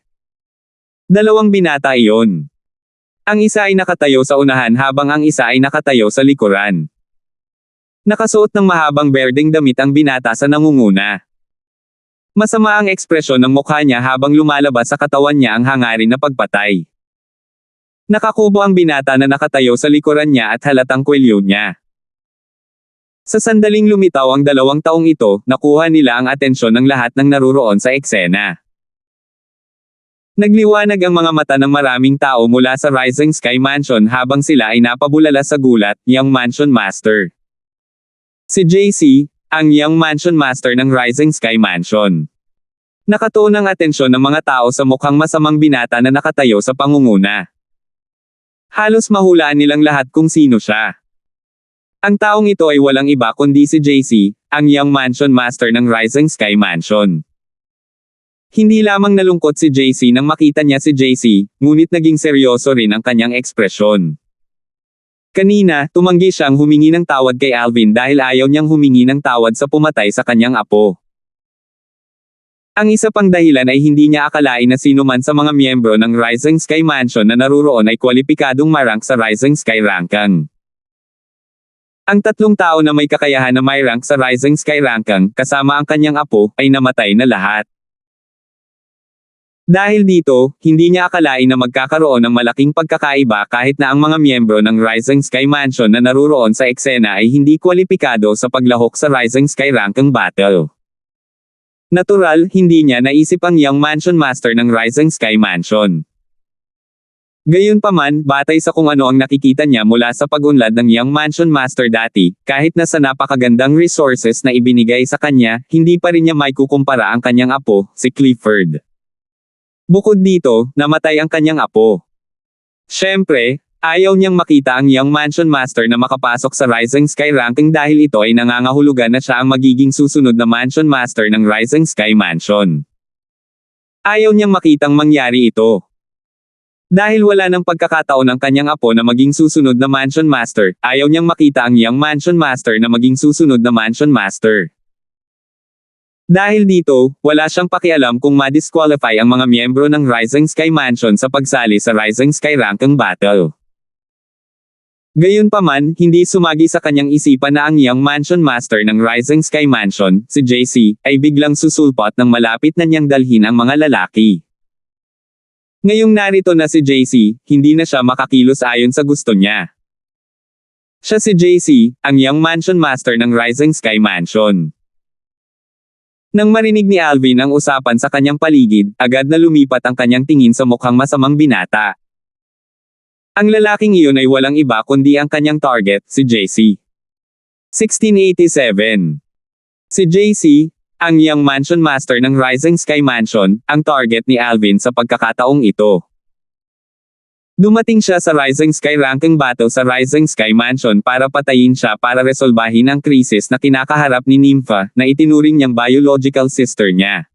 Dalawang binata iyon. Ang isa ay nakatayo sa unahan habang ang isa ay nakatayo sa likuran. Nakasuot ng mahabang berdeng damit ang binata sa nangunguna. Masama ang ekspresyon ng mukha niya habang lumalabas sa katawan niya ang hangarin na pagpatay. Nakakubo ang binata na nakatayo sa likuran niya at halatang kwelyo niya. Sa sandaling lumitaw ang dalawang taong ito, nakuha nila ang atensyon ng lahat ng naruroon sa eksena. Nagliwanag ang mga mata ng maraming tao mula sa Rising Sky Mansion habang sila ay napabulala sa gulat, Young Mansion Master. Si JC, ang Young Mansion Master ng Rising Sky Mansion. Nakatuon ang atensyon ng mga tao sa mukhang masamang binata na nakatayo sa pangunguna. Halos mahulaan nilang lahat kung sino siya. Ang taong ito ay walang iba kundi si JC, ang Young Mansion Master ng Rising Sky Mansion. Hindi lamang nalungkot si JC nang makita niya si JC, ngunit naging seryoso rin ang kanyang ekspresyon. Kanina, tumanggi siyang humingi ng tawad kay Alvin dahil ayaw niyang humingi ng tawad sa pumatay sa kanyang apo. Ang isa pang dahilan ay hindi niya akalain na sino man sa mga miyembro ng Rising Sky Mansion na naruroon ay kwalipikadong marank sa Rising Sky Ranking. Ang tatlong tao na may kakayahan na may rank sa Rising Sky Ranking, kasama ang kanyang apo, ay namatay na lahat. Dahil dito, hindi niya akalain na magkakaroon ng malaking pagkakaiba kahit na ang mga miyembro ng Rising Sky Mansion na naruroon sa eksena ay hindi kwalipikado sa paglahok sa Rising Sky Ranking Battle. Natural, hindi niya naisip ang Young Mansion Master ng Rising Sky Mansion. Gayunpaman, batay sa kung ano ang nakikita niya mula sa pag-unlad ng Young Mansion Master dati, kahit na sa napakagandang resources na ibinigay sa kanya, hindi pa rin niya maikukumpara ang kanyang apo, si Clifford. Bukod dito, namatay ang kanyang apo. Siyempre, ayaw niyang makita ang Young Mansion Master na makapasok sa Rising Sky ranking dahil ito ay nangangahulugan na siya ang magiging susunod na Mansion Master ng Rising Sky Mansion. Ayaw niyang makitang mangyari ito. Dahil wala ng pagkakataon ang kanyang apo na maging susunod na Mansion Master, ayaw niyang makita ang Young Mansion Master na maging susunod na Mansion Master. Dahil dito, wala siyang pakialam kung ma-disqualify ang mga miyembro ng Rising Sky Mansion sa pagsali sa Rising Sky ranking battle. Gayunpaman, hindi sumagi sa kanyang isipan na ang Young Mansion Master ng Rising Sky Mansion, si JC, ay biglang susulpot nang malapit na niyang dalhin ang mga lalaki. Ngayong narito na si JC, hindi na siya makakilos ayon sa gusto niya. Siya si JC, ang Young Mansion Master ng Rising Sky Mansion. Nang marinig ni Alvin ang usapan sa kanyang paligid, agad na lumipat ang kanyang tingin sa mukhang masamang binata. Ang lalaking iyon ay walang iba kundi ang kanyang target, si JC. 1687. Si JC, ang Young Mansion Master ng Rising Sky Mansion, ang target ni Alvin sa pagkakataong ito. Dumating siya sa Rising Sky ranking battle sa Rising Sky Mansion para patayin siya para resolbahin ang krisis na kinakaharap ni Nympha, na itinuring niyang biological sister niya.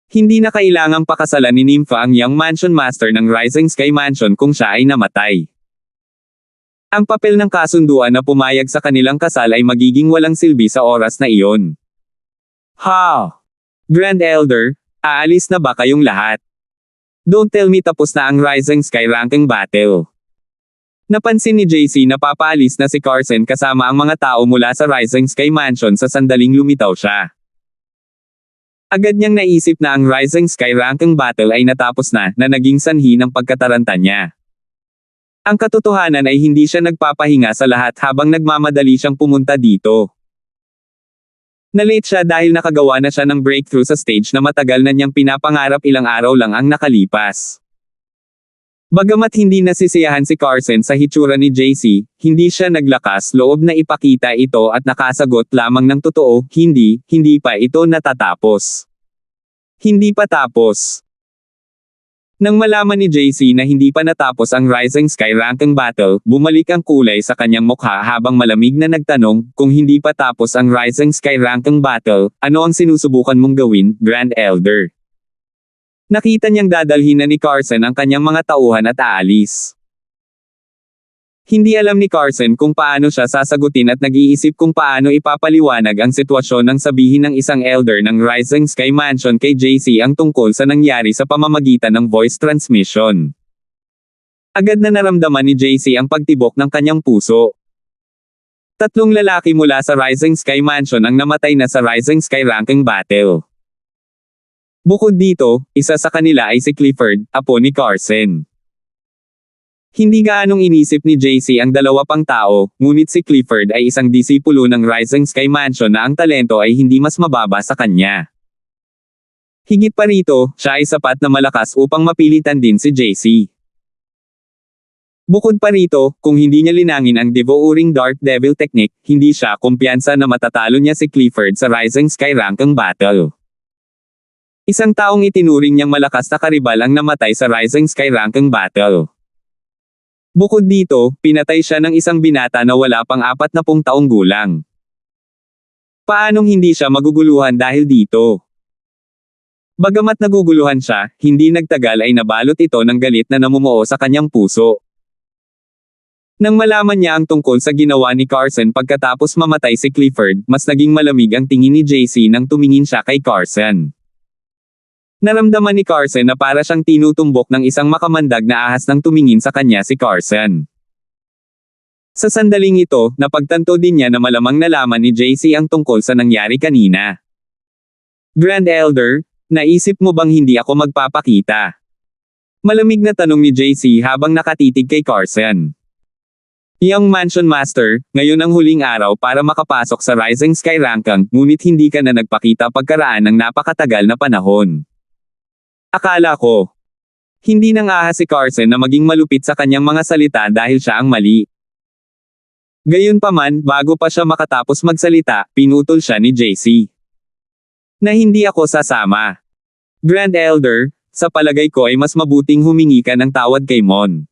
Hindi na kailangang pakasalan ni Nympha ang Young Mansion Master ng Rising Sky Mansion kung siya ay namatay. Ang papel ng kasunduan na pumayag sa kanilang kasal ay magiging walang silbi sa oras na iyon. Ha! Grand Elder, aalis na ba kayong lahat? Don't tell me tapos na ang Rising Sky ranking battle. Napansin ni JC na papaalis na si Carson kasama ang mga tao mula sa Rising Sky Mansion sa sandaling lumitaw siya. Agad niyang naisip na ang Rising Sky ranking battle ay natapos na naging sanhi ng pagkataranta niya. Ang katotohanan ay hindi siya nagpapahinga sa lahat habang nagmamadali siyang pumunta dito. Nalate siya dahil nakagawa na siya ng breakthrough sa stage na matagal na niyang pinapangarap, ilang araw lang ang nakalipas. Bagamat hindi nasisiyahan si Carson sa hitsura ni JC, hindi siya naglakas loob na ipakita ito at nakasagot lamang ng totoo, hindi pa ito natatapos. Hindi pa tapos. Nang malaman ni JC na hindi pa natapos ang Rising Sky ranking battle, bumalik ang kulay sa kanyang mukha habang malamig na nagtanong, kung hindi pa tapos ang Rising Sky ranking battle, ano ang sinusubukan mong gawin, Grand Elder? Nakita niyang dadalhin na ni Carson ang kanyang mga tauhan at aalis. Hindi alam ni Carson kung paano siya sasagutin at nag-iisip kung paano ipapaliwanag ang sitwasyon ng sabihin ng isang elder ng Rising Sky Mansion kay JC ang tungkol sa nangyari sa pamamagitan ng voice transmission. Agad na naramdaman ni JC ang pagtibok ng kanyang puso. 3 lalaki mula sa Rising Sky Mansion ang namatay na sa Rising Sky ranking battle. Bukod dito, isa sa kanila ay si Clifford, apo ni Carson. Hindi gaanong inisip ni JC ang dalawa pang tao, ngunit si Clifford ay isang disipulo ng Rising Sky Mansion na ang talento ay hindi mas mababa sa kanya. Higit pa rito, siya ay sapat na malakas upang mapilitan din si JC. Bukod pa rito, kung hindi niya linangin ang Devouring Dark Devil technique, hindi siya kumpiyansa na matatalo niya si Clifford sa Rising Sky ranking battle. Isang taong itinuring niyang malakas na karibal ang namatay sa Rising Sky ranking battle. Bukod dito, pinatay siya ng isang binata na wala pang 40 taong gulang. Paanong hindi siya maguguluhan dahil dito? Bagamat naguguluhan siya, hindi nagtagal ay nabalot ito ng galit na namumuo sa kanyang puso. Nang malaman niya ang tungkol sa ginawa ni Carson pagkatapos mamatay si Clifford, mas naging malamig ang tingin ni JC nang tumingin siya kay Carson. Naramdaman ni Carson na para siyang tinutumbok ng isang makamandag na ahas nang tumingin sa kanya si Carson. Sa sandaling ito, napagtanto din niya na malamang nalaman ni JC ang tungkol sa nangyari kanina. Grand Elder, naisip mo bang hindi ako magpapakita? Malamig na tanong ni JC habang nakatitig kay Carson. Young Mansion Master, ngayon ang huling araw para makapasok sa Rising Sky ranking, ngunit hindi ka na nagpakita pagkaraan ng napakatagal na panahon. Akala ko, Hindi nang ahas si Carson na maging malupit sa kanyang mga salita dahil siya ang mali. Gayunpaman, bago pa siya makatapos magsalita, pinutol siya ni JC. Na hindi ako sasama. Grand Elder, sa palagay ko ay mas mabuting humingi ka ng tawad kay Mon.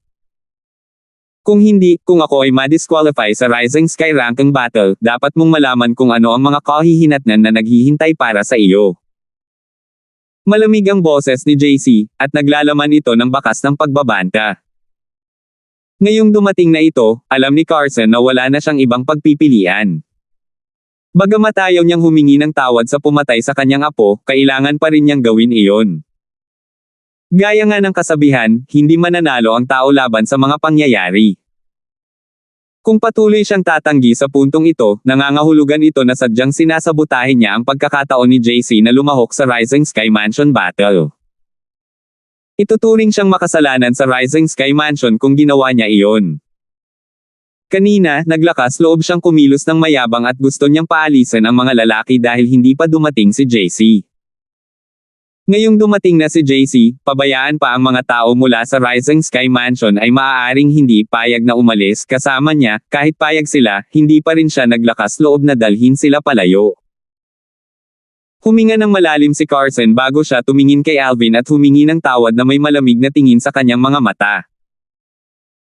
Kung hindi, kung ako ay ma-disqualify sa Rising Sky Ranking Battle, dapat mong malaman kung ano ang mga kahihinatnan na naghihintay para sa iyo. Malamig ang boses ni JC, at naglalaman ito ng bakas ng pagbabanta. Ngayong dumating na ito, alam ni Carson na wala na siyang ibang pagpipilian. Bagamat ayaw niyang humingi ng tawad sa pumatay sa kanyang apo, kailangan pa rin niyang gawin iyon. Gaya nga ng kasabihan, hindi mananalo ang tao laban sa mga pangyayari. Kung patuloy siyang tatanggi sa puntong ito, nangangahulugan ito na sadyang sinasabotahin niya ang pagkakataon ni JC na lumahok sa Rising Sky Mansion Battle. Ituturing siyang makasalanan sa Rising Sky Mansion kung ginawa niya iyon. Kanina, naglakas loob siyang kumilos ng mayabang at gusto niyang paalisan ang mga lalaki dahil hindi pa dumating si JC. Ngayong dumating na si JC, pabayaan pa ang mga tao mula sa Rising Sky Mansion ay maaaring hindi payag na umalis kasama niya, kahit payag sila, hindi pa rin siya naglakas loob na dalhin sila palayo. Huminga ng malalim si Carson bago siya tumingin kay Alvin at humingi ng tawad na may malamig na tingin sa kanyang mga mata.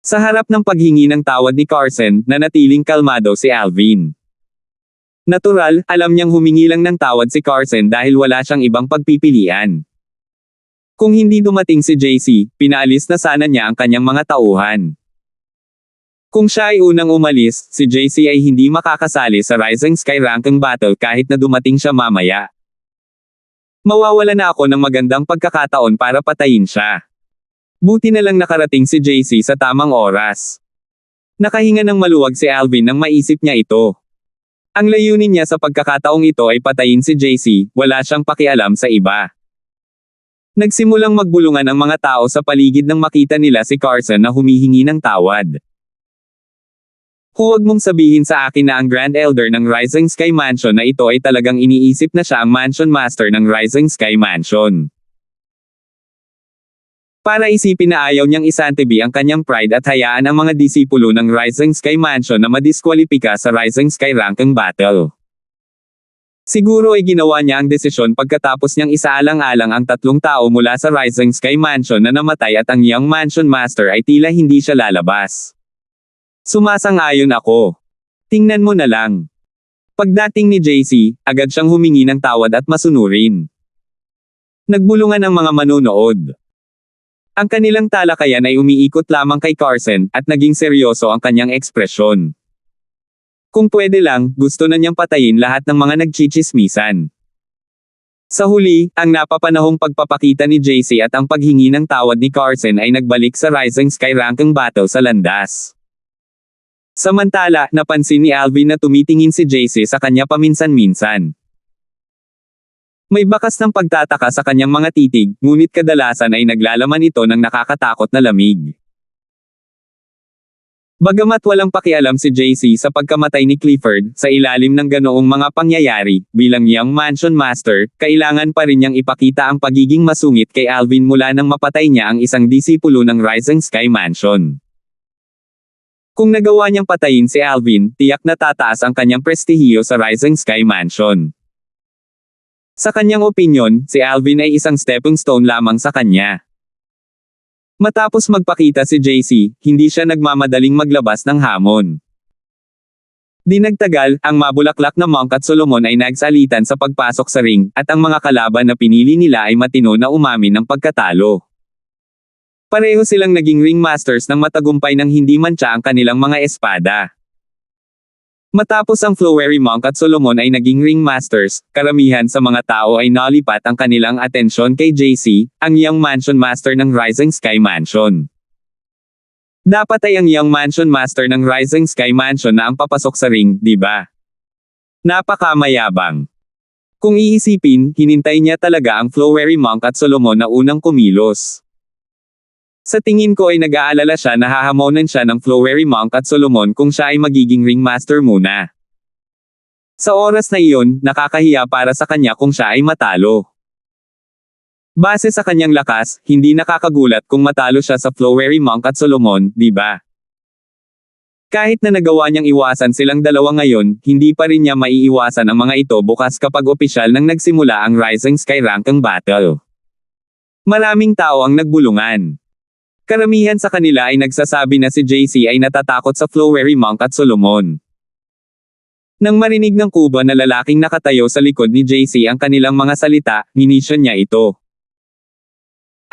Sa harap ng paghingi ng tawad ni Carson, nanatiling kalmado si Alvin. Natural, alam niyang humingi lang ng tawad si Carson dahil wala siyang ibang pagpipilian. Kung hindi dumating si JC, pinaalis na sana niya ang kanyang mga tauhan. Kung siya ay unang umalis, si JC ay hindi makakasali sa Rising Sky Ranking Battle kahit na dumating siya mamaya. Mawawala na ako ng magandang pagkakataon para patayin siya. Buti na lang nakarating si JC sa tamang oras. Nakahinga ng maluwag si Alvin nang maisip niya ito. Ang layunin niya sa pagkakataong ito ay patayin si JC, wala siyang pakialam sa iba. Nagsimulang magbulungan ang mga tao sa paligid nang makita nila si Carson na humihingi ng tawad. Huwag mong sabihin sa akin na ang Grand Elder ng Rising Sky Mansion na ito ay talagang iniisip na siya ang Mansion Master ng Rising Sky Mansion. Para isipin na ayaw niyang isantabi ang kanyang pride at hayaan ang mga disipulo ng Rising Sky Mansion na madiskwalipika sa Rising Sky Ranking Battle. Siguro ay ginawa niya ang desisyon pagkatapos niyang isaalang-alang ang 3 tao mula sa Rising Sky Mansion na namatay at ang Young Mansion Master ay tila hindi siya lalabas. Sumasang-ayon ako. Tingnan mo na lang. Pagdating ni JC, agad siyang humingi ng tawad at masunurin. Nagbulungan ang mga manonood. Ang kanilang talakayan ay umiikot lamang kay Carson, at naging seryoso ang kanyang ekspresyon. Kung pwede lang, gusto na niyang patayin lahat ng mga nagchichismisan. Sa huli, ang napapanahong pagpapakita ni JC at ang paghingi ng tawad ni Carson ay nagbalik sa Rising Sky Ranking Battle sa landas. Samantala, napansin ni Alvin na tumitingin si JC sa kanya paminsan-minsan. May bakas ng pagtataka sa kanyang mga titig, ngunit kadalasan ay naglalaman ito ng nakakatakot na lamig. Bagamat walang pakialam si JC sa pagkamatay ni Clifford, sa ilalim ng ganoong mga pangyayari, bilang Young Mansion Master, kailangan pa rin niyang ipakita ang pagiging masungit kay Alvin mula nang mapatay niya ang isang disipulo ng Rising Sky Mansion. Kung nagawa niyang patayin si Alvin, tiyak na tataas ang kanyang prestihiyo sa Rising Sky Mansion. Sa kanyang opinyon, si Alvin ay isang stepping stone lamang sa kanya. Matapos magpakita si JC, hindi siya nagmamadaling maglabas ng hamon. Di nagtagal, ang mabulaklak na Monk at Solomon ay nagsalitan sa pagpasok sa ring, at ang mga kalaban na pinili nila ay matino na umamin ng pagkatalo. Pareho silang naging ringmasters ng matagumpay nang hindi mantsa ang kanilang mga espada. Matapos ang Flowery Monk at Solomon ay naging ringmasters, karamihan sa mga tao ay nalipat ang kanilang atensyon kay JC, ang Young Mansion Master ng Rising Sky Mansion. Dapat ay ang Young Mansion Master ng Rising Sky Mansion na ang papasok sa ring, di ba? Napakamayabang. Kung iisipin, hinintay niya talaga ang Flowery Monk at Solomon na unang kumilos. Sa tingin ko ay nag-aalala siya na hahamonan siya ng Flowery Monk at Solomon kung siya ay magiging ringmaster muna. Sa oras na iyon, nakakahiya para sa kanya kung siya ay matalo. Base sa kanyang lakas, hindi nakakagulat kung matalo siya sa Flowery Monk at Solomon, di ba? Kahit na nagawa niyang iwasan silang dalawa ngayon, hindi pa rin niya maiiwasan ang mga ito bukas kapag opisyal nang nagsimula ang Rising Sky Ranking Battle. Maraming tao ang nagbulungan. Karamihan sa kanila ay nagsasabi na si JC ay natatakot sa Flowery Monk at Solomon. Nang marinig ng kuba na lalaking nakatayo sa likod ni JC ang kanilang mga salita, minisyon niya ito.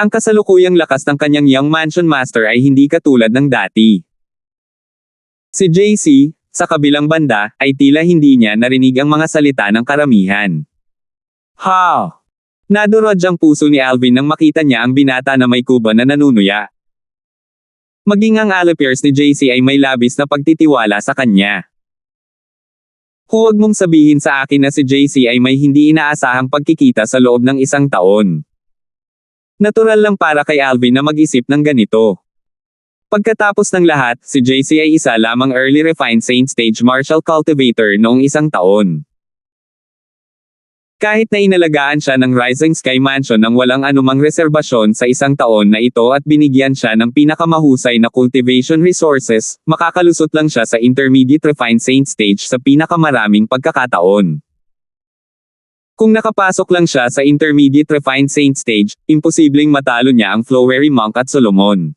Ang kasalukuyang lakas ng kanyang Young Mansion Master ay hindi katulad ng dati. Si JC, sa kabilang banda, ay tila hindi niya narinig ang mga salita ng karamihan. Ha! Nadurog ang puso ni Alvin nang makita niya ang binata na may kuba na nanunuya. Maging ang alapairs ni JC ay may labis na pagtitiwala sa kanya. Huwag mong sabihin sa akin na si JC ay may hindi inaasahang pagkikita sa loob ng isang taon. Natural lang para kay Alvin na mag-isip ng ganito. Pagkatapos ng lahat, si JC ay isa lamang early refined Saint Stage Martial Cultivator noong isang taon. Kahit na inalagaan siya ng Rising Sky Mansion ng walang anumang reserbasyon sa isang taon na ito at binigyan siya ng pinakamahusay na cultivation resources, makakalusot lang siya sa Intermediate Refined Saint Stage sa pinakamaraming pagkakataon. Kung nakapasok lang siya sa Intermediate Refined Saint Stage, imposibleng matalo niya ang Flowery Monk at Solomon.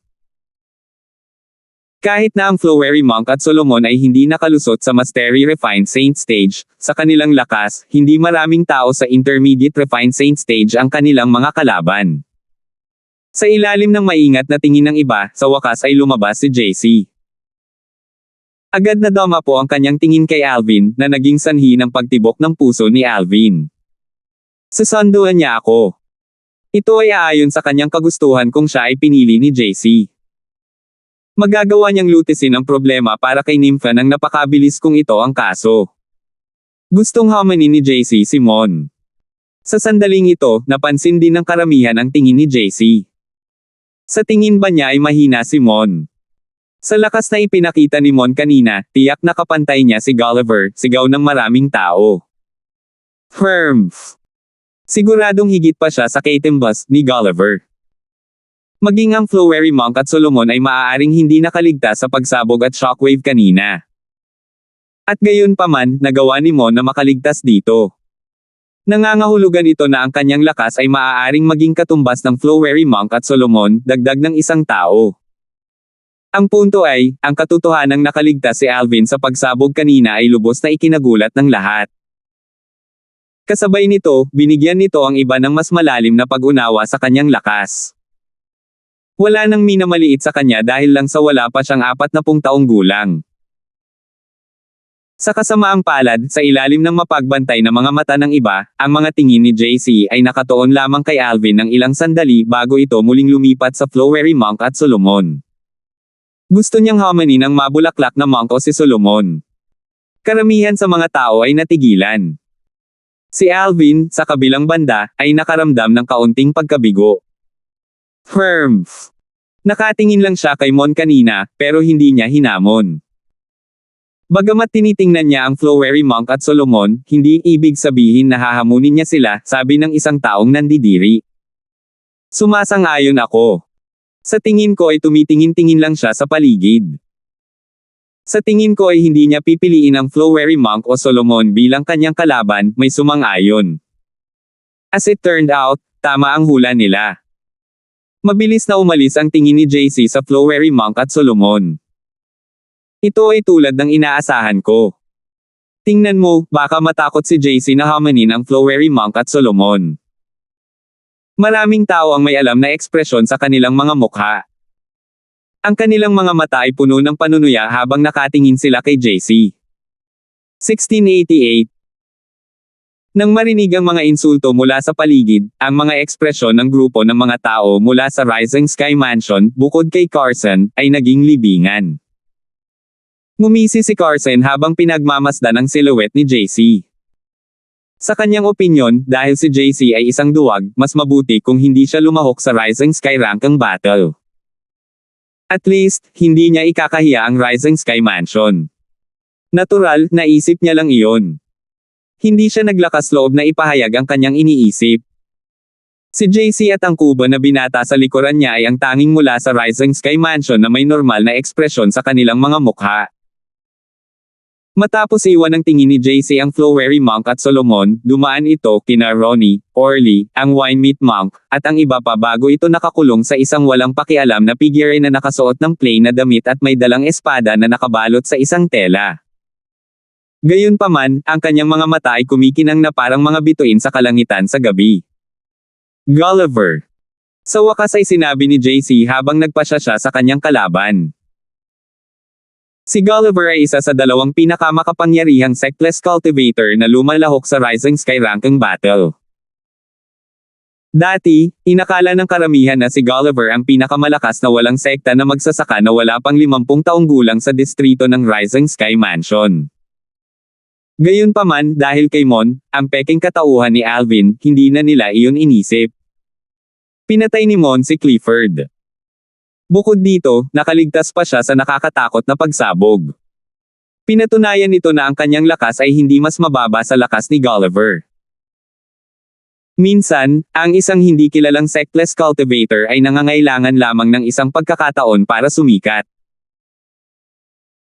Kahit na ang Flowery Monk at Solomon ay hindi nakalusot sa Mastery Refined Saint Stage, sa kanilang lakas, hindi maraming tao sa Intermediate Refined Saint Stage ang kanilang mga kalaban. Sa ilalim ng maingat na tingin ng iba, sa wakas ay lumabas si JC. Agad na dama po ang kanyang tingin kay Alvin, na naging sanhi ng pagtibok ng puso ni Alvin. Susunduan niya ako. Ito ay aayon sa kanyang kagustuhan kung siya ay pinili ni JC. Magagawa niyang lutisin ang problema para kay Nympha nang napakabilis kung ito ang kaso. Gustong hamanin ni JC si Mon. Sa sandaling ito, napansin din ng karamihan ang tingin ni JC. Sa tingin ba niya ay mahina si Mon? Sa lakas na ipinakita ni Mon kanina, tiyak na kapantay niya si Gulliver, sigaw ng maraming tao. Siguradong higit pa siya sa Katimbus ni Gulliver. Maging ang Flowery Monk at Solomon ay maaaring hindi nakaligtas sa pagsabog at shockwave kanina. At gayon pa man, nagawa ni Mon na makaligtas dito. Nangangahulugan ito na ang kanyang lakas ay maaaring maging katumbas ng Flowery Monk at Solomon, dagdag ng isang tao. Ang punto ay, ang katotohanang nakaligtas si Alvin sa pagsabog kanina ay lubos na ikinagulat ng lahat. Kasabay nito, binigyan nito ang iba ng mas malalim na pag-unawa sa kanyang lakas. Wala nang minamaliit sa kanya dahil lang sa wala pa siyang 40 taong gulang. Sa kasamaang palad, sa ilalim ng mapagbantay na mga mata ng iba, ang mga tingin ni JC ay nakatuon lamang kay Alvin ng ilang sandali bago ito muling lumipat sa Flowery Monk at Solomon. Gusto niyang hamanin ang mabulaklak na monk o si Solomon. Karamihan sa mga tao ay natigilan. Si Alvin, sa kabilang banda, ay nakaramdam ng kaunting pagkabigo. Nakatingin lang siya kay Mon kanina, pero hindi niya hinamon. Bagamat tinitingnan niya ang Flowery Monk at Solomon, hindi ibig sabihin na hahamunin niya sila, sabi ng isang taong nandidiri. Sumasang-ayon ako. Sa tingin ko ay tumitingin-tingin lang siya sa paligid. Sa tingin ko ay hindi niya pipiliin ang Flowery Monk o Solomon bilang kanyang kalaban, may sumang-ayon. As it turned out, tama ang hula nila. Mabilis na umalis ang tingin ni JC sa Flowery Monk at Solomon. Ito ay tulad ng inaasahan ko. Tingnan mo, baka matakot si JC na hamanin ang Flowery Monk at Solomon. Maraming tao ang may alam na ekspresyon sa kanilang mga mukha. Ang kanilang mga mata ay puno ng panunuya habang nakatingin sila kay JC. 1688. Nang marinig ang mga insulto mula sa paligid, ang mga ekspresyon ng grupo ng mga tao mula sa Rising Sky Mansion, bukod kay Carson, ay naging libingan. Ngumisi si Carson habang pinagmamasdan ang silhouette ni JC. Sa kanyang opinyon, dahil si JC ay isang duwag, mas mabuti kung hindi siya lumahok sa Rising Sky Ranking Battle. At least, hindi niya ikakahiya ang Rising Sky Mansion. Natural, naisip niya lang iyon. Hindi siya naglakas loob na ipahayag ang kanyang iniisip. Si JC at ang kubo na binata sa likuran niya ay ang tanging mula sa Rising Sky Mansion na may normal na ekspresyon sa kanilang mga mukha. Matapos iwan ng tingin ni JC ang Flowery Monk at Solomon, dumaan ito kina Ronnie, Orly, ang Winemeat Monk, at ang iba pa bago ito nakakulong sa isang walang pakialam na figure na nakasuot ng plain na damit at may dalang espada na nakabalot sa isang tela. Gayunpaman, ang kanyang mga mata ay kumikinang na parang mga bituin sa kalangitan sa gabi. Gulliver. Sa wakas ay sinabi ni JC habang nagpasya siya sa kanyang kalaban. Si Gulliver ay isa sa dalawang pinakamakapangyarihang Sectless Cultivator na lumalahok sa Rising Sky Ranking Battle. Dati, inakala ng karamihan na si Gulliver ang pinakamalakas na walang sekta na magsasaka na wala pang 50 taong gulang sa distrito ng Rising Sky Mansion. Gayunpaman, dahil kay Mon, ang peking katauhan ni Alvin, hindi na nila iyon inisip. Pinatay ni Mon si Clifford. Bukod dito, nakaligtas pa siya sa nakakatakot na pagsabog. Pinatunayan nito na ang kanyang lakas ay hindi mas mababa sa lakas ni Gulliver. Minsan, ang isang hindi kilalang Sectless Cultivator ay nangangailangan lamang ng isang pagkakataon para sumikat.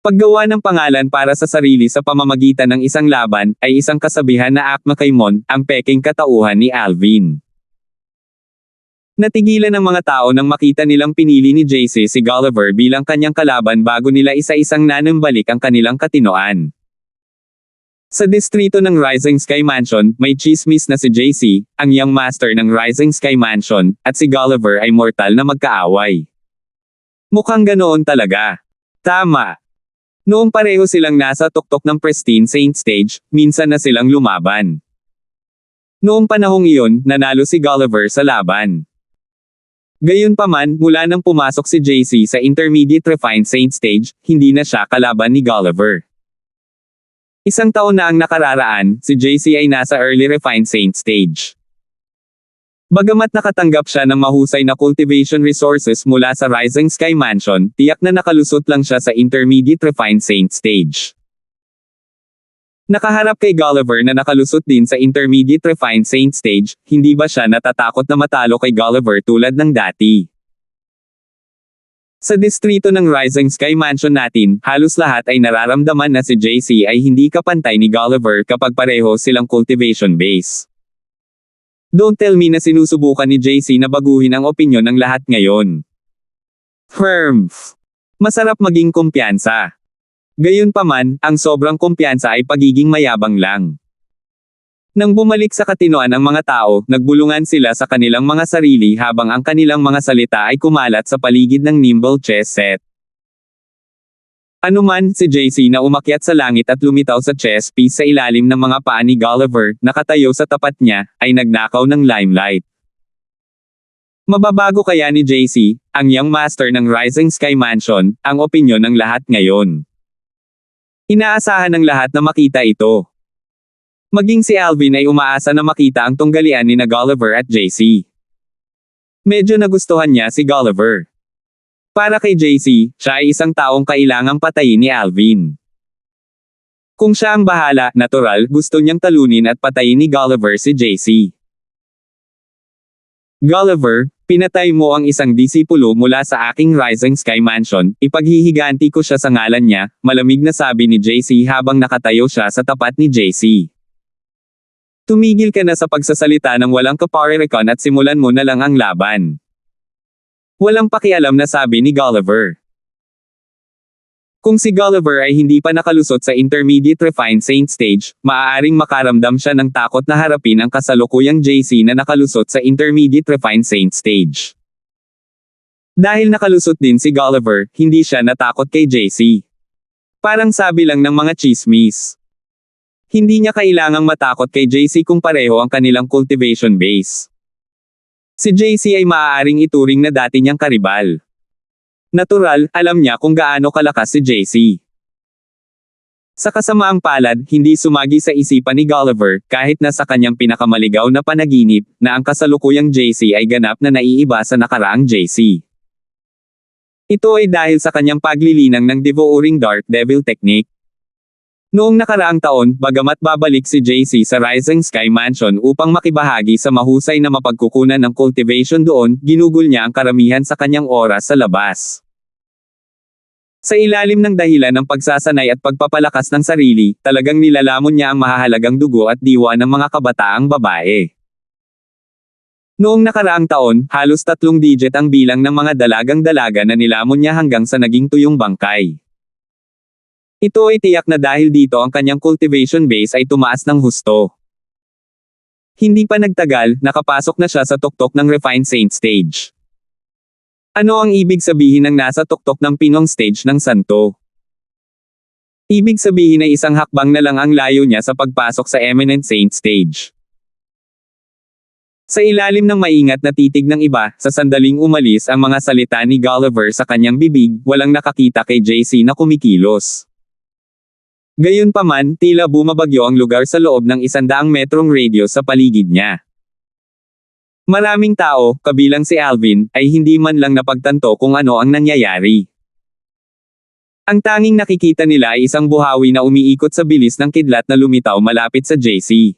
Paggawa ng pangalan para sa sarili sa pamamagitan ng isang laban, ay isang kasabihan na akma kay Mon, ang peking katauhan ni Alvin. Natigilan ng mga tao nang makita nilang pinili ni JC si Gulliver bilang kanyang kalaban bago nila isa-isang nanambalik ang kanilang katinoan. Sa distrito ng Rising Sky Mansion, may chismis na si JC, ang young master ng Rising Sky Mansion, at si Gulliver ay mortal na magkaaway. Mukhang ganoon talaga. Tama. Noong pareho silang nasa tuktok ng Pristine Saint Stage, minsan na silang lumaban. Noong panahong iyon, nanalo si Gulliver sa laban. Gayunpaman, mula nang pumasok si JC sa Intermediate Refined Saint Stage, hindi na siya kalaban ni Gulliver. Isang taon na ang nakararaan, si JC ay nasa Early Refined Saint Stage. Bagamat nakatanggap siya ng mahusay na cultivation resources mula sa Rising Sky Mansion, tiyak na nakalusot lang siya sa Intermediate Refined Saint Stage. Nakaharap kay Gulliver na nakalusot din sa Intermediate Refined Saint Stage, hindi ba siya natatakot na matalo kay Gulliver tulad ng dati? Sa distrito ng Rising Sky Mansion natin, halos lahat ay nararamdaman na si JC ay hindi kapantay ni Gulliver kapag pareho silang cultivation base. Don't tell me na sinusubukan ni JC na baguhin ang opinyon ng lahat ngayon. Masarap maging kumpiyansa. Gayunpaman, ang sobrang kumpiyansa ay pagiging mayabang lang. Nang bumalik sa katinoan ang mga tao, nagbulungan sila sa kanilang mga sarili habang ang kanilang mga salita ay kumalat sa paligid ng nimble chess set. Anuman, si JC na umakyat sa langit at lumitaw sa chess piece sa ilalim ng mga paa ni Gulliver, nakatayo sa tapat niya, ay nagnakaw ng limelight. Mababago kaya ni JC, ang young master ng Rising Sky Mansion, ang opinyon ng lahat ngayon? Inaasahan ng lahat na makita ito. Maging si Alvin ay umaasa na makita ang tunggalian ni na Gulliver at JC. Medyo nagustuhan niya si Gulliver. Para kay JC, siya ay isang taong kailangang patayin ni Alvin. Kung siya ang bahala, natural, gusto niyang talunin at patayin ni Gulliver si JC. Gulliver, pinatay mo ang isang disipulo mula sa aking Rising Sky Mansion, ipaghihiganti ko siya sa ngalan niya, malamig na sabi ni JC habang nakatayo siya sa tapat ni JC. Tumigil ka na sa pagsasalita ng walang kaparirikon at simulan mo na lang ang laban. Walang pakialam na sabi ni Gulliver. Kung si Gulliver ay hindi pa nakalusot sa Intermediate Refined Saint Stage, maaaring makaramdam siya ng takot na harapin ang kasalukuyang JC na nakalusot sa Intermediate Refined Saint Stage. Dahil nakalusot din si Gulliver, hindi siya natakot kay JC. Parang sabi lang ng mga chismis. Hindi niya kailangang matakot kay JC kung pareho ang kanilang cultivation base. Si JC ay maaaring ituring na dati niyang karibal. Natural, alam niya kung gaano kalakas si JC. Sa kasamaang palad, hindi sumagi sa isipan ni Gulliver, kahit na sa kanyang pinakamaligaw na panaginip, na ang kasalukuyang JC ay ganap na naiiba sa nakaraang JC. Ito ay dahil sa kanyang paglilinang ng devouring dark devil technique. Noong nakaraang taon, bagamat babalik si JC sa Rising Sky Mansion upang makibahagi sa mahusay na mapagkukunan ng cultivation doon, ginugol niya ang karamihan sa kanyang oras sa labas. Sa ilalim ng dahilan ng pagsasanay at pagpapalakas ng sarili, talagang nilalamon niya ang mahahalagang dugo at diwa ng mga kabataang babae. Noong nakaraang taon, halos 3 digit ang bilang ng mga dalagang-dalaga na nilamon niya hanggang sa naging tuyong bangkay. Ito ay tiyak na dahil dito ang kanyang cultivation base ay tumaas ng husto. Hindi pa nagtagal, nakapasok na siya sa tuktok ng Refined Saint stage. Ano ang ibig sabihin ng nasa tuktok ng pinong stage ng santo? Ibig sabihin ay isang hakbang na lang ang layo niya sa pagpasok sa Eminent Saint stage. Sa ilalim ng maingat na titig ng iba, sa sandaling umalis ang mga salita ni Gulliver sa kanyang bibig, walang nakakita kay JC na kumikilos. Gayunpaman, tila bumabagyo ang lugar sa loob ng 100 metrong radius sa paligid niya. Maraming tao, kabilang si Alvin, ay hindi man lang napagtanto kung ano ang nangyayari. Ang tanging nakikita nila ay isang buhawi na umiikot sa bilis ng kidlat na lumitaw malapit sa JC.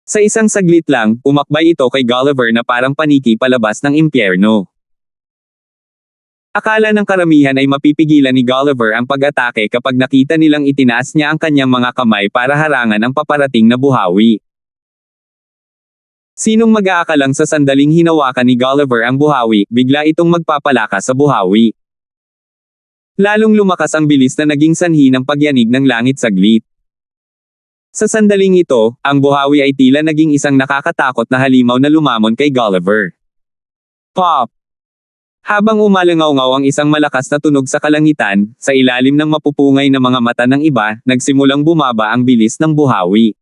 Sa isang saglit lang, umakbay ito kay Gulliver na parang paniki palabas ng impyerno. Akala ng karamihan ay mapipigilan ni Gulliver ang pag-atake kapag nakita nilang itinaas niya ang kanyang mga kamay para harangan ang paparating na buhawi. Sinong mag-aakalang sa sandaling hinawakan ni Gulliver ang buhawi, bigla itong magpapalakas sa buhawi. Lalong lumakas ang bilis na naging sanhi ng pagyanig ng langit saglit. Sa sandaling ito, ang buhawi ay tila naging isang nakakatakot na halimaw na lumamon kay Gulliver. Pop! Habang umalangaw-ngaw ang isang malakas na tunog sa kalangitan, sa ilalim ng mapupungay na mga mata ng iba, nagsimulang bumaba ang bilis ng buhawi.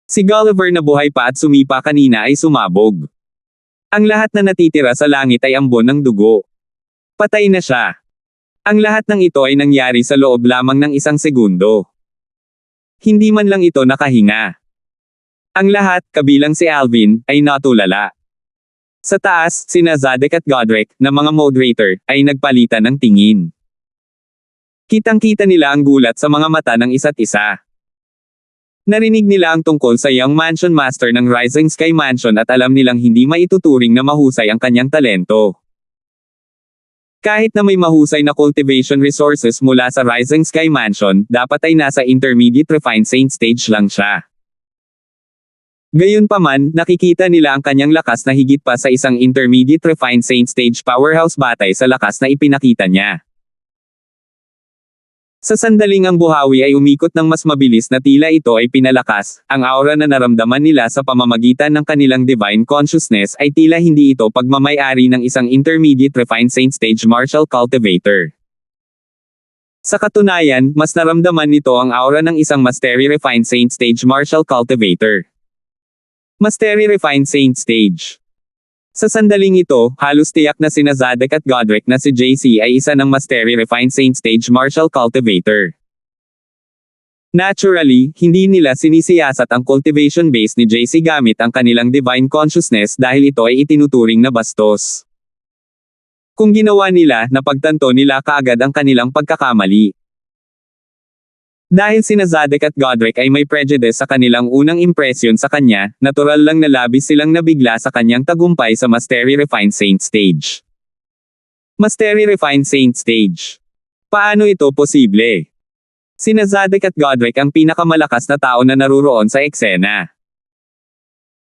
Si Gulliver na buhay pa at sumipa kanina ay sumabog. Ang lahat na natitira sa langit ay ambon ng dugo. Patay na siya. Ang lahat ng ito ay nangyari sa loob lamang ng 1 segundo. Hindi man lang ito nakahinga. Ang lahat, kabilang si Alvin, ay natulala. Sa taas, sina Zadek at Godric, na mga moderator, ay nagpalitan ng tingin. Kitang-kita nila ang gulat sa mga mata ng isa't isa. Narinig nila ang tungkol sa Young Mansion Master ng Rising Sky Mansion at alam nilang hindi maituturing na mahusay ang kanyang talento. Kahit na may mahusay na cultivation resources mula sa Rising Sky Mansion, dapat ay nasa Intermediate Refined Saint stage lang siya. Gayunpaman, nakikita nila ang kanyang lakas na higit pa sa isang Intermediate Refined Saint stage powerhouse batay sa lakas na ipinakita niya. Sa sandaling ang buhawi ay umikot ng mas mabilis na tila ito ay pinalakas, ang aura na naramdaman nila sa pamamagitan ng kanilang divine consciousness ay tila hindi ito pagmamay-ari ng isang Intermediate Refined Saint stage martial cultivator. Sa katunayan, mas naramdaman nito ang aura ng isang Mastery Refined Saint stage martial cultivator. Mastery Refined Saint stage. Sa sandaling ito, halos tiyak na sina Zadek at Godric na si JC ay isa ng Mastery Refined Saint stage martial cultivator. Naturally, hindi nila sinisiyasat ang cultivation base ni JC gamit ang kanilang divine consciousness dahil ito ay itinuturing na bastos. Kung ginawa nila, napagtanto nila kaagad ang kanilang pagkakamali. Dahil sina Zadek at Godric ay may prejudice sa kanilang unang impresyon sa kanya, natural lang na labis silang nabigla sa kanyang tagumpay sa Mastery Refined Saint stage. Mastery Refined Saint stage. Paano ito posible? Sina Zadek at Godric ang pinakamalakas na tao na naruroon sa eksena.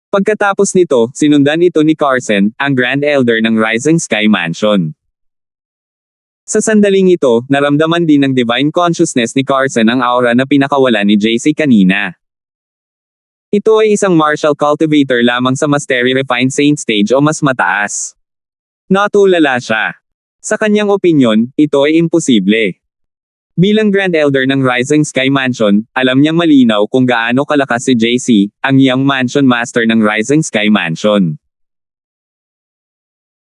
Pagkatapos nito, sinundan ito ni Carson, ang Grand Elder ng Rising Sky Mansion. Sa sandaling ito, naramdaman din ng divine consciousness ni Carson ang aura na pinakawala ni JC kanina. Ito ay isang martial cultivator lamang sa Mastery Refined Saint stage o mas mataas. Natulala siya. Sa kanyang opinyon, ito ay imposible. Bilang Grand Elder ng Rising Sky Mansion, alam niyang malinaw kung gaano kalakas si JC, ang Young Mansion Master ng Rising Sky Mansion.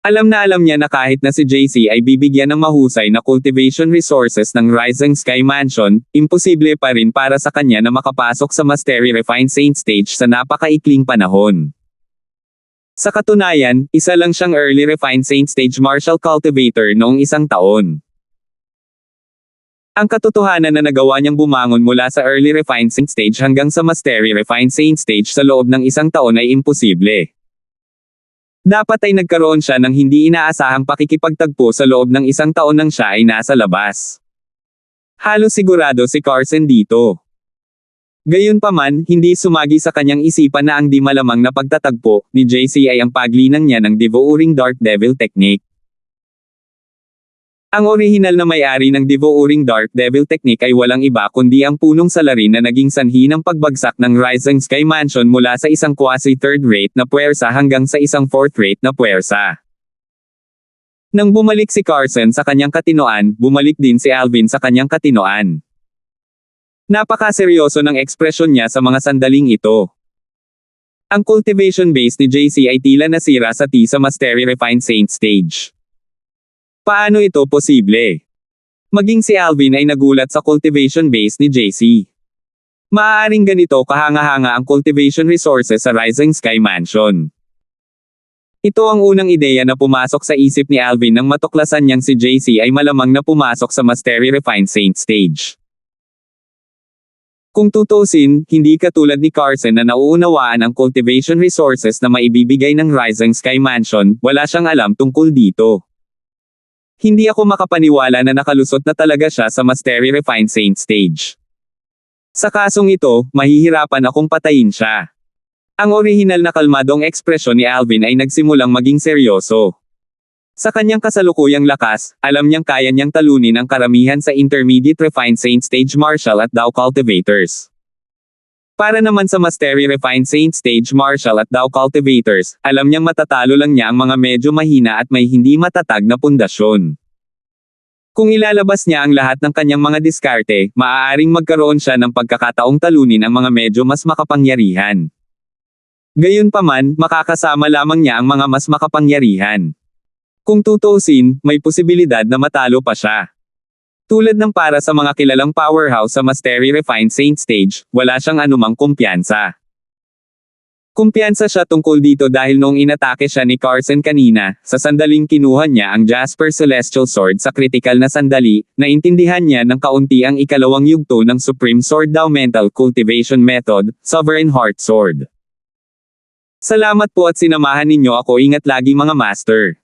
Alam niya na kahit na si JC ay bibigyan ng mahusay na cultivation resources ng Rising Sky Mansion, imposible pa rin para sa kanya na makapasok sa Mastery Refined Saint stage sa napakaikling panahon. Sa katunayan, isa lang siyang Early Refined Saint stage martial cultivator noong 1 taon. Ang katotohanan na nagawa niyang bumangon mula sa early refined saint stage hanggang sa mastery refined saint stage sa loob ng isang taon ay imposible. Dapat ay nagkaroon siya ng hindi inaasahang pakikipagtagpo sa loob ng isang taon nang siya ay nasa labas. Halos sigurado si Carson dito. Gayunpaman, hindi sumagi sa kanyang isipan na ang di malamang na pagtatagpo ni JC ay ang paglinang niya ng Devouring Dark Devil Technique. Ang orihinal na may-ari ng Devouring Dark Devil Technique ay walang iba kundi ang punong salarin na naging sanhi ng pagbagsak ng Rising Sky Mansion mula sa isang quasi-third rate na puwersa hanggang sa isang fourth rate na puwersa. Nang bumalik si Carson sa kanyang katinoan, bumalik din si Alvin sa kanyang katinoan. Napakaseryoso ng ekspresyon niya sa mga sandaling ito. Ang cultivation base ni JC ay tila nasira sa T sa Mastery Refined Saint stage. Paano ito posible? Maging si Alvin ay nagulat sa cultivation base ni JC. Maaaring ganito kahanga-hanga ang cultivation resources sa Rising Sky Mansion. Ito ang unang ideya na pumasok sa isip ni Alvin nang matuklasan niyang si JC ay malamang na pumasok sa Mastery Refined Saint stage. Kung tutusin, hindi katulad ni Carson na nauunawaan ang cultivation resources na maibibigay ng Rising Sky Mansion, wala siyang alam tungkol dito. Hindi ako makapaniwala na nakalusot na talaga siya sa Mastery Refined Saint stage. Sa kasong ito, mahihirapan akong patayin siya. Ang orihinal na kalmadong ekspresyon ni Alvin ay nagsimulang maging seryoso. Sa kanyang kasalukuyang lakas, alam niyang kaya niyang talunin ang karamihan sa Intermediate Refined Saint stage Martial at Dao cultivators. Para naman sa Mastery Refined Saint stage Martial at Dao cultivators, alam niyang matatalo lang niya ang mga medyo mahina at may hindi matatag na pundasyon. Kung ilalabas niya ang lahat ng kanyang mga diskarte, maaaring magkaroon siya ng pagkakataong talunin ang mga medyo mas makapangyarihan. Gayunpaman, makakasama lamang niya ang mga mas makapangyarihan. Kung tutuusin, may posibilidad na matalo pa siya. Tulad ng para sa mga kilalang powerhouse sa Mastery Refined Saint stage, wala siyang anumang kumpiyansa. Kumpiyansa siya tungkol dito dahil noong inatake siya ni Carson kanina, sa sandaling kinuha niya ang Jasper Celestial Sword sa kritikal na sandali, naintindihan niya ng kaunti ang ikalawang yugto ng Supreme Sword Dao Mental Cultivation Method, Sovereign Heart Sword. Salamat po at sinamahan ninyo ako, ingat lagi mga master.